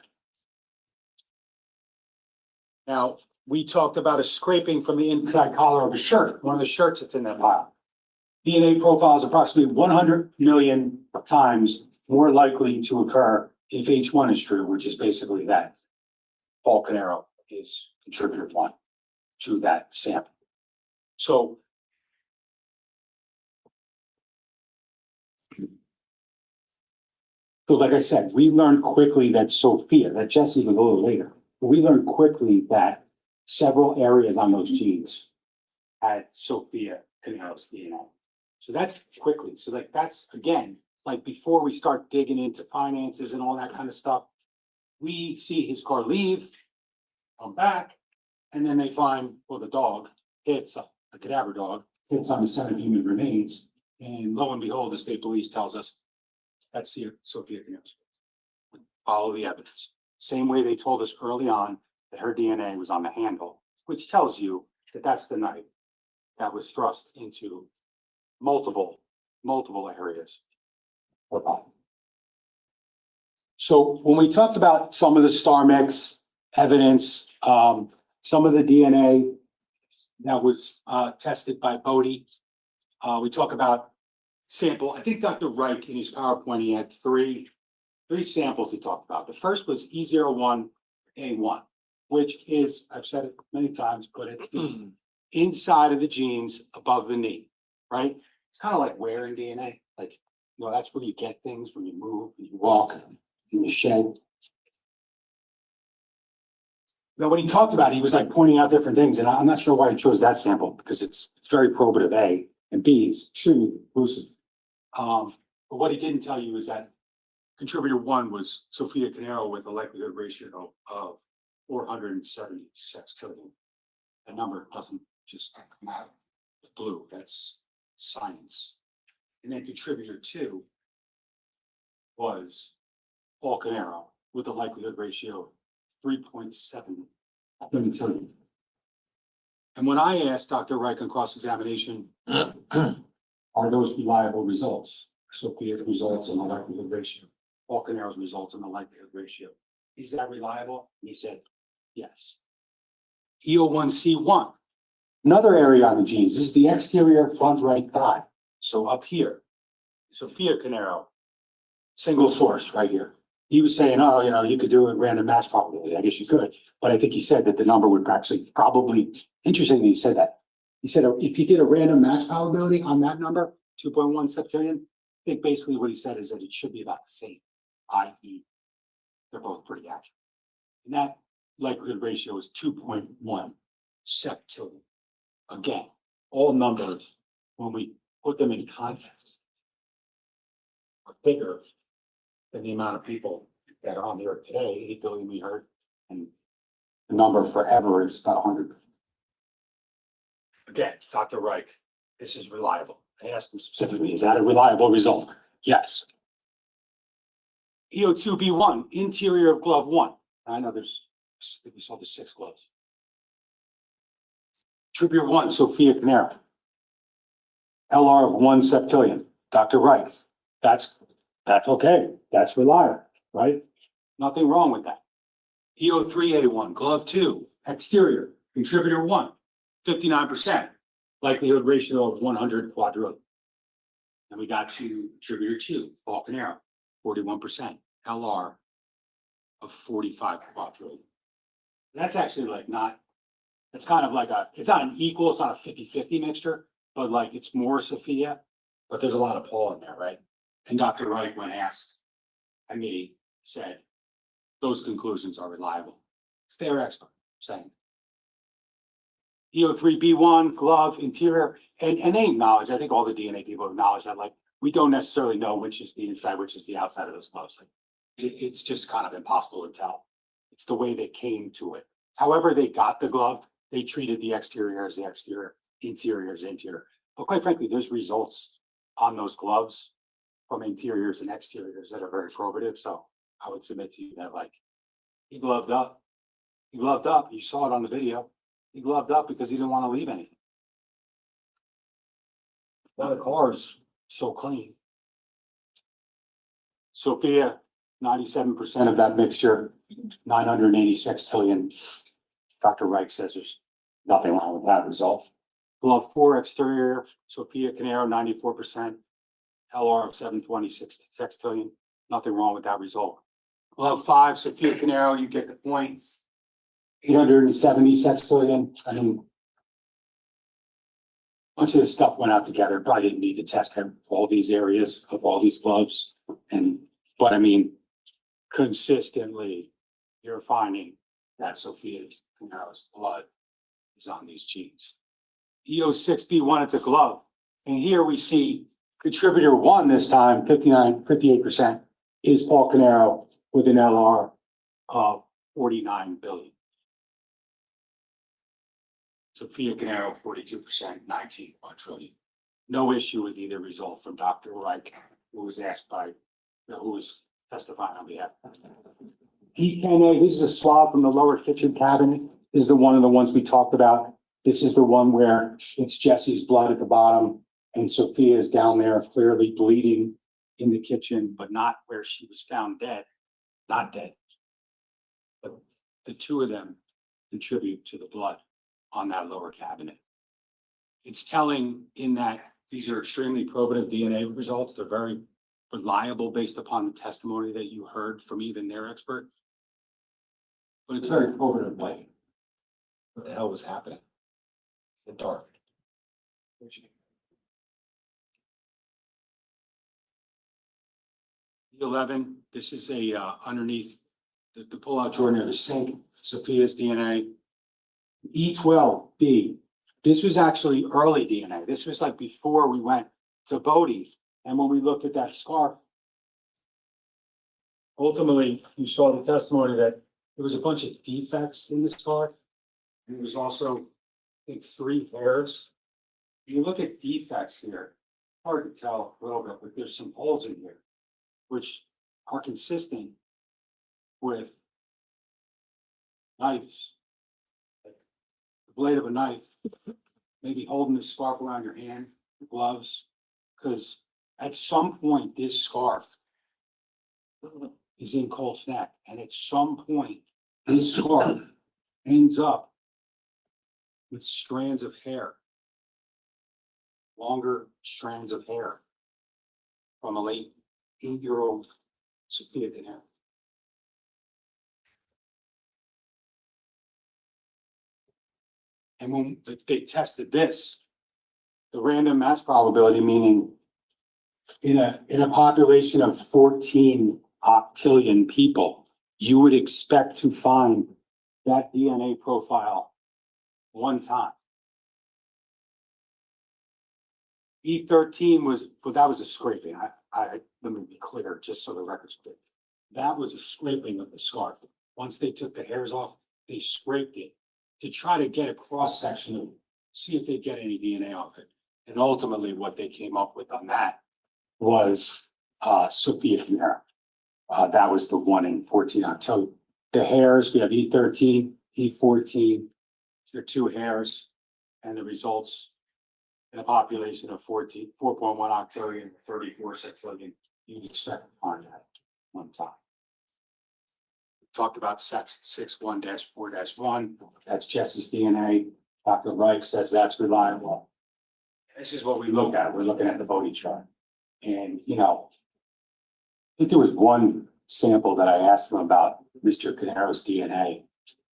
Now, we talked about a scraping from the inside collar of a shirt, one of the shirts that's in that pile. DNA profile is approximately 100 million times more likely to occur if H1 is true, which is basically that Paul Caneiro is contributor 1 to that sample. So like I said, we learned quickly that Sophia, that Jesse was a little later, but we learned quickly that several areas on those genes had Sophia Caneiro's DNA. So that's quickly. So like that's, again, like before we start digging into finances and all that kind of stuff, we see his car leave, come back, and then they find, well, the dog hits, the cadaver dog, hits on the set of human remains, and lo and behold, the state police tells us that's Sophia Caneiro's. Follow the evidence. Same way they told us early on that her DNA was on the handle which tells you that that's the knife that was thrust into multiple areas. So when we talked about some of the star mix evidence, some of the DNA that was tested by Bodie, we talk about sample. I think Dr. Reich in his PowerPoint, he had three samples he talked about. The first was E01A1, which is, I've said it many times, but it's the inside of the genes above the knee, right? It's kind of like wearing DNA, like, you know, that's where you get things when you move, when you walk, in the shed. Now, when he talked about it, he was like pointing out different things, and I'm not sure why he chose that sample, because it's very probative, A, and B, it's extremely conclusive. But what he didn't tell you is that contributor one was Sophia Caneiro with a likelihood ratio of 470 sextillion. The number doesn't just come out of the blue, that's science. And then contributor two was Paul Caneiro with a likelihood ratio of 3.7 quintillion. And when I asked Dr. Reich on cross-examination, are those reliable results? Sophia's results and the likelihood ratio, Paul Caneiro's results and the likelihood ratio. Is that reliable? And he said, yes. EO1C1, another area on the genes. This is the exterior front right thigh. So up here, Sophia Caneiro, single source right here. He was saying, oh, you know, you could do a random match probability. I guess you could. But I think he said that the number would actually probably, interestingly, he said that. He said, if you did a random match probability on that number, 2.1 septillion, I think basically what he said is that it should be about the same, i.e. they're both pretty accurate. And that likelihood ratio is 2.1 septillion. Again, all numbers, when we put them in context, are bigger than the amount of people that are on the earth today, 8 billion we heard, and the number forever is about 100. Again, Dr. Reich, this is reliable. I asked him specifically, is that a reliable result? Yes. EO2B1, interior of glove 1. I know there's, I think we saw the 6 gloves. Contributor 1, Sophia Caneiro. LR of 1 septillion, Dr. Reich. That's okay. That's reliable, right? Nothing wrong with that. EO3A1, glove 2, exterior, contributor 1, 59%, likelihood ratio of 100 quadrillion. And we got to contributor 2, Paul Caneiro, 41%, LR of 45 quadrillion. That's actually like not, it's kind of like it's not an equal, it's not a 50-50 mixture, but like it's more Sophia, but there's a lot of Paul in there, right? And Dr. Wright, when asked by me, said, those conclusions are reliable. It's their expert saying. EO3B1, glove, interior, and they acknowledge, I think all the DNA people acknowledge that, like, we don't necessarily know which is the inside, which is the outside of those gloves. Like, it's just kind of impossible to tell. It's the way they came to it. However they got the glove, they treated the exterior as the exterior, interior as interior. But quite frankly, there's results on those gloves from interiors and exteriors that are very probative. So I would submit to you that, like, he gloved up. He gloved up. You saw it on the video. He gloved up because he didn't want to leave anything. Now the car is so clean. Sophia, 97% of that mixture, 986 sextillion. Dr. Reich says there's nothing wrong with that result. Glove 4 exterior, Sophia Caneiro, 94%. LR of 726 sextillion. Nothing wrong with that result. Glove 5, Sophia Caneiro, you get the point. 870 sextillion. I mean, a bunch of this stuff went out together. Probably didn't need to test all these areas of all these gloves. But I mean, consistently, you're finding that Sophia Caneiro's blood is on these genes. EO6B1 at the glove. And here we see contributor 1 this time, 58%, is Paul Caneiro with an LR of 49 billion. Sophia Caneiro, 42%, 19 quadrillion. No issue with either result from Dr. Reich, who was asked by, who was testifying on behalf. Keith Caneiro, this is a swab from the lower kitchen cabinet. is one of the ones we talked about. This is the one where it's Jesse's blood at the bottom and Sophia is down there clearly bleeding in the kitchen, but not where she was found dead, not dead. But the two of them contribute to the blood on that lower cabinet. It's telling in that these are extremely probative DNA results. They're very reliable based upon the testimony that you heard from even their expert. But it's very probative, like, what the hell was happening? The dark. 11, this is a underneath the pull-out drawer near the sink, Sophia's DNA. E12B, this was actually early DNA. This was like before we went to Bodie. And when we looked at that scarf, ultimately, you saw the testimony that there was a bunch of defects in the scarf. And there was also, I think, 3 hairs. You look at defects here, hard to tell a little bit, but there's some holes in here, which are consistent with knives. The blade of a knife, maybe holding the scarf around your hand, the gloves, because at some point this scarf is in Colt's neck, and at some point this scarf ends up with strands of hair, longer strands of hair from a late 8-year-old Sophia Caneiro. And when they tested this, the random mass probability, meaning in a population of 14 octillion people, you would expect to find that DNA profile one time. E13 was, well, that was a scraping. Let me be clear, just so the record's clear. That was a scraping of the scarf. Once they took the hairs off, they scraped it to try to get a cross section of, see if they get any DNA off it. And ultimately what they came up with on that was Sophia Caneiro. That was the 1 in 14 octillion. The hairs, we have E13, E14, there are 2 hairs, and the results in a population of 4.1 octillion, 34 sextillion, you'd expect to find that one time. We talked about section 61-4-1, that's Jesse's DNA. Dr. Reich says that's reliable. This is what we look at. We're looking at the Bodie chart. And, you know, I think there was one sample that I asked him about Mr. Caneiro's DNA,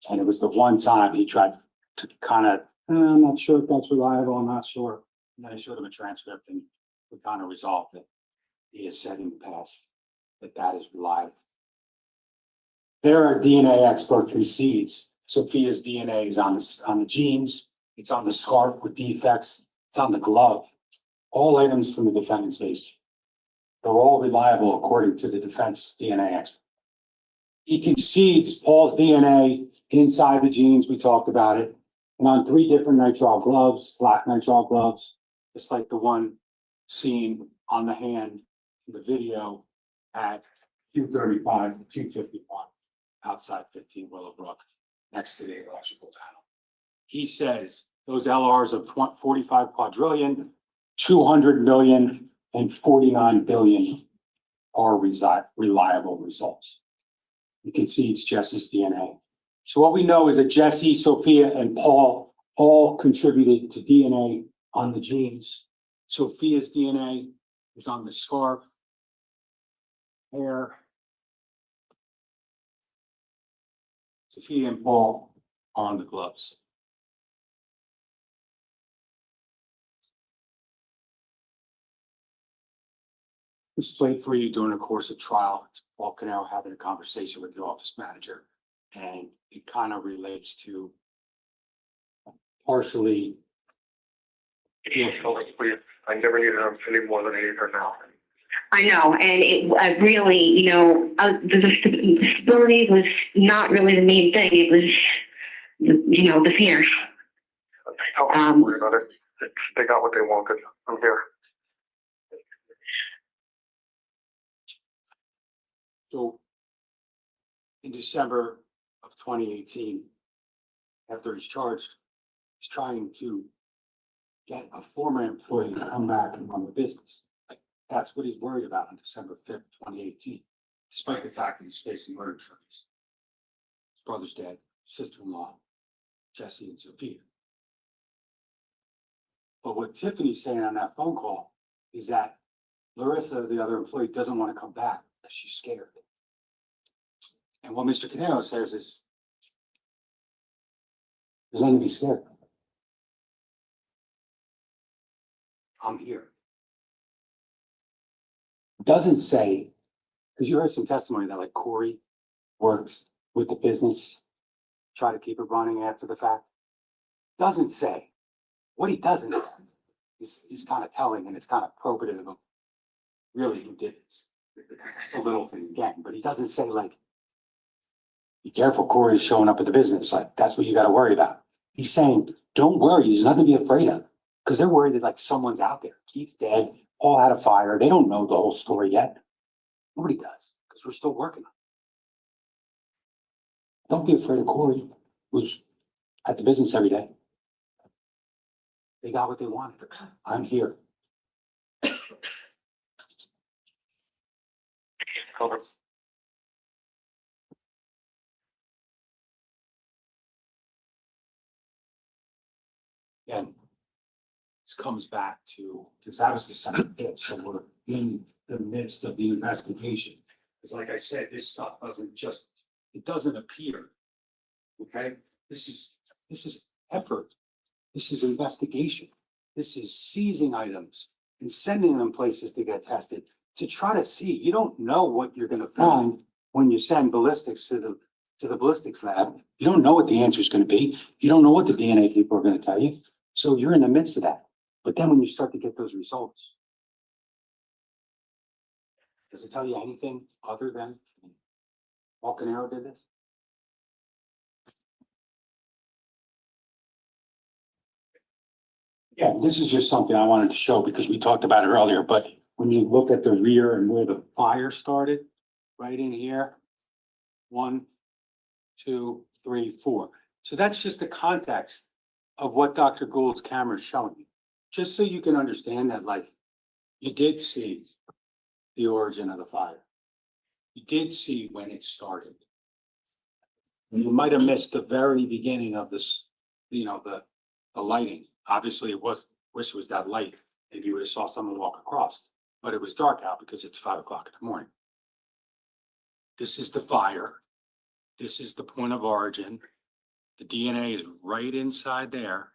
and it was the one time he tried to kind of, I'm not sure if that's reliable, I'm not sure. And then I showed him a transcript and we kind of resolved it. He has said in the past that that is reliable. Their DNA expert concedes Sophia's DNA is on the jeans, it's on the scarf with defects, it's on the glove. All items from the defendant's case. They're all reliable according to the defense DNA expert. He concedes Paul's DNA inside the jeans, we talked about it, and on 3 different nitrile gloves, black nitrile gloves, just like the one seen on the hand in the video at 2:35 to 2:51 outside 15 Willowbrook, next to the electrical panel. He says those LRs of 45 quadrillion, 200 million, and 49 billion are reliable results. You can see it's Jesse's DNA. So what we know is that Jesse, Sophia, and Paul all contributed to DNA on the jeans. Sophia's DNA is on the scarf, hair. Sophia and Paul are on the gloves. This played for you during the course of trial. It's Paul Caneiro having a conversation with the office manager, and it kind of relates to partially. I never knew him any more than I knew her now. I know, and it really, you know, the stability was not really the main thing. It was, you know, the fear. Don't worry about it. They got what they wanted. I'm here. So in December of 2018, after he's charged, he's trying to get a former employee to come back and run the business. Like, that's what he's worried about on December 5th, 2018, despite the fact that he's facing murder charges. His brother's dead, sister-in-law, Jesse and Sophia. But what Tiffany's saying on that phone call is that Larissa, the other employee, doesn't want to come back because she's scared. And what Mr. Caneiro says is, there's nothing to be scared of. I'm here. Doesn't say, because you heard some testimony that like Corey works with the business, try to keep it running after the fact. Doesn't say. What he doesn't is kind of telling, and it's kind of probative of really who did this. It's a little thing again, but he doesn't say like, be careful, Corey's showing up at the business. Like, that's what you got to worry about. He's saying, don't worry, there's nothing to be afraid of. Because they're worried that like someone's out there. Keith's dead, Paul had a fire. They don't know the whole story yet. Nobody does, because we're still working on it. Don't be afraid of Corey, who's at the business every day. They got what they wanted. I'm here. Again, this comes back to, because that was the second bit, so we're in the midst of the investigation. Because like I said, this stuff doesn't just, it doesn't appear. Okay, this is effort. This is investigation. This is seizing items and sending them places to get tested to try to see. You don't know what you're going to find when you send ballistics to the ballistics lab. You don't know what the answer is going to be. You don't know what the DNA people are going to tell you. So you're in the midst of that. But then when you start to get those results, does it tell you anything other than Paul Caneiro did this? Yeah, this is just something I wanted to show because we talked about it earlier, but when you look at the rear and where the fire started, right in here, 1, 2, 3, 4. So that's just the context of what Dr. Gould's camera is showing you. Just so you can understand that, like, you did see the origin of the fire. You did see when it started. You might have missed the very beginning of this, you know, the lighting. Obviously, it was, wish it was that light. Maybe you would have saw someone walk across, but it was dark out because it's 5 o'clock in the morning. This is the fire. This is the point of origin. The DNA is right inside there.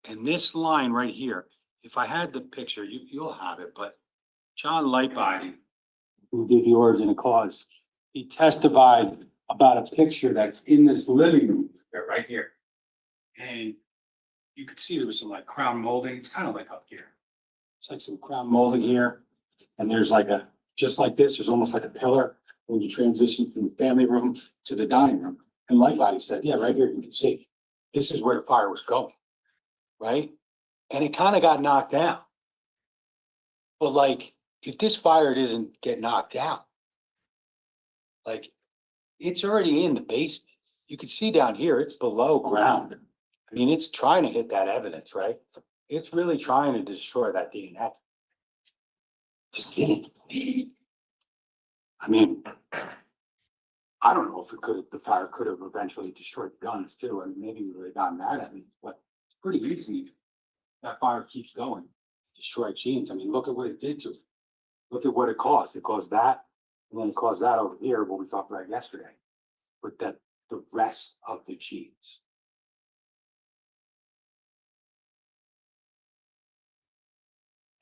And this line right here, if I had the picture, you'll have it, but John Lightbody, who did the origin of cause, he testified about a picture that's in this living room right here. And you could see there was some like crown molding. It's kind of like up here. It's like some crown molding here. And there's like a, just like this, there's almost like a pillar when you transition from the family room to the dining room. And Lightbody said, yeah, right here, you can see, this is where the fire was going, right? And it kind of got knocked down. But like, if this fire doesn't get knocked down, like, it's already in the basement. You can see down here, it's below ground. I mean, it's trying to hit that evidence, right? It's really trying to destroy that DNA. Just kidding. I mean, I don't know if it could, the fire could have eventually destroyed the guns too. I mean, maybe we would have gotten mad at me, but it's pretty easy. That fire keeps going, destroy genes. I mean, look at what it did to it. Look at what it caused. It caused that, and then it caused that over here, what we talked about yesterday, with that the rest of the genes.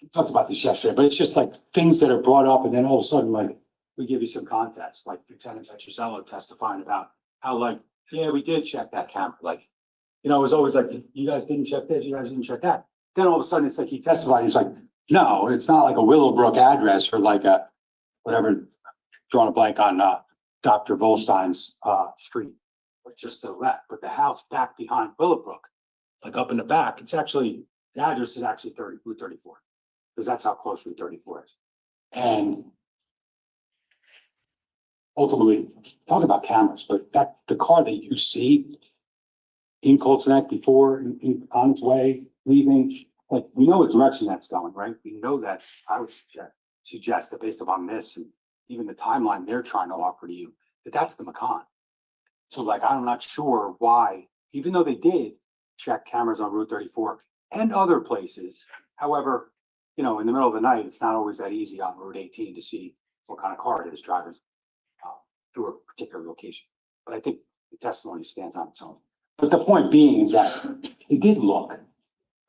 We talked about this yesterday, but it's just like things that are brought up, and then all of a sudden, like, we give you some context, like Lieutenant Petrozello testifying about how, like, yeah, we did check that camera. Like, you know, it was always like, you guys didn't check this, you guys didn't check that. Then all of a sudden, it's like he testified. He's like, no, it's not like a Willowbrook address or like a whatever, drawing a blank on Dr. Volstein's street, or just to the left. But the house back behind Willowbrook, like up in the back, it's actually, the address is actually Route 34, because that's how close Route 34 is. And ultimately, talk about cameras, but that the car that you see in Colts Neck before, on its way, leaving. Like, we know what direction that's going, right? We know that's, I would suggest that based upon this and even the timeline they're trying to offer to you, that that's the Macon. So like, I'm not sure why, even though they did check cameras on Route 34 and other places. However, you know, in the middle of the night, it's not always that easy on Route 18 to see what kind of car it is driving through a particular location. But I think the testimony stands on its own. But the point being is that it did look,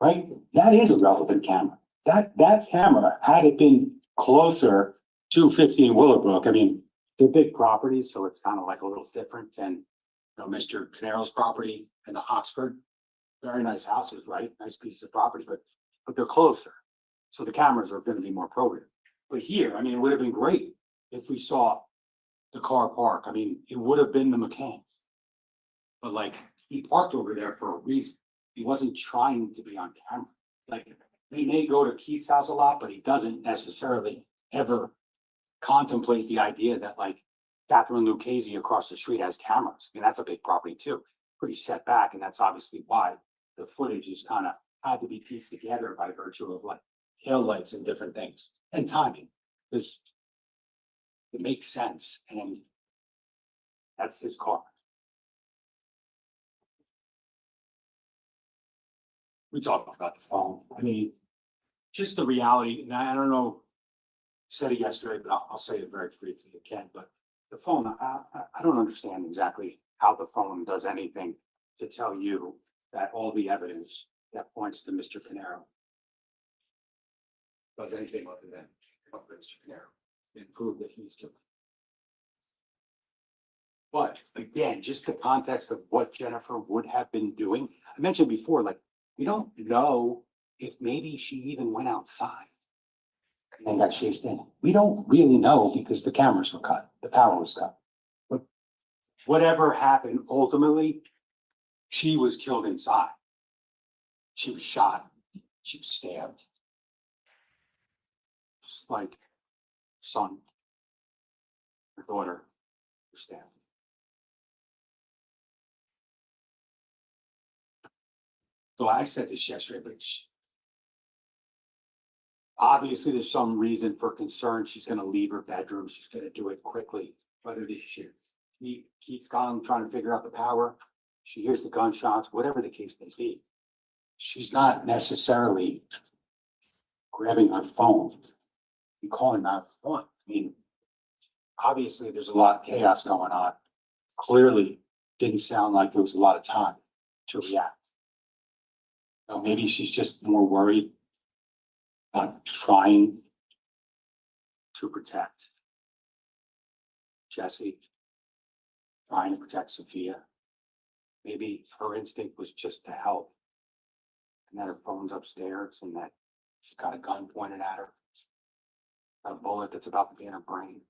right? That is a relevant camera. That camera, had it been closer to 15 Willowbrook, I mean, they're big properties, so it's kind of like a little different than, you know, Mr. Caneiro's property and the Oxford. Very nice houses, right? Nice pieces of property, but they're closer. So the cameras are going to be more appropriate. But here, I mean, it would have been great if we saw the car park. I mean, it would have been the McCann. But like, he parked over there for a reason. He wasn't trying to be on camera. Like, he may go to Keith's house a lot, but he doesn't necessarily ever contemplate the idea that like Catherine Lucchese across the street has cameras. I mean, that's a big property too, pretty set back. And that's obviously why the footage is kind of had to be pieced together by virtue of like taillights and different things and timing, because it makes sense. And that's his car. We talked about the phone. I mean, just the reality, and I don't know, said it yesterday, but I'll say it very briefly again, but the phone, I don't understand exactly how the phone does anything to tell you that all the evidence that points to Mr. Caneiro does anything other than Mr. Caneiro and prove that he's guilty. But again, just the context of what Jennifer would have been doing. I mentioned before, like, we don't know if maybe she even went outside and got chased in. We don't really know because the cameras were cut, the power was cut. But whatever happened, ultimately, she was killed inside. She was shot. She was stabbed. Just like son, her daughter was stabbed. So I said this yesterday, but obviously there's some reason for concern. She's going to leave her bedroom. She's going to do it quickly. Whether he keeps gone trying to figure out the power. She hears the gunshots, whatever the case may be. She's not necessarily grabbing her phone and calling 911. I mean, obviously there's a lot of chaos going on. Clearly didn't sound like there was a lot of time to react. So maybe she's just more worried about trying to protect Jesse, trying to protect Sophia. Maybe her instinct was just to help, and that her phone's upstairs and that she's got a gun pointed at her, got a bullet that's about to be in her brain.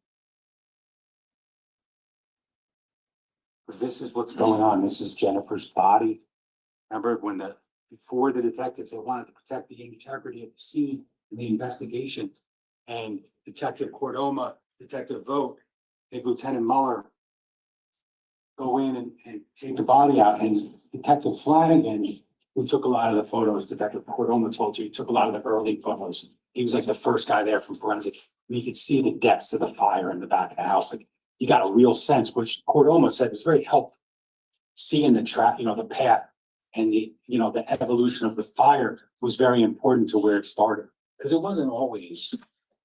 Because this is what's going on. This is Jennifer's body. Remember when before the detectives, they wanted to protect the integrity of the scene and the investigation. And Detective Cordoma, Detective Vogt, and Lieutenant Mueller go in and take the body out. And Detective Flanagan, who took a lot of the photos, Detective Cordoma told you, he took a lot of the early photos. He was like the first guy there from forensic. And you could see the depths of the fire in the back of the house. Like, you got a real sense, which Cordoma said was very helpful. Seeing the track, the path. And the evolution of the fire was very important to where it started, because it wasn't always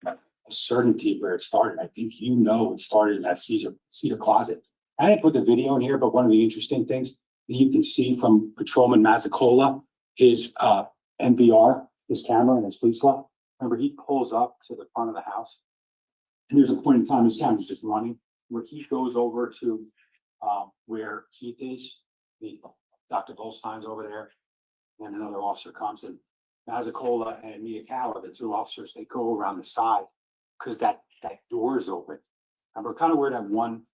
a certainty where it started. I think it started in that cedar closet. I didn't put the video in here, but one of the interesting things that you can see from Patrolman Mazzicola, his NVR, his camera and his police car. Remember, he pulls up to the front of the house, and there's a point in time his camera's just running, where he goes over to where Keith is. Dr. Goldstein's over there, and another officer comes, and Mazzicola and Miyakawa, the two officers, they go around the side because that door is open. Remember kind of where that one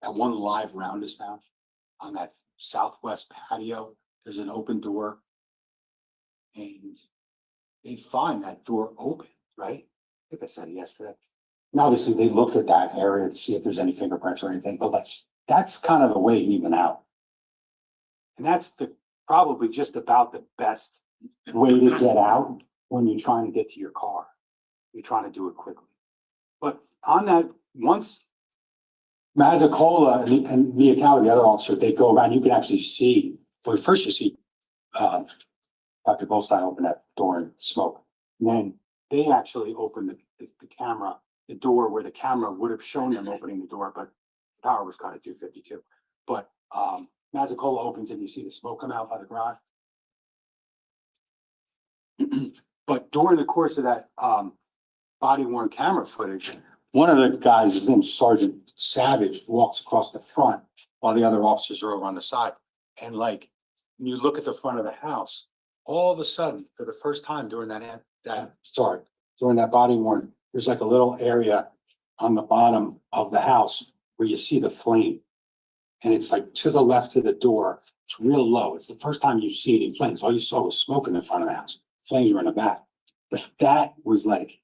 live round is found on that southwest patio. There's an open door, and they find that door open, right? I think I said it yesterday. And obviously they looked at that area to see if there's any fingerprints or anything, but like that's kind of the way he went out. And that's the probably just about the best way to get out when you're trying to get to your car. You're trying to do it quickly. But on that, once Mazzicola and Miyakawa, the other officer, they go around, you can actually see, well, first you see, Dr. Goldstein open that door and smoke. And then they actually open the camera, the door where the camera would have shown them opening the door, but power was cut at 2:52. But Mazzicola opens and you see the smoke come out by the garage. But during the course of that body worn camera footage, one of the guys, his name's Sergeant Savage, walks across the front while the other officers are over on the side. And like, when you look at the front of the house, all of a sudden, for the first time during during that body worn, there's like a little area on the bottom of the house where you see the flame. And it's like to the left of the door. It's real low. It's the first time you see it in flames. All you saw was smoke in the front of the house. Flames were in the back. But that was like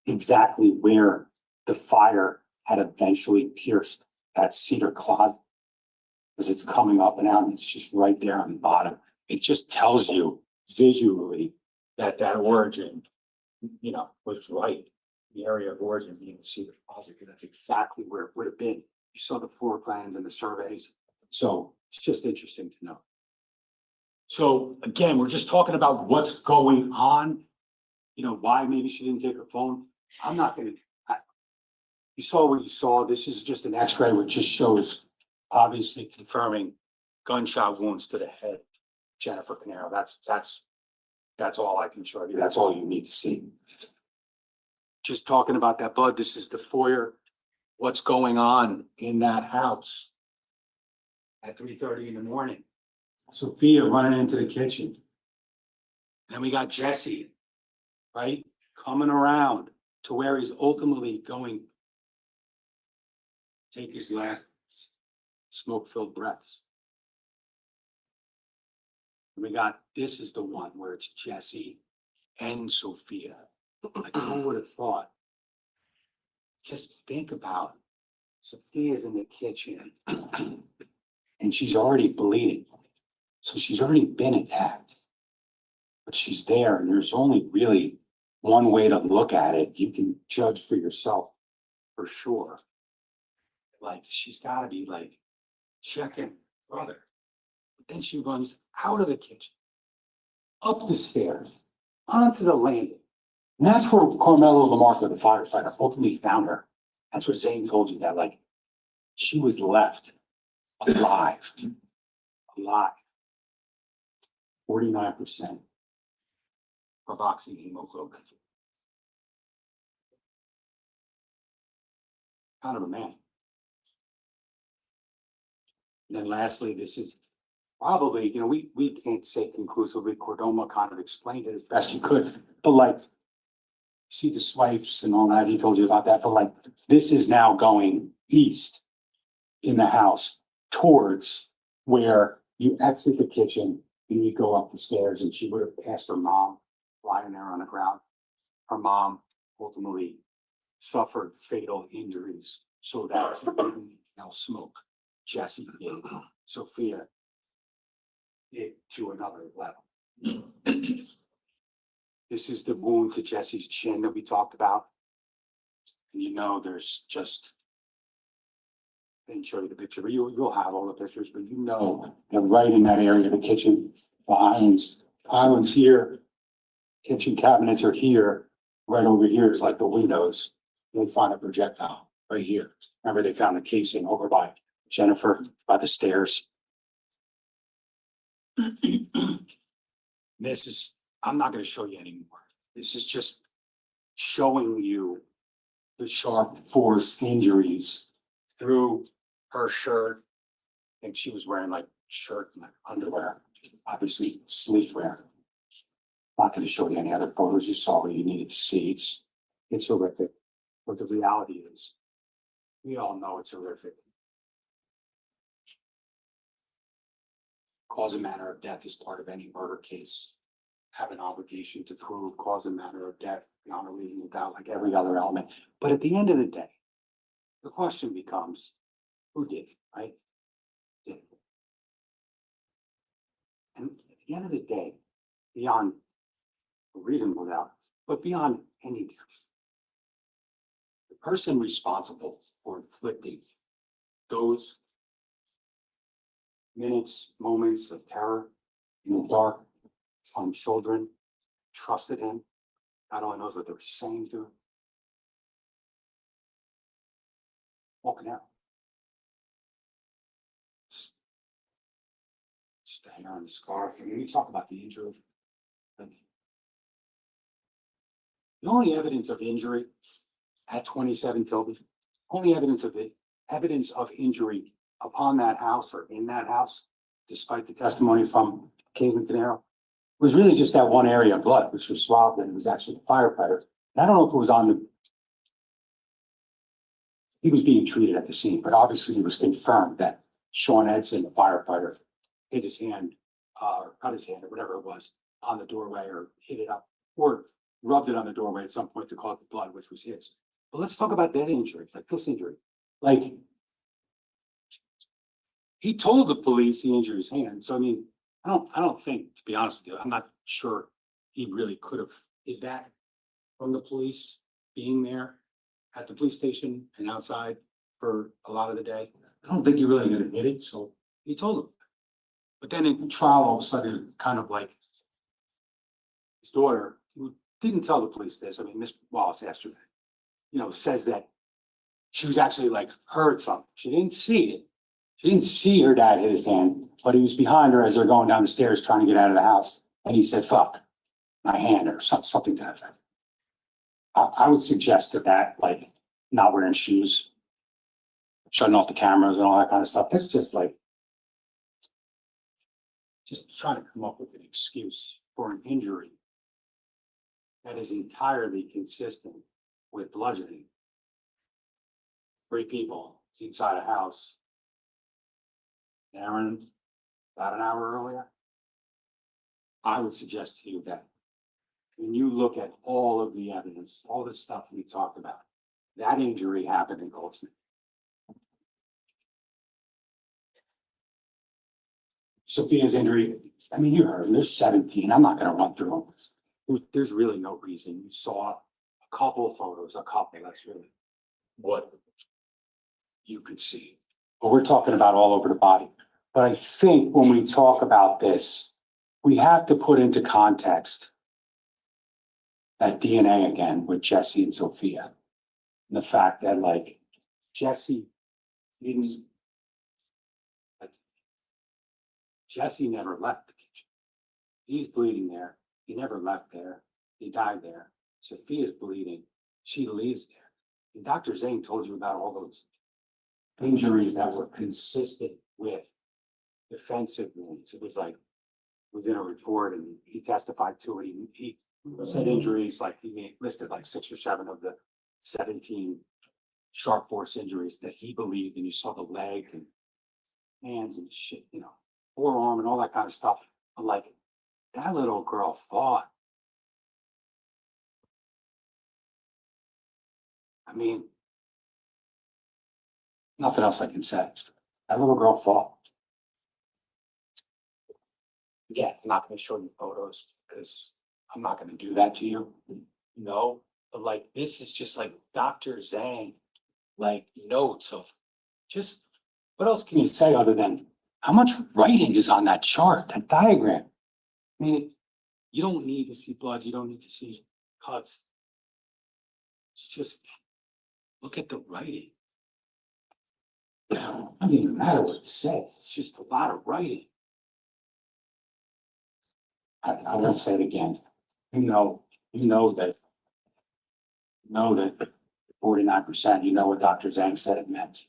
exactly where the fire had eventually pierced that cedar closet. Because it's coming up and out and it's just right there on the bottom. It just tells you visually that origin, was right. The area of origin being the cedar closet, because that's exactly where it would have been. You saw the floor plans and the surveys. So it's just interesting to know. So again, we're just talking about what's going on. Why maybe she didn't take her phone. I'm not gonna, you saw what you saw. This is just an x-ray which just shows obviously confirming gunshot wounds to the head. Jennifer Caneiro, that's all I can show you. That's all you need to see. Just talking about that blood, this is the foyer. What's going on in that house at 3:30 in the morning? Sophia running into the kitchen. Then we got Jesse, right? Coming around to where he's ultimately going to take his last smoke-filled breaths. We got, this is the one where it's Jesse and Sophia. Like, who would have thought? Just think about Sophia's in the kitchen and she's already bleeding. So she's already been attacked. But she's there and there's only really one way to look at it. You can judge for yourself for sure. Like, she's gotta be like checking brother. But then she runs out of the kitchen, up the stairs, onto the landing. And that's where Carmelo Lamarca, the firefighter, ultimately found her. That's what Zane told you, that like she was left alive. 49% carboxy hemoglobin. Kind of a man. And then lastly, this is probably, we can't say conclusively, Cordoma kind of explained it as best you could, but like, see the swipes and all that, he told you about that, but like, this is now going east in the house towards where you exit the kitchen and you go up the stairs, and she would have passed her mom lying there on the ground. Her mom ultimately suffered fatal injuries so that she didn't now smoke. Jesse did. Sophia did to another level. This is the wound to Jesse's chin that we talked about. And there's just, I didn't show you the picture, but you'll have all the pictures, but that right in that area of the kitchen, the islands here, kitchen cabinets are here, right over here is like the windows. They find a projectile right here. Remember, they found the casing over by Jennifer by the stairs. This is, I'm not going to show you anymore. This is just showing you the sharp force injuries through her shirt. I think she was wearing like shirt and like underwear, obviously sleepwear. Not going to show you any other photos. You saw what you needed to see. It's horrific. But the reality is, we all know it's horrific. Cause and manner of death is part of any murder case. Have an obligation to prove cause and manner of death beyond a reasonable doubt, like every other element. But at the end of the day, the question becomes, who did it, right? Did it? the end of the day, beyond a reasonable doubt, but beyond any doubt, the person responsible for inflicting those minutes, moments of terror in the dark on children, trusted him, not only knows what they were saying to him, walking out. Just the hair on the scarf. And when we talk about the injury, like, the only evidence of injury at 27 Toby, only evidence of injury upon that house or in that house, despite the testimony from Keith Caneiro, was really just that one area of blood, which was swabbed, and it was actually the firefighter. And I don't know if it was he was being treated at the scene, but obviously it was confirmed that Sean Edson, the firefighter, hit his hand, or cut his hand, or whatever it was, on the doorway, or hit it up, or rubbed it on the doorway at some point to cause the blood, which was his. But let's talk about that injury, like this injury. Like, he told the police he injured his hand. So I mean, I don't think, to be honest with you, I'm not sure he really could have did that from the police being there at the police station and outside for a lot of the day. I don't think he really admitted it, so he told them. But then in trial, all of a sudden, kind of like his daughter, who didn't tell the police this, I mean, Miss Wallace asked her that, says that she was actually like heard something. She didn't see it. She didn't see her dad hit his hand, but he was behind her as they're going down the stairs trying to get out of the house. And he said, "Fuck my hand," or something to that effect. I would suggest that, like, not wearing shoes, shutting off the cameras and all that kind of stuff. That's just like, just trying to come up with an excuse for an injury that is entirely consistent with bludgeoning 3 people inside a house. Aaron, about an hour earlier. I would suggest to you that when you look at all of the evidence, all the stuff we talked about, that injury happened in Goldsmith. Sophia's injury, I mean, you heard, there's 17. I'm not going to run through them. There's really no reason. You saw a couple of photos, that's really what you could see. But we're talking about all over the body. But I think when we talk about this, we have to put into context that DNA again with Jesse and Sophia. And the fact that, like, Jesse never left the kitchen. He's bleeding there. He never left there. He died there. Sophia's bleeding. She leaves there. And Dr. Zane told you about all those injuries that were consistent with defensive wounds. It was like, within a report, and he testified to it. He said injuries, like he listed like 6 or 7 of the 17 sharp force injuries that he believed, and you saw the leg and hands and shit, forearm and all that kind of stuff. I'm like, that little girl fought. I mean, nothing else I can say. That little girl fought. Yeah, I'm not going to show you photos because I'm not going to do that to you. But like, this is just like Dr. Zhang, like, notes of just, what else can you say other than how much writing is on that chart, that diagram? I mean, you don't need to see blood. You don't need to see cuts. It's just, look at the writing. It doesn't even matter what it says. It's just a lot of writing. I won't say it again. You know that 49%, you know what Dr. Zhang said it meant.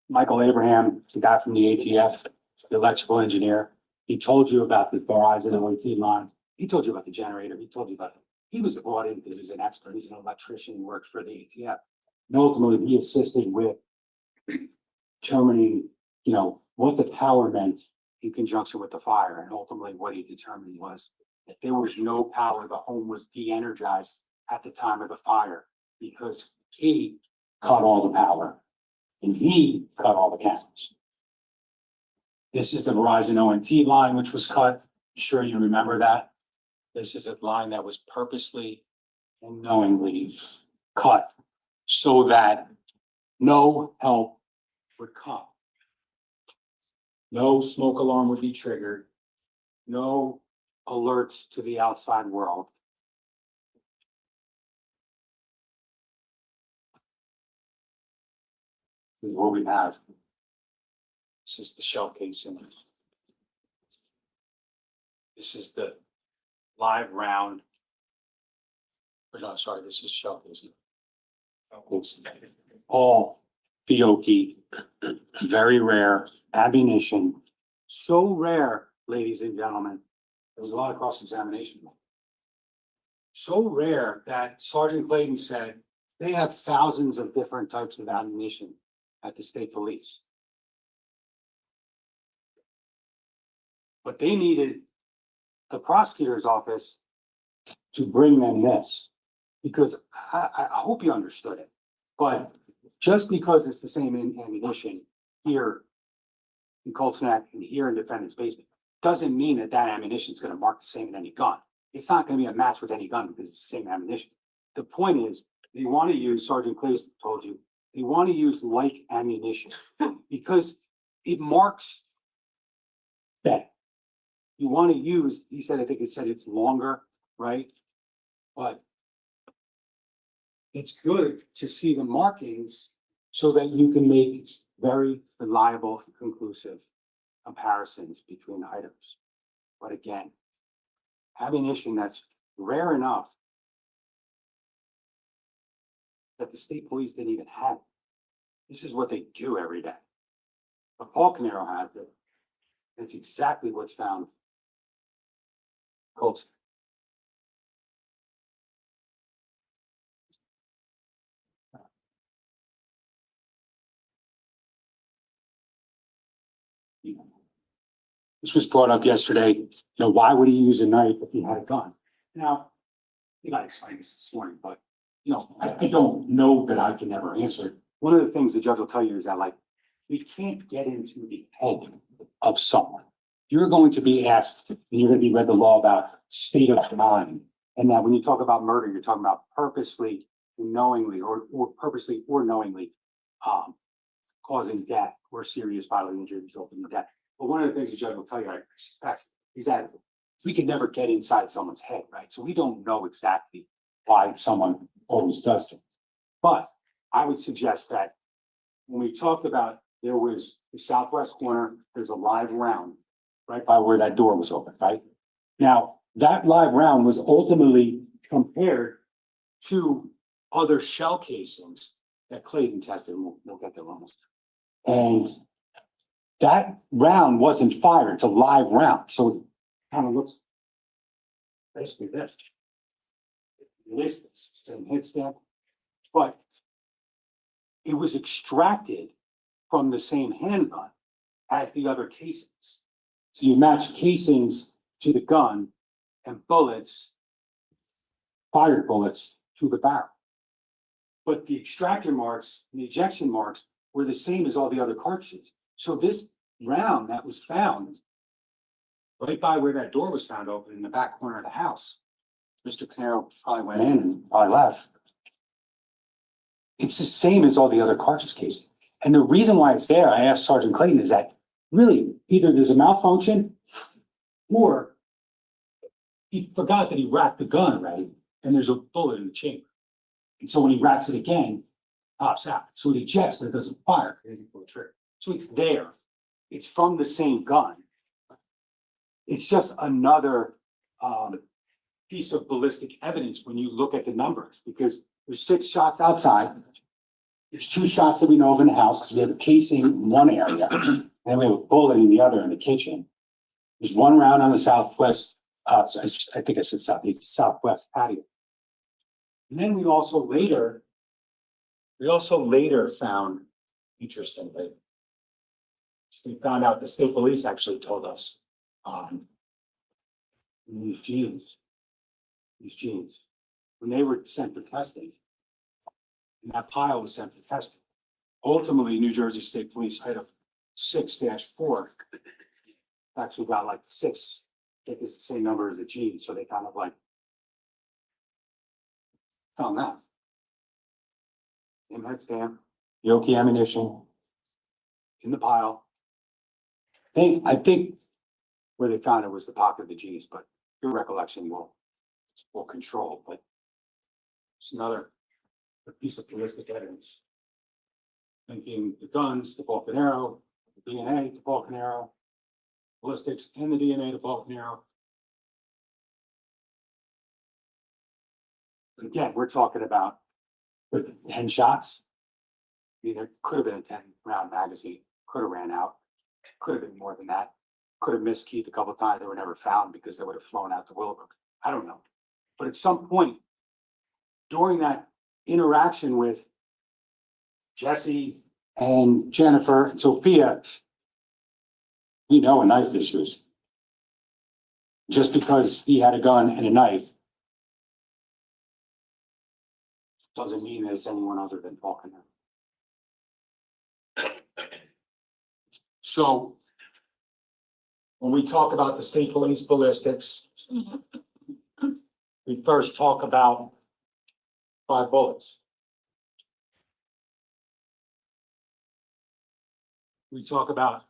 Michael Abraham, the guy from the ATF, the electrical engineer, he told you about the Verizon OT line. He told you about the generator. He told you about it. He was brought in because he's an expert. He's an electrician who works for the ATF. And ultimately, he assisted with determining, what the power meant in conjunction with the fire. And ultimately, what he determined was that there was no power. The home was de-energized at the time of the fire because he cut all the power and he cut all the cameras. This is the Verizon ONT line, which was cut. I'm sure you remember that. This is a line that was purposely and knowingly cut so that no help would come. No smoke alarm would be triggered. No alerts to the outside world. This is what we have. This is the shell casing. This is the live round. Or no, sorry, this is shell casing. All BOP, very rare ammunition. So rare, ladies and gentlemen. There was a lot of cross-examination. So rare that Sergeant Clayton said they have thousands of different types of ammunition at the state police. But they needed the prosecutor's office to bring them this. Because I hope you understood it, but just because it's the same ammunition here in Colts Neck and here in defendant's basement, doesn't mean that that ammunition is going to mark the same in any gun. It's not going to be a match with any gun because it's the same ammunition. The point is, they want to use, Sergeant Clayton told you, they want to use like ammunition because it marks that. You want to use, he said, I think it said it's longer, right? But it's good to see the markings so that you can make very reliable and conclusive comparisons between items. But again, ammunition that's rare enough that the state police didn't even have. This is what they do every day. But Paul Caneiro had it. It's exactly what's found. Colts. This was brought up yesterday. You know, why would he use a knife if he had a gun? Now, I think I explained this morning, but you know, I don't know that I can ever answer it. One of the things the judge will tell you is that, like, we can't get into the head of someone. You're going to be asked, and you're going to be read the law about state of mind. And that when you talk about murder, you're talking about purposely and knowingly, or purposely or knowingly causing death or serious bodily injury resulting in death. But one of the things the judge will tell you, I suspect, is that we can never get inside someone's head, right? So we don't know exactly why someone always does things. But I would suggest that when we talked about, there was the southwest corner, there's a live round right by where that door was open, right? Now, that live round was ultimately compared to other shell casings that Clayton tested. We'll get there almost. And that round wasn't fired. It's a live round. So it kind of looks basically this. This still hits that. But it was extracted from the same handgun as the other casings. So you match casings to the gun and bullets, fired bullets, to the barrel. But the extractor marks, the ejection marks were the same as all the other cartridges. So this round that was found right by where that door was found open in the back corner of the house, Mr. Caneiro probably went in and probably left. It's the same as all the other cartridge cases. And the reason why it's there, I asked Sergeant Clayton, is that really either there's a malfunction or he forgot that he racked the gun, right? And there's a bullet in the chamber. And so when he racks it again, pops out. So it ejects, but it doesn't fire. It doesn't pull the trigger. So it's there. It's from the same gun. It's just another piece of ballistic evidence when you look at the numbers, because there's 6 shots outside. There's 2 shots that we know of in the house because we have a casing in one area and we have a bullet in the other in the kitchen. There's 1 round on the southwest, I think I said southeast, the southwest patio. And then we also later found, interestingly, we found out the state police actually told us And these genes, when they were sent for testing, and that pile was sent for testing. Ultimately, New Jersey State Police Item 6-4 actually got like 6, I think it's the same number as the genes, so they kind of like found that. Same headstand, Yoki ammunition in the pile. I think where they found it was the pocket of the genes, but your recollection will control, but it's another piece of ballistic evidence. Linking the guns to Paul Caneiro, the DNA to Paul Caneiro, ballistics and the DNA to Paul Caneiro. But again, we're talking about 10 shots. I mean, there could have been a 10-round magazine, could have ran out, could have been more than that. Could have missed Keith a couple of times. They were never found because they would have flown out to Willowbrook. I don't know. But at some point during that interaction with Jesse and Jennifer and Sophia, a knife issues. Just because he had a gun and a knife doesn't mean that it's anyone other than Paul Caneiro. So when we talk about the state police ballistics, we first talk about 5 bullets. We talk about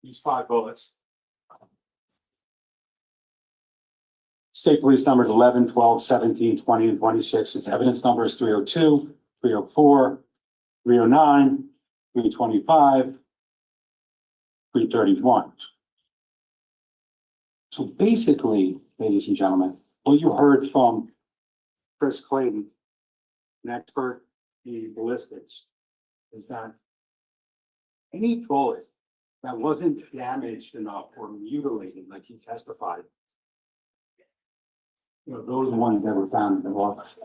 these 5 bullets. State police numbers 11, 12, 17, 20, and 26. Its evidence number is 302, 304, 309, 325, 331. So basically, ladies and gentlemen, what you heard from Chris Clayton, an expert in ballistics, is that any bullet that wasn't damaged enough or mutilated, like he testified, those ones that were found in the office,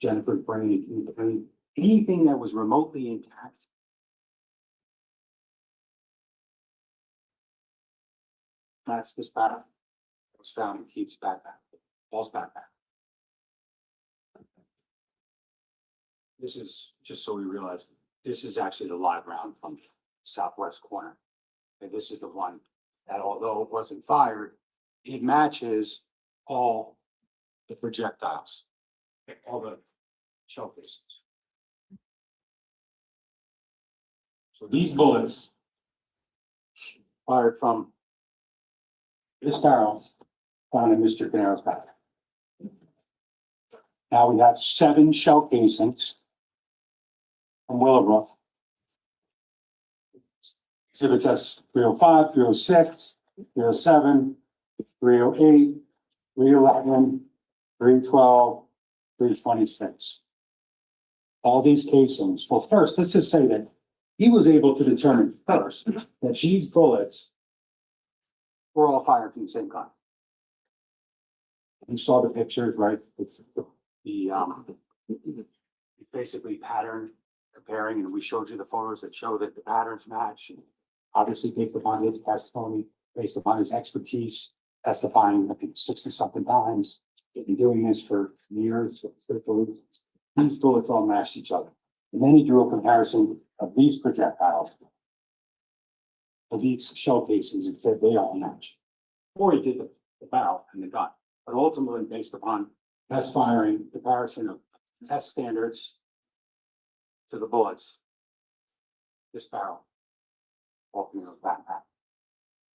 Jennifer's brain, anything that was remotely intact, that's this backpack that was found in Keith's backpack, Paul's backpack. This is, just so we realize, this is actually the live round from the southwest corner. And this is the one that, although it wasn't fired, it matches all the projectiles, all the shell casings. So these bullets fired from this barrel found in Mr. Caneiro's back. Now we have 7 shell casings from Willowbrook. Exhibit S 305, 306, 307, 308, 311, 312, 326. All these casings. Well, first, let's just say that he was able to determine first that these bullets were all fired from the same gun. You saw the pictures, right? The basically pattern comparing, and we showed you the photos that show that the patterns match. And obviously, based upon his testimony, based upon his expertise, testifying, I think 60-something times, been doing this for years. These bullets all matched each other. And then he drew a comparison of these projectiles of these shell casings and said they all match. Or he did the barrel and the gun. But ultimately, based upon test firing, comparison of test standards to the bullets, this barrel, walking in the backpack,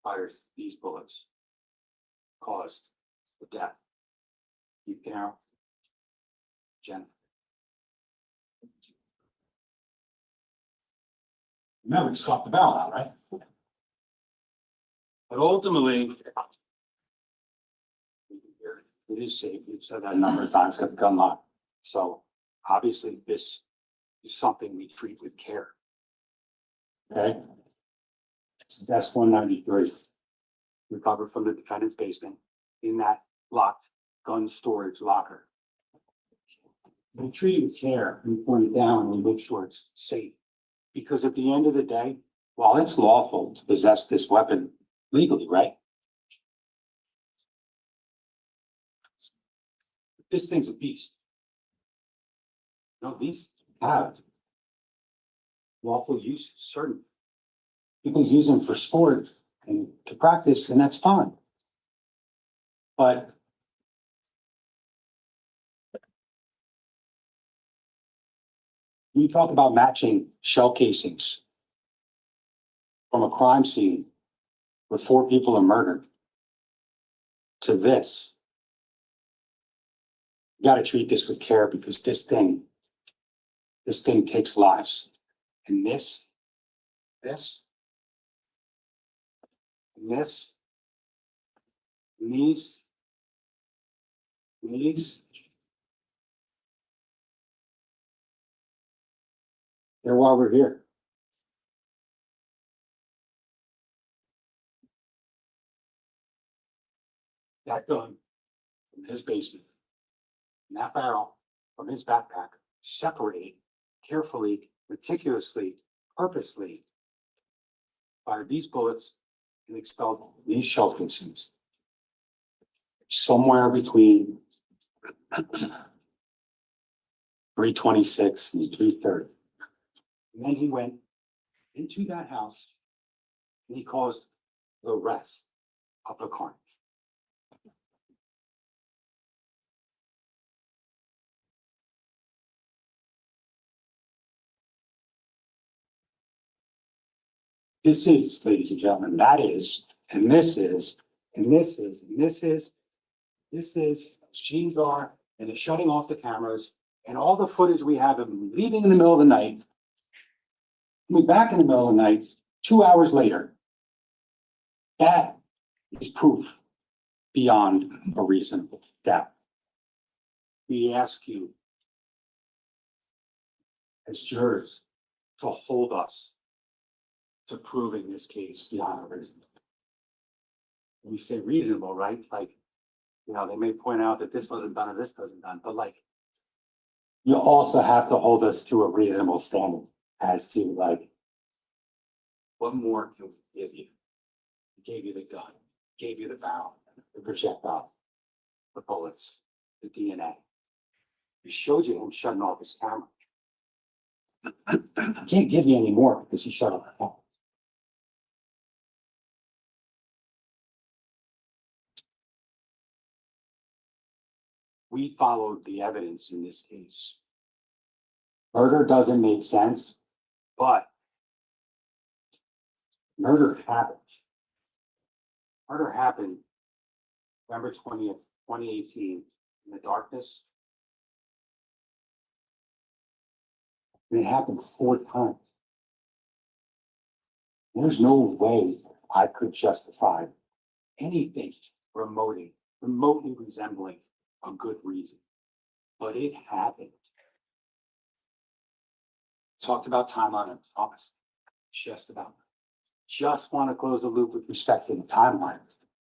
fires these bullets, caused the death. Keith Caneiro, Jennifer. Remember, we swapped the barrel out, right? But ultimately, it is safe. We've said that a number of times, got the gun lock. So obviously this is something we treat with care. Okay. That's 193 recovered from the defendant's basement in that locked gun storage locker. We treat it with care. We point it down and we make sure it's safe. Because at the end of the day, Well, it's lawful to possess this weapon legally, right? This thing's a beast. No, these have lawful use, certain. People use them for sport and to practice, and that's fine. But you talk about matching shell casings from a crime scene where 4 people are murdered to this. You gotta treat this with care because this thing takes lives. And this, and this, and these, they're why we're here. That gun from his basement, and that barrel from his backpack, separated carefully, meticulously, purposely, fired these bullets and expelled these shell casings. Somewhere between 3:26 and 3:30. And then he went into that house and he caused the rest of the carnage. This is, ladies and gentlemen, that is, and this is, and this is, and this is, machine guard, and it's shutting off the cameras, and all the footage we have of him leaving in the middle of the night, coming back in the middle of the night, 2 hours later. That is proof beyond a reasonable doubt. We ask you as jurors to hold us to proving this case beyond a reasonable. We say reasonable, right? Like, you know, they may point out that this wasn't done or this wasn't done, but like, you also have to hold us to a reasonable standard as to like, what more can we give you? We gave you the gun, gave you the barrel, the projectile, the bullets, the DNA. We showed you him shutting off his camera. I can't give you any more because he shut off the camera. We followed the evidence in this case. Murder doesn't make sense, but murder happened. Murder happened November 20th, 2018 in the darkness. And it happened 4 times. There's no way I could justify anything remotely resembling a good reason, but it happened. Talked about timeline and promise, just want to close the loop with respect to the timeline.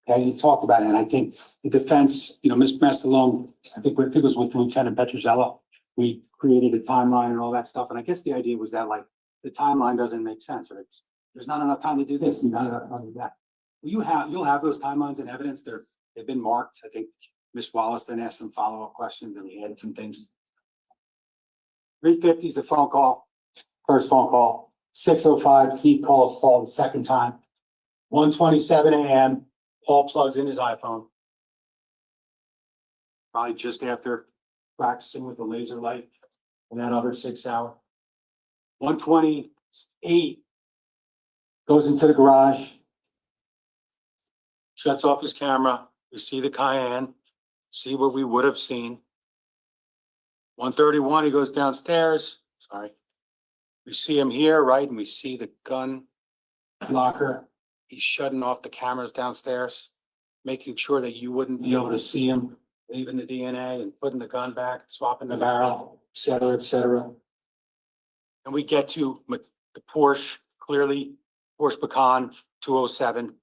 Okay, you talked about it, and I think the defense, you know, Ms. Mastalone, I think it was with Lieutenant Petrozello, we created a timeline and all that stuff, and I guess the idea was that like the timeline doesn't make sense, or there's not enough time to do this and not enough time to do that. Well, you'll have those timelines and evidence. They've been marked. I think Ms. Wallace then asked some follow-up questions and we added some things. 3:50 is a phone call, first phone call. 6:05, Keith calls Paul the second time. 1:27 a.m., Paul plugs in his iPhone. Probably just after practicing with the laser light in that other 6 hour. 1:28, goes into the garage, shuts off his camera. We see the Cayenne, see what we would have seen. 1:31, he goes downstairs. Sorry. We see him here, right? And we see the gun locker. He's shutting off the cameras downstairs, making sure that you wouldn't be able to see him, leaving the DNA and putting the gun back, swapping the barrel, et cetera, et cetera. And we get to the Porsche, clearly Porsche Pecan 207,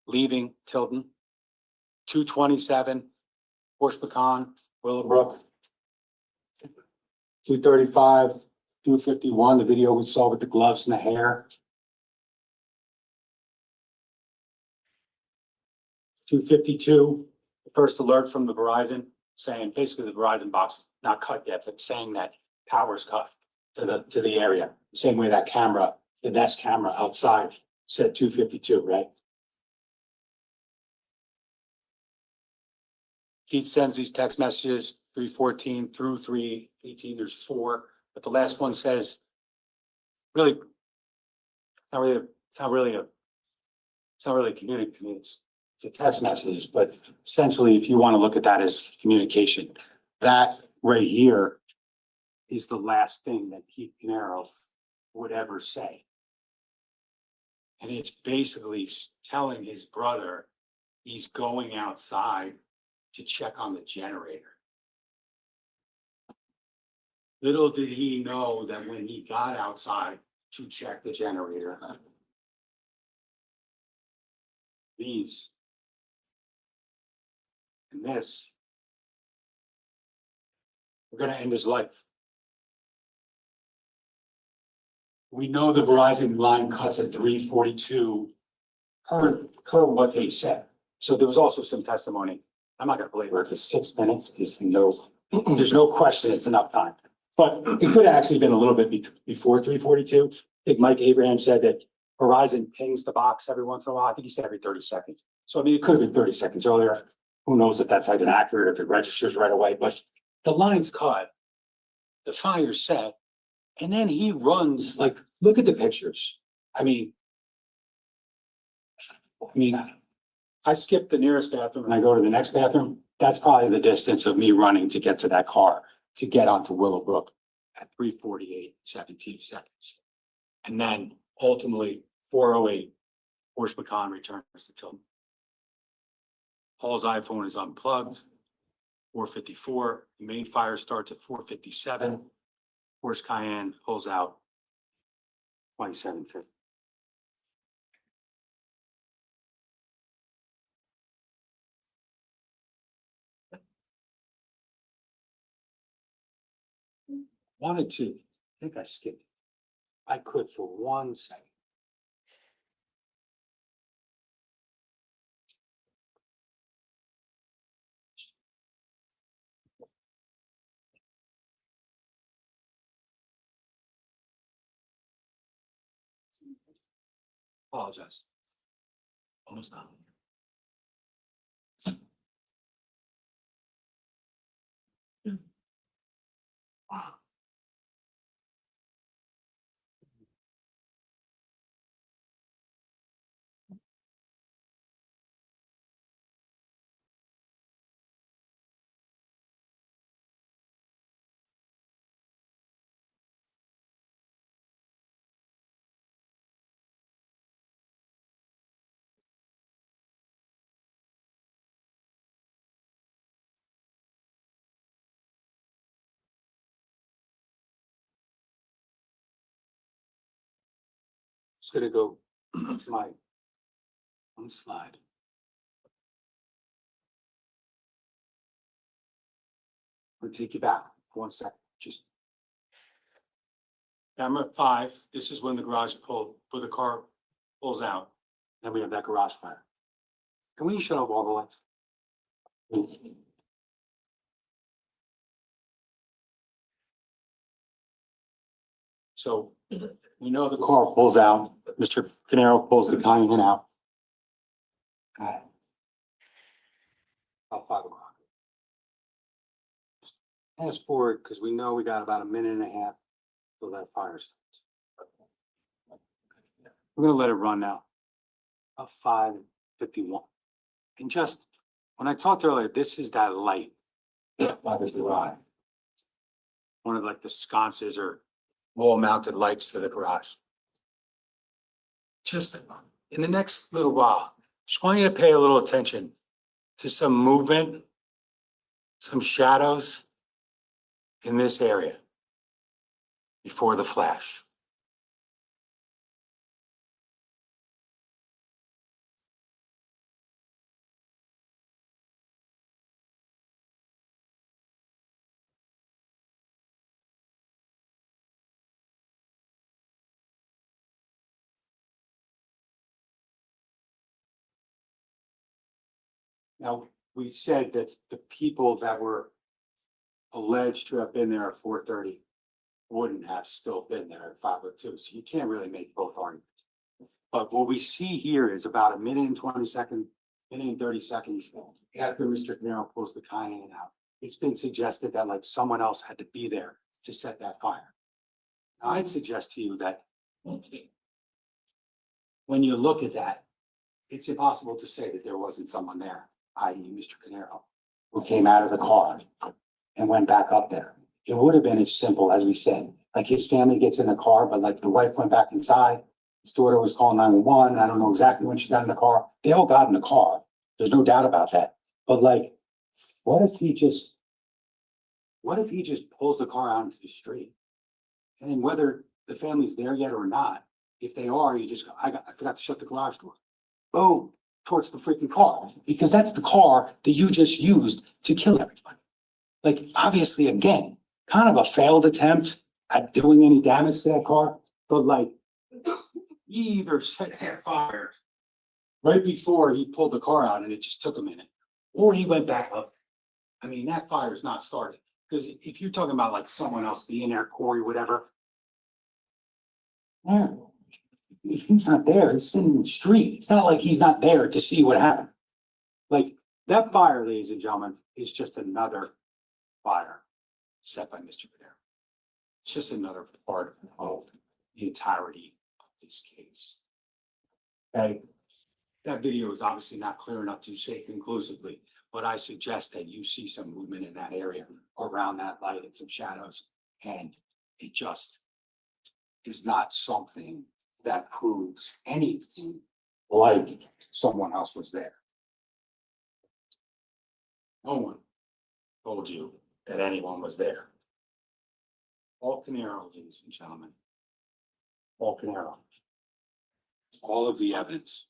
leaving Tilden. 2:27, Porsche Pecan, Willowbrook. 2:35, 2:51, the video we saw with the gloves and the hair. 2:52, the first alert from the Verizon saying, basically the Verizon box is not cut yet, but saying that power's cut to the area. Same way that camera, the Nest camera outside said 2:52, right? Keith sends these text messages 3:14 through 3:18. There's four, but the last one says, really, it's not really a communication. It's a text message, but essentially, if you want to look at that as communication, that right here is the last thing that Keith Caneiro would ever say. And it's basically telling his brother he's going outside to check on the generator. Little did he know that when he got outside to check the generator, these and this, we're going to end his life. We know the Verizon line cuts at 3:42 per what they said. So there was also some testimony. I'm not going to belabor it because 6 minutes is there's no question it's enough time. But it could have actually been a little bit before 3:42. I think Mike Abraham said that Verizon pings the box every once in a while. I think he said every 30 seconds. So I mean, it could have been 30 seconds earlier. Who knows if that's like inaccurate, if it registers right away, but the line's cut, the fire's set, and then he runs, like, look at the pictures. I mean, I skip the nearest bathroom and I go to the next bathroom. That's probably the distance of me running to get to that car, to get onto Willowbrook at 3:48, 17 seconds. And then ultimately 4:08, Horst McCon returns to Tilton. Paul's iPhone is unplugged, 4:54. The main fire starts at 4:57. Horst Cayenne pulls out 27:50. Wanted to, I think I skipped. I could for 1 second. Apologize. Almost done. Just gonna go to my one slide. I'm gonna take you back for 1 second. Just camera 5. This is when the where the car pulls out. Then we have that garage fire. Can we shut off all the lights? So we know the car pulls out. Mr. Caneiro pulls the Cayenne out. About 5 o'clock. Fast forward, because we know we got about a minute and a half till that fire starts. We're gonna let it run now. About 5:51. And just, when I talked earlier, this is that light by the garage. One of like the sconces or wall mounted lights to the garage. Just in the next little while, just want you to pay a little attention to some movement, some shadows in this area before the flash. Now, we said that the people that were alleged to have been there at 4:30 wouldn't have still been there at 5:02, so you can't really make both arguments. But what we see here is about a minute and 20 seconds, minute and 30 seconds after Mr. Caneiro pulls the cayenne out. It's been suggested that like someone else had to be there to set that fire. Now, I'd suggest to you that when you look at that, it's impossible to say that there wasn't someone there, i.e. Mr. Caneiro, who came out of the car and went back up there. It would have been as simple as we said, like his family gets in the car, but like the wife went back inside. His daughter was calling 911. I don't know exactly when she got in the car. They all got in the car. There's no doubt about that. But like, what if he just pulls the car out into the street? And then whether the family's there yet or not, if they are, you just, I forgot to shut the garage door. Boom, towards the freaking car, because that's the car that you just used to kill everybody. Like, obviously, again, kind of a failed attempt at doing any damage to that car, but like, he either set that fire right before he pulled the car out and it just took a minute, or he went back up. I mean, that fire is not started, because if you're talking about like someone else being there, Corey, whatever. Yeah, if he's not there, he's sitting in the street. It's not like he's not there to see what happened. Like, that fire, ladies and gentlemen, is just another fire set by Mr. Caneiro. It's just another part of the entirety of this case. Okay, that video is obviously not clear enough to say conclusively, but I suggest that you see some movement in that area around that light and some shadows, and it just is not something that proves anything like someone else was there. No one told you that anyone was there. Paul Caneiro, ladies and gentlemen. Paul Caneiro. All of the evidence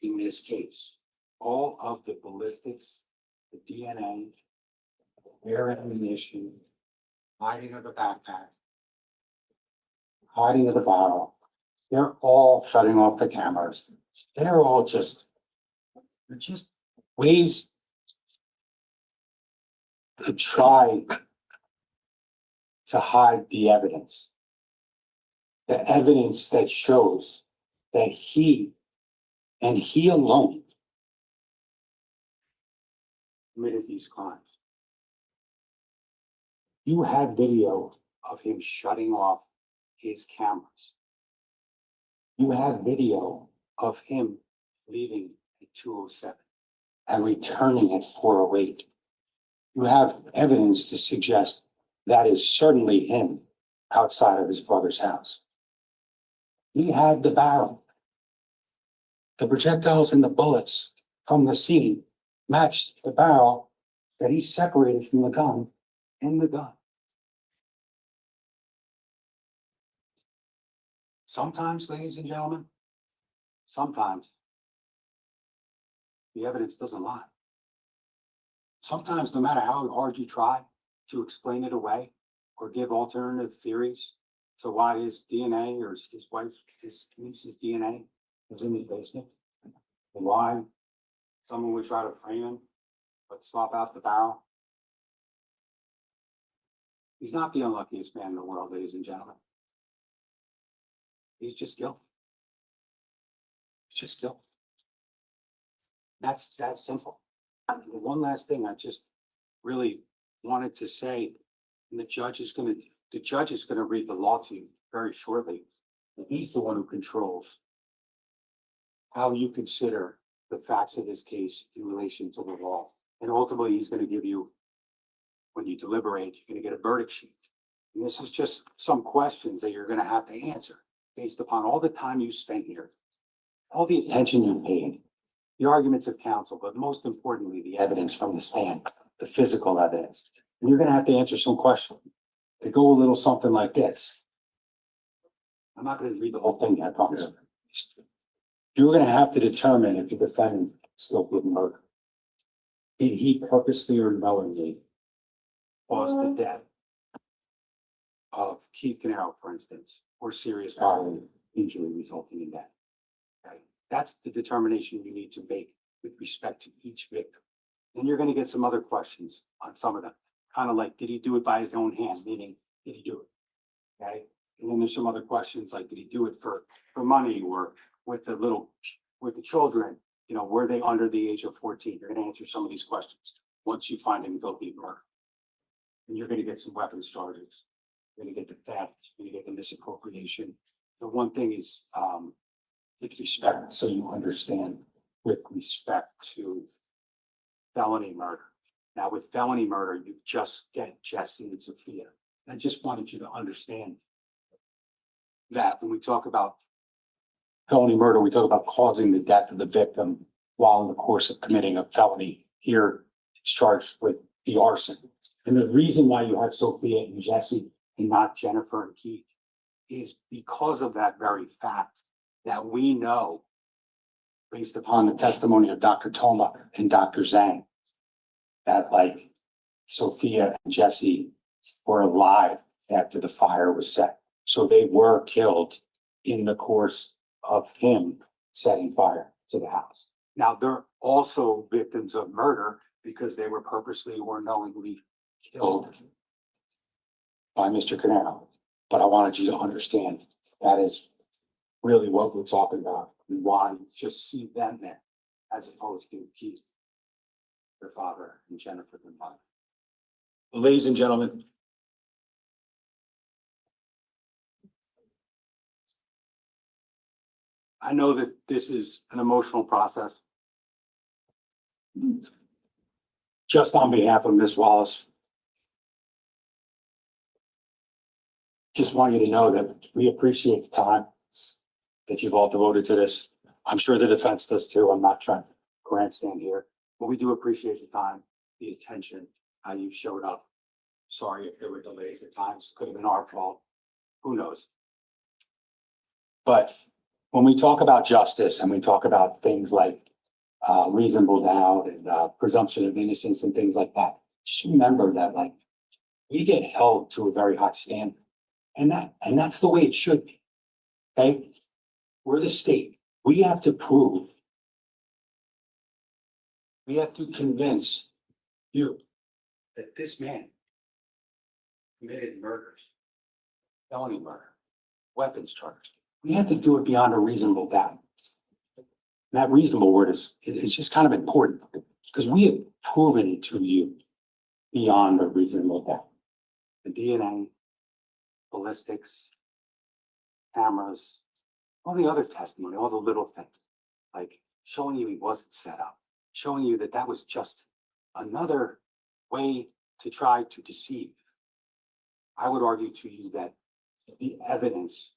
in this case, all of the ballistics, the DNA, air ammunition, hiding of the backpack, hiding of the barrel, they're all shutting off the cameras. They're all just ways to try to hide the evidence. The evidence that shows that he and he alone committed these crimes. You had video of him shutting off his cameras. You had video of him leaving at 2:07 and returning at 4:08. You have evidence to suggest that is certainly him outside of his brother's house. He had the barrel. The projectiles and the bullets from the scene matched the barrel that he separated from the gun in the gun. Sometimes, ladies and gentlemen, sometimes the evidence doesn't lie. Sometimes, no matter how hard you try to explain it away or give alternative theories to why his DNA or his wife, his niece's DNA was in the basement, and why someone would try to frame him but swap out the barrel. He's not the unluckiest man in the world, ladies and gentlemen. He's just guilty. It's just guilt. That's that simple. One last thing I just really wanted to say, and the judge is going to read the law to you very shortly. And he's the one who controls how you consider the facts of this case in relation to the law. And ultimately, he's going to give you, when you deliberate, you're going to get a verdict sheet. And this is just some questions that you're going to have to answer based upon all the time you spent here, all the attention you paid, the arguments of counsel, but most importantly, the evidence from the stand, the physical evidence. And you're going to have to answer some questions. They go a little something like this. I'm not going to read the whole thing yet, I promise. You're going to have to determine if the defendant still did murder. Did he purposely or knowingly cause the death of Keith Caneiro, for instance, or serious bodily injury resulting in death? Okay. That's the determination you need to make with respect to each victim. Then you're gonna get some other questions on some of them, kind of like, did he do it by his own hand, meaning, did he do it? Okay, and then there's some other questions like, did he do it for money or with the children? You know, were they under the age of 14? You're gonna answer some of these questions once you find him guilty of murder. And you're gonna get some weapons charges. You're gonna get the theft, you're gonna get the misappropriation. The one thing is, with respect, so you understand, with respect to felony murder. Now, with felony murder, you just get Jesse and Sophia. I just wanted you to understand that when we talk about felony murder, we talk about causing the death of the victim while in the course of committing a felony. Here, it's charged with the arson. And the reason why you have Sophia and Jesse and not Jennifer and Keith is because of that very fact that we know, based upon the testimony of Dr. Toma and Dr. Zhang, that like Sophia and Jesse were alive after the fire was set. So they were killed in the course of him setting fire to the house. Now, they're also victims of murder because they were purposely or knowingly killed by Mr. Caneiro. But I wanted you to understand that is really what we're talking about and why you just see them there as opposed to Keith, their father, and Jennifer, their mother. Ladies and gentlemen, I know that this is an emotional process. Just on behalf of Ms. Wallace, just want you to know that we appreciate the time that you've all devoted to this. I'm sure the defense does too. I'm not trying to grandstand here, but we do appreciate the time, the attention, how you showed up. Sorry if there were delays at times, could have been our fault. Who knows? But when we talk about justice and we talk about things like reasonable doubt and presumption of innocence and things like that, just remember that like we get held to a very high standard, and that's the way it should be. Okay, we're the state. We have to prove. We have to convince you that this man committed murders, felony murder, weapons charge. We have to do it beyond a reasonable doubt. And that reasonable word is just kind of important because we have proven it to you beyond a reasonable doubt. The DNA, ballistics, cameras, all the other testimony, all the little things, like showing you he wasn't set up, showing you that that was just another way to try to deceive. I would argue to you that the evidence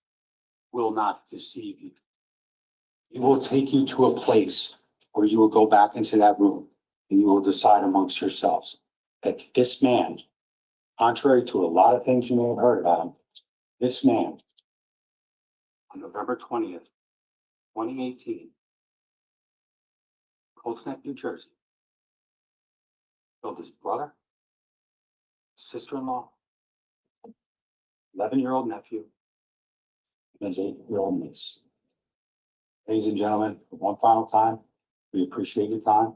will not deceive you. It will take you to a place where you will go back into that room and you will decide amongst yourselves that this man, contrary to a lot of things you may have heard about him, this man on November 20th, 2018, Colts Neck, New Jersey, killed his brother, sister-in-law, 11-year-old nephew, and his 8-year-old niece. Ladies and gentlemen, one final time, we appreciate your time.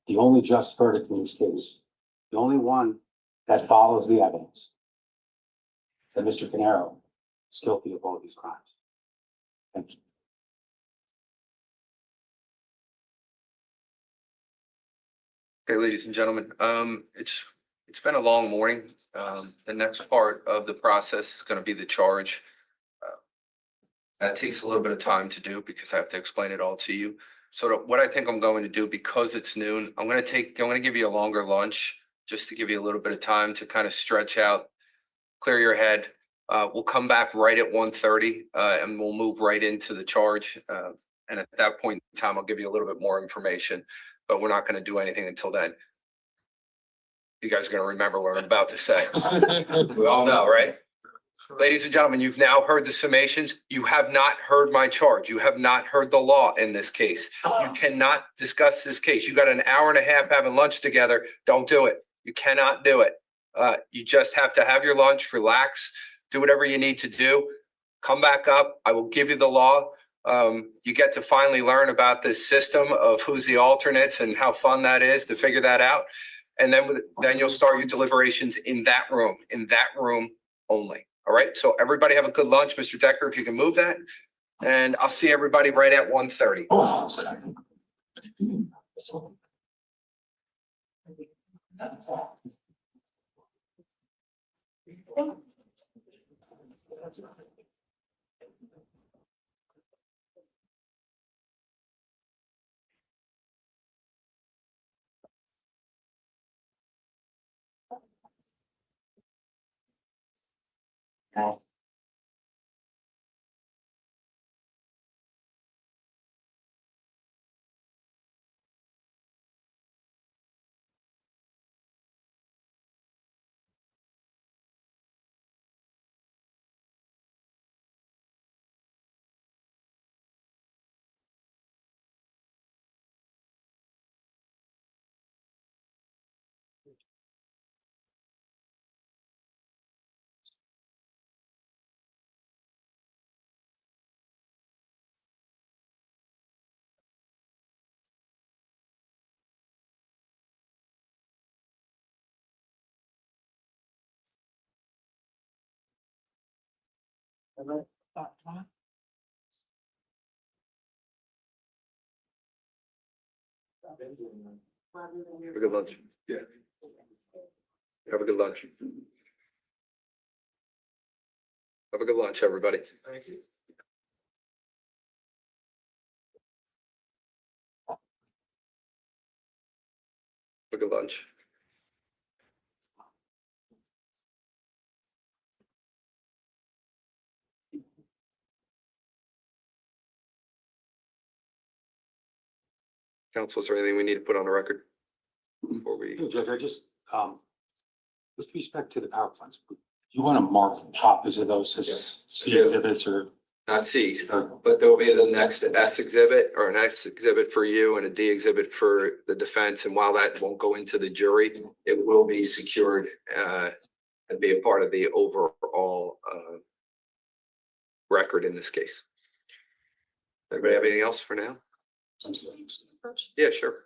The only just verdict in this case, the only one that follows the evidence, that Mr. Caneiro is guilty of all these crimes. Thank you. Okay, ladies and gentlemen, it's been a long morning. The next part of the process is going to be the charge. That takes a little bit of time to do because I have to explain it all to you. So what I think I'm going to do, because it's noon, I'm going to give you a longer lunch just to give you a little bit of time to kind of stretch out, clear your head. We'll come back right at 1:30 and we'll move right into the charge. And at that point in time, I'll give you a little bit more information, but we're not going to do anything until then. You guys are going to remember what I'm about to say. We all know, right? Ladies and gentlemen, you've now heard the summations. You have not heard my charge. You have not heard the law in this case. You cannot discuss this case. You got an hour and a half having lunch together. Don't do it. You cannot do it. You just have to have your lunch, relax, do whatever you need to do. Come back up. I will give you the law. You get to finally learn about this system of who's the alternates and how fun that is to figure that out. And then you'll start your deliberations in that room only. All right. So everybody have a good lunch. Mr. Decker, if you can move that. And I'll see everybody right at 1:30. Have a good lunch. Yeah. Have a good lunch. Have a good lunch, everybody. Thank you. Have a good lunch. Counsel, is there anything we need to put on the record before we? No, Judge, I just, with respect to the power plants, you want to mark copies of those as C exhibits or? Not C, but there'll be the next S exhibit or an S exhibit for you and a D exhibit for the defense. And while that won't go into the jury, it will be secured and be a part of the overall record in this case. Everybody have anything else for now? Yeah, sure.